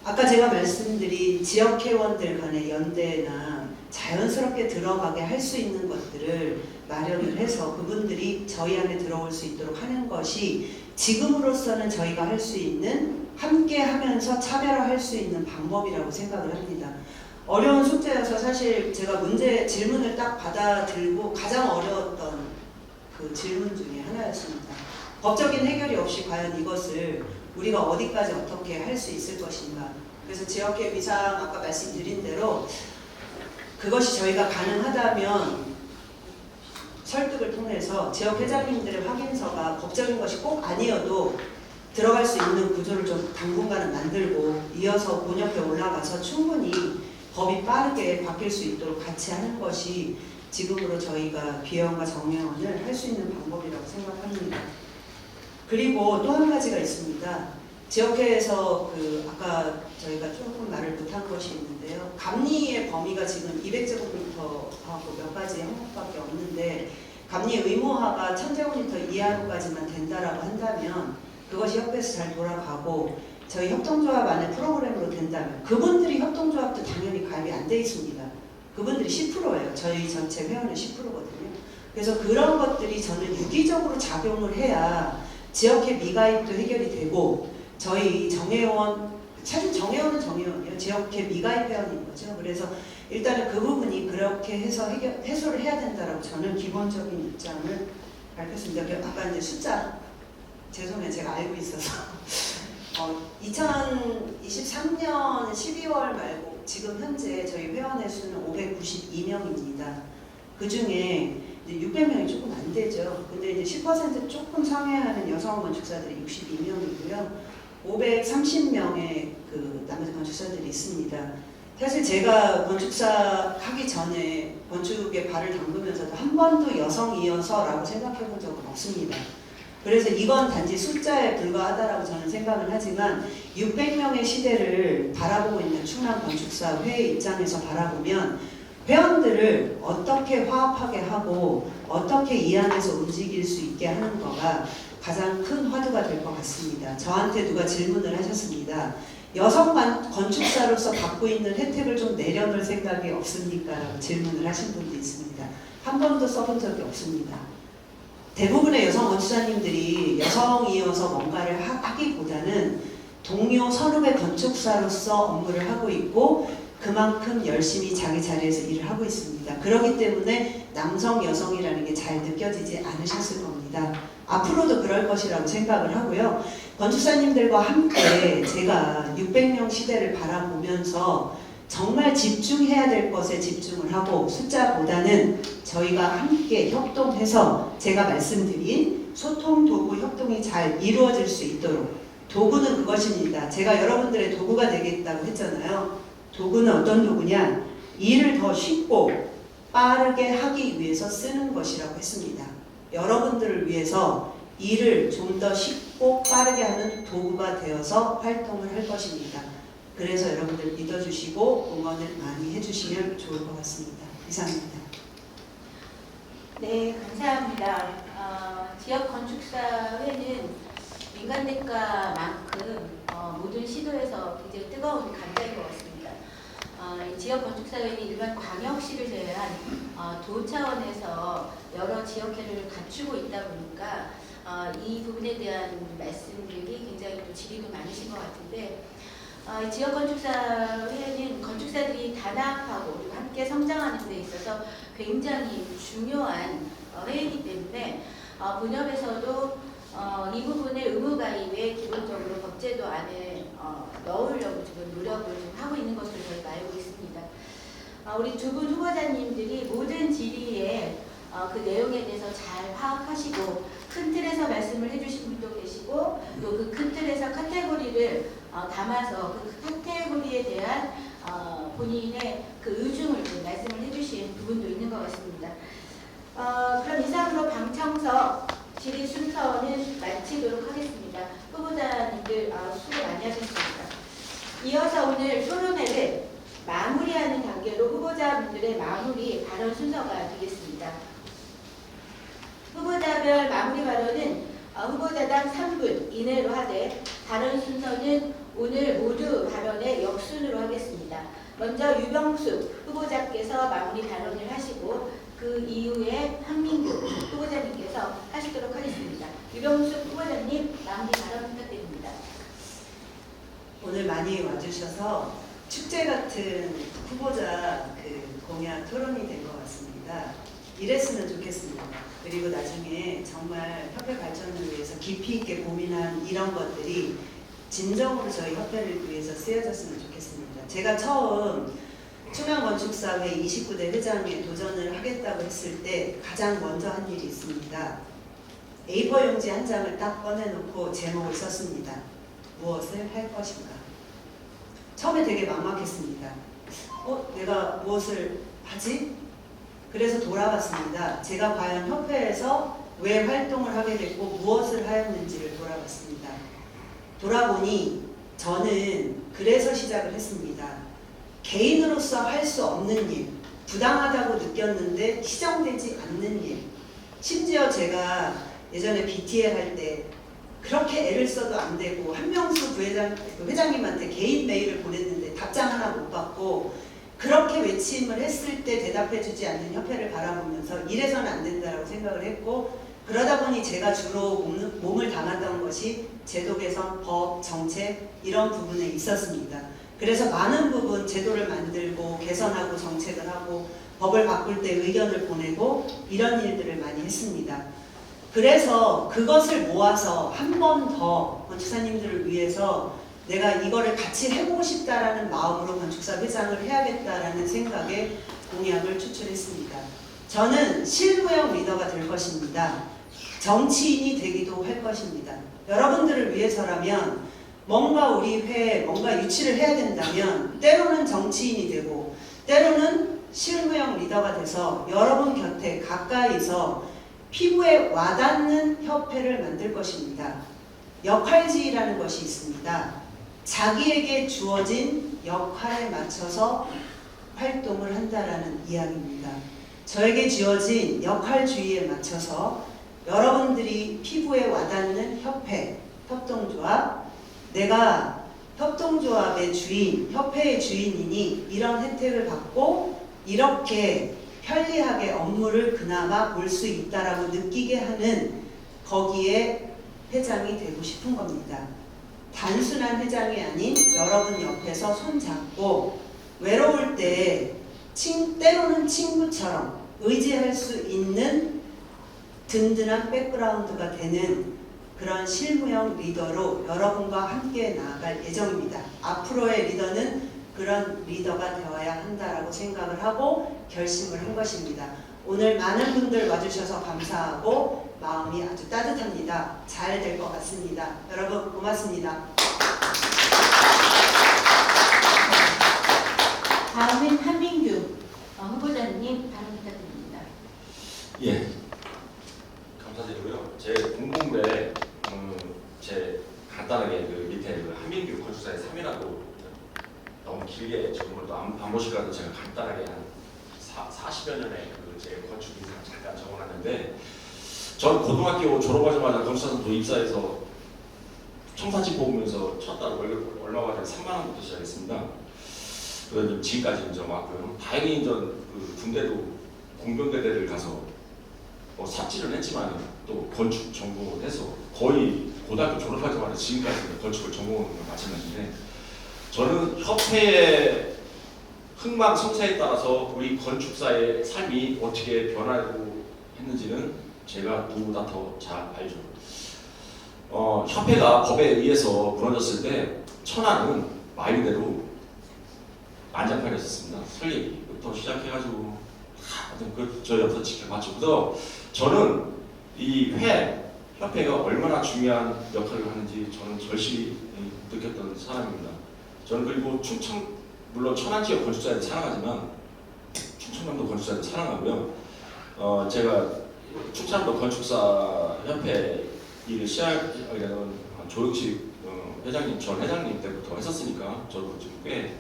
아까 제가 말씀드린 지역회원들 간의 연대나 자연스럽게 들어가게 할 수 있는 것들을 마련을 해서 그분들이 저희 안에 들어올 수 있도록 하는 것이 지금으로서는 저희가 할 수 있는 함께 하면서 차별화할 수 있는 방법이라고 생각을 합니다. 어려운 숙제여서 사실 제가 질문을 딱 받아들고 가장 어려웠던 그 질문 중에 하나였습니다. 법적인 해결이 없이 과연 이것을 우리가 어디까지 어떻게 할 수 있을 것인가. 그래서 지역계 위상 아까 말씀드린 대로 그것이 저희가 가능하다면 설득을 통해서 지역 회장님들의 확인서가 법적인 것이 꼭 아니어도 들어갈 수 있는 구조를 좀 당분간은 만들고 이어서 본협에 올라가서 충분히 법이 빠르게 바뀔 수 있도록 같이 하는 것이 지금으로 저희가 비회원과 정회원을 할 수 있는 방법이라고 생각합니다. 그리고 또 한 가지가 있습니다. 지역회에서 아까 저희가 조금 말을 못한 것이 있는데요. 감리의 범위가 지금 200제곱미터하고 몇 가지 항목밖에 없는데 감리 의무화가 1000제곱미터 이하로까지만 된다라고 한다면 그것이 협회에서 잘 돌아가고 저희 협동조합 안에 프로그램으로 된다면 그분들이 협동조합도 당연히 가입이 안 돼 있습니다. 그분들이 10%예요. 저희 전체 회원의 10%거든요. 그래서 그런 것들이 저는 유기적으로 작용을 해야 지역회 미가입도 해결이 되고 저희 정회원, 사실 정회원은 정회원이에요. 지역회 미가입 회원인 거죠. 그래서 일단은 그 부분이 그렇게 해서 해소를 해야 된다라고 저는 기본적인 입장을 밝혔습니다. 아까 이제 숫자 죄송해요. 제가 알고 있어서 2023년 12월 말고 지금 현재 저희 회원의 수는 592명입니다. 그 중에 600명이 조금 안 되죠. 근데 이제 10% 조금 상회하는 여성 건축사들이 62명이고요. 530명의 그 나머지 건축사들이 있습니다. 사실 제가 건축사 하기 전에 건축에 발을 담그면서도 한 번도 여성이어서라고 생각해 본 적은 없습니다. 그래서 이건 단지 숫자에 불과하다라고 저는 생각을 하지만 600명의 시대를 바라보고 있는 충남 건축사 회의 입장에서 바라보면 회원들을 어떻게 화합하게 하고 어떻게 이 안에서 움직일 수 있게 하는 거가 가장 큰 화두가 될 것 같습니다. 저한테 누가 질문을 하셨습니다. 여성 건축사로서 받고 있는 혜택을 좀 내려놓을 생각이 없습니까? 라고 질문을 하신 분도 있습니다. 한 번도 써본 적이 없습니다. 대부분의 여성 건축사님들이 여성이어서 뭔가를 하기보다는 동료 선후배 건축사로서 업무를 하고 있고 그만큼 열심히 자기 자리에서 일을 하고 있습니다. 그렇기 때문에 남성, 여성이라는 게 잘 느껴지지 않으셨을 겁니다. 앞으로도 그럴 것이라고 생각을 하고요. 건축사님들과 함께 제가 600명 시대를 바라보면서 정말 집중해야 될 것에 집중을 하고 숫자보다는 저희가 함께 협동해서 제가 말씀드린 소통, 도구, 협동이 잘 이루어질 수 있도록 도구는 그것입니다. 제가 여러분들의 도구가 되겠다고 했잖아요. 도구는 어떤 도구냐? 일을 더 쉽고 빠르게 하기 위해서 쓰는 것이라고 했습니다. 여러분들을 위해서 일을 좀 더 쉽고 빠르게 하는 도구가 되어서 활동을 할 것입니다. 그래서 여러분들 믿어주시고 응원을 많이 해주시면 좋을 것 같습니다. 이상입니다. 네, 감사합니다. 지역 건축사회는 민간대가만큼 모든 시도에서 굉장히 뜨거운 감자인 것 같습니다. 지역 건축사회는 일반 광역시를 제외한 도 차원에서 여러 지역회를 갖추고 있다 보니까 이 부분에 대한 말씀들이 굉장히 또 질의도 많으신 것 같은데 지역 건축사회는 건축사들이 단합하고 그리고 함께 성장하는 데 있어서 굉장히 중요한 회의이기 때문에 본협에서도 이 부분의 의무 가입에 기본적으로 법제도 안에 넣으려고 지금 노력을 좀 하고 있는 것으로 저희가 알고 있습니다. 우리 두 분 후보자님들이 모든 질의에 그 내용에 대해서 잘 파악하시고 큰 틀에서 말씀을 해주신 분도 계시고 또 그 큰 틀에서 카테고리를 담아서 그 카테고리에 대한 본인의 그 의중을 좀 말씀을 해주신 부분도 있는 것 같습니다. 그럼 이상으로 방청석 질의 순서는 마치도록 하겠습니다. 후보자님들 수고 많이 하셨습니다. 이어서 오늘 토론회를 마무리하는 단계로 후보자분들의 마무리 발언 순서가 되겠습니다. 후보자별 마무리 발언은 후보자당 3분 이내로 하되 발언 순서는 오늘 모두 발언의 역순으로 하겠습니다. 먼저 유병수 후보자께서 마무리 발언을 하시고 그 이후에 한민규 후보자님께서 하시도록 하겠습니다. 유병수 후보자님 마무리 발언 부탁드립니다. 오늘 많이 와주셔서 축제 같은 후보자 공약 토론이 된 것 같습니다. 이랬으면 좋겠습니다. 그리고 나중에 정말 협회 발전을 위해서 깊이 있게 고민한 이런 것들이 진정으로 저희 협회를 위해서 쓰여졌으면 좋겠습니다. 제가 처음 충남건축사회 29대 회장에 도전을 하겠다고 했을 때 가장 먼저 한 일이 있습니다. A4 용지 한 장을 딱 꺼내놓고 제목을 썼습니다. 무엇을 할 것인가. 처음에 되게 막막했습니다. 내가 무엇을 하지? 그래서 돌아봤습니다. 제가 과연 협회에서 왜 활동을 하게 됐고 무엇을 하였는지를 돌아봤습니다. 돌아보니 저는 그래서 시작을 했습니다. 개인으로서 할 수 없는 일, 부당하다고 느꼈는데 시정되지 않는 일. 심지어 제가 예전에 BTL 할 때 그렇게 애를 써도 안 되고 한명수 회장님한테 개인 메일을 보냈는데 답장 하나 못 받고 그렇게 외침을 했을 때 대답해주지 않는 협회를 바라보면서 이래서는 안 된다라고 생각을 했고, 그러다 보니 제가 주로 몸을 담았던 것이 제도 개선, 법, 정책 이런 부분에 있었습니다. 그래서 많은 부분 제도를 만들고 개선하고 정책을 하고 법을 바꿀 때 의견을 보내고 이런 일들을 많이 했습니다. 그래서 그것을 모아서 한 번 더 건축사님들을 위해서 내가 이거를 같이 해보고 싶다라는 마음으로 건축사 회장을 해야겠다라는 생각에 공약을 추출했습니다. 저는 실무형 리더가 될 것입니다. 정치인이 되기도 할 것입니다. 여러분들을 위해서라면 뭔가 우리 회에 뭔가 유치를 해야 된다면 때로는 정치인이 되고 때로는 실무형 리더가 돼서 여러분 곁에 가까이서 피부에 와닿는 협회를 만들 것입니다. 역할지라는 것이 있습니다. 자기에게 주어진 역할에 맞춰서 활동을 한다라는 이야기입니다. 저에게 주어진 역할주의에 맞춰서 여러분들이 피부에 와닿는 협회, 협동조합, 내가 협동조합의 주인, 협회의 주인이니 이런 혜택을 받고 이렇게 편리하게 업무를 그나마 볼 수 있다라고 느끼게 하는 거기에 회장이 되고 싶은 겁니다. 단순한 회장이 아닌 여러분 옆에서 손잡고 외로울 때 때로는 친구처럼 의지할 수 있는 든든한 백그라운드가 되는 그런 실무형 리더로 여러분과 함께 나아갈 예정입니다. 앞으로의 리더는 그런 리더가 되어야 한다라고 생각을 하고 결심을 한 것입니다. 오늘 많은 분들 와주셔서 감사하고 마음이 아주 따뜻합니다. 잘 될 것 같습니다. 여러분 고맙습니다. 다음은 한민규 후보자님 발언 부탁드립니다. 예, 감사드리고요. 제 공공부에 제 간단하게 그 밑에 그 한민규 건축사의 3이라고 너무 길게 적은 것도 안 보시더라도 제가 간단하게 한 40여 년의 그 제 건축 인상 잠깐 적어놨는데, 저는 고등학교 졸업하자마자 건축사도 입사해서 청사집 보면서 첫 달 월급 얼마가 된 3만 원부터 시작했습니다. 그래서 지금까지 이제 왔고요. 다행히 그 군대도 공병대대를 가서 삽질은 했지만 또 건축 전공을 해서 거의 고등학교 졸업하자마자 지금까지 건축을 전공하는 건 마찬가지인데, 저는 협회의 흥망성쇠에 따라서 우리 건축사의 삶이 어떻게 변하고 했는지는 제가 누구보다 더 잘 알죠. 협회가 법에 의해서 무너졌을 때 천안은 말 그대로 난장판이었습니다. 설립부터 시작해가지고 저 옆에서 지켜봤죠. 그래서 저는 이 협회가 얼마나 중요한 역할을 하는지 저는 절실히 느꼈던 사람입니다. 저는 그리고 물론 천안 지역 건축사에도 사랑하지만 충청남도 건축사에도 사랑하고요. 제가 충청남도 건축사 협회 일을 시작하려는 조영식 회장님, 전 회장님 때부터 했었으니까 저도 좀 꽤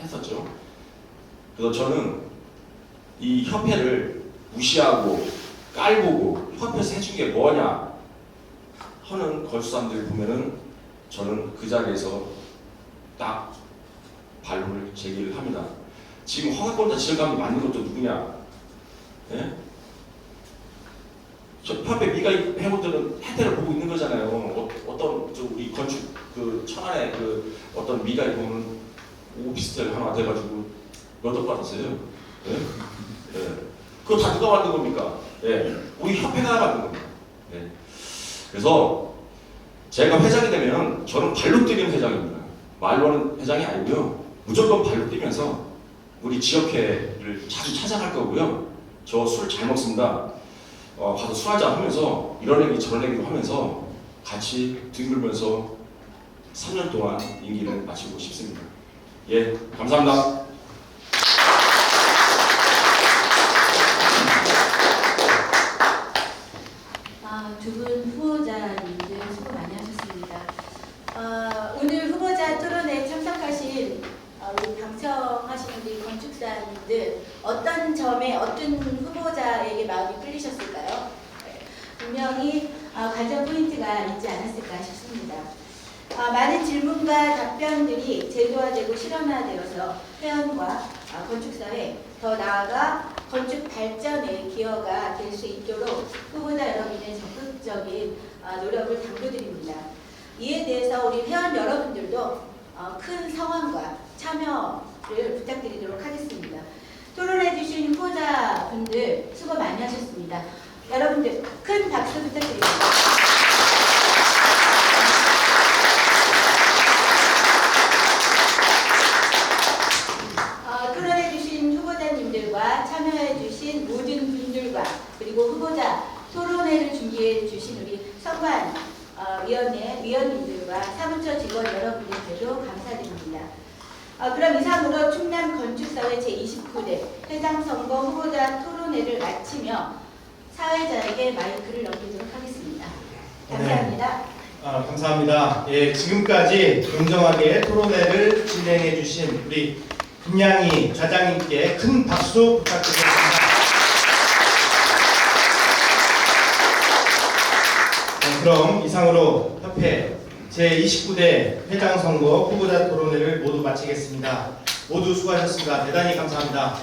했었죠. 그래서 저는 이 협회를 무시하고 깔보고 협회에서 해준 게 뭐냐 하는 건축사람들 보면은 저는 그 자리에서 딱 발로를 제기를 합니다. 지금 허가권자 지정감이 맞는 것도 누구냐? 예? 저 협회 미가 회원들은 혜택을 보고 있는 거잖아요. 어떤 우리 건축 그 천안에 그 어떤 미가 보면 오피스텔 하나 돼가지고 몇 억 받았어요. 예? 예. 그거 다 누가 만든 겁니까? 예. 우리 협회가 만든 겁니다. 예. 그래서 제가 회장이 되면 저는 발로 뛰는 회장입니다. 말로는 회장이 아니고요. 무조건 발로 뛰면서 우리 지역회를 자주 찾아갈 거고요. 저 술 잘 먹습니다. 가서 술 한잔 하면서 이런 얘기 저런 얘기도 하면서 같이 뒹굴면서 3년 동안 임기를 마치고 싶습니다. 예, 감사합니다. 두 분 후보자님들 수고 많이 하셨습니다. 오늘 후보자 토론에 참석하신 우리 방청하신 우리 건축사님들 어떤 점에 어떤 후보자에게 마음이 끌리셨을까요? 분명히 관전 포인트가 있지 않았을까 싶습니다. 많은 질문과 답변들이 제도화되고 실현화되어서 회원과 건축사회 더 나아가 건축 발전의 기여가 될 수 있도록 후보자 여러분의 적극적인 노력을 당부드립니다. 이에 대해서 우리 회원 여러분들도 큰 성원과 참여를 부탁드리도록 하겠습니다. 토론해주신 후보자분들 수고 많이 하셨습니다. 여러분들 큰 박수 부탁드립니다. 토론해주신 후보자님들과 참여해주신 모든 분들과 그리고 후보자 토론회를 준비해주신 우리 선관위원회 위원님들과 사무처 직원 여러분들께도 감사드립니다. 그럼 이상으로 충남 건축사회 제29대 회장선거 후보자 토론회를 마치며 사회자에게 마이크를 넘기도록 하겠습니다. 감사합니다. 감사합니다. 예, 지금까지 공정하게 토론회를 진행해 주신 우리 김양희 좌장님께 큰 박수 부탁드리겠습니다. 그럼 이상으로 협회 제29대 회장선거 후보자 토론회를 모두 마치겠습니다. 모두 수고하셨습니다. 대단히 감사합니다.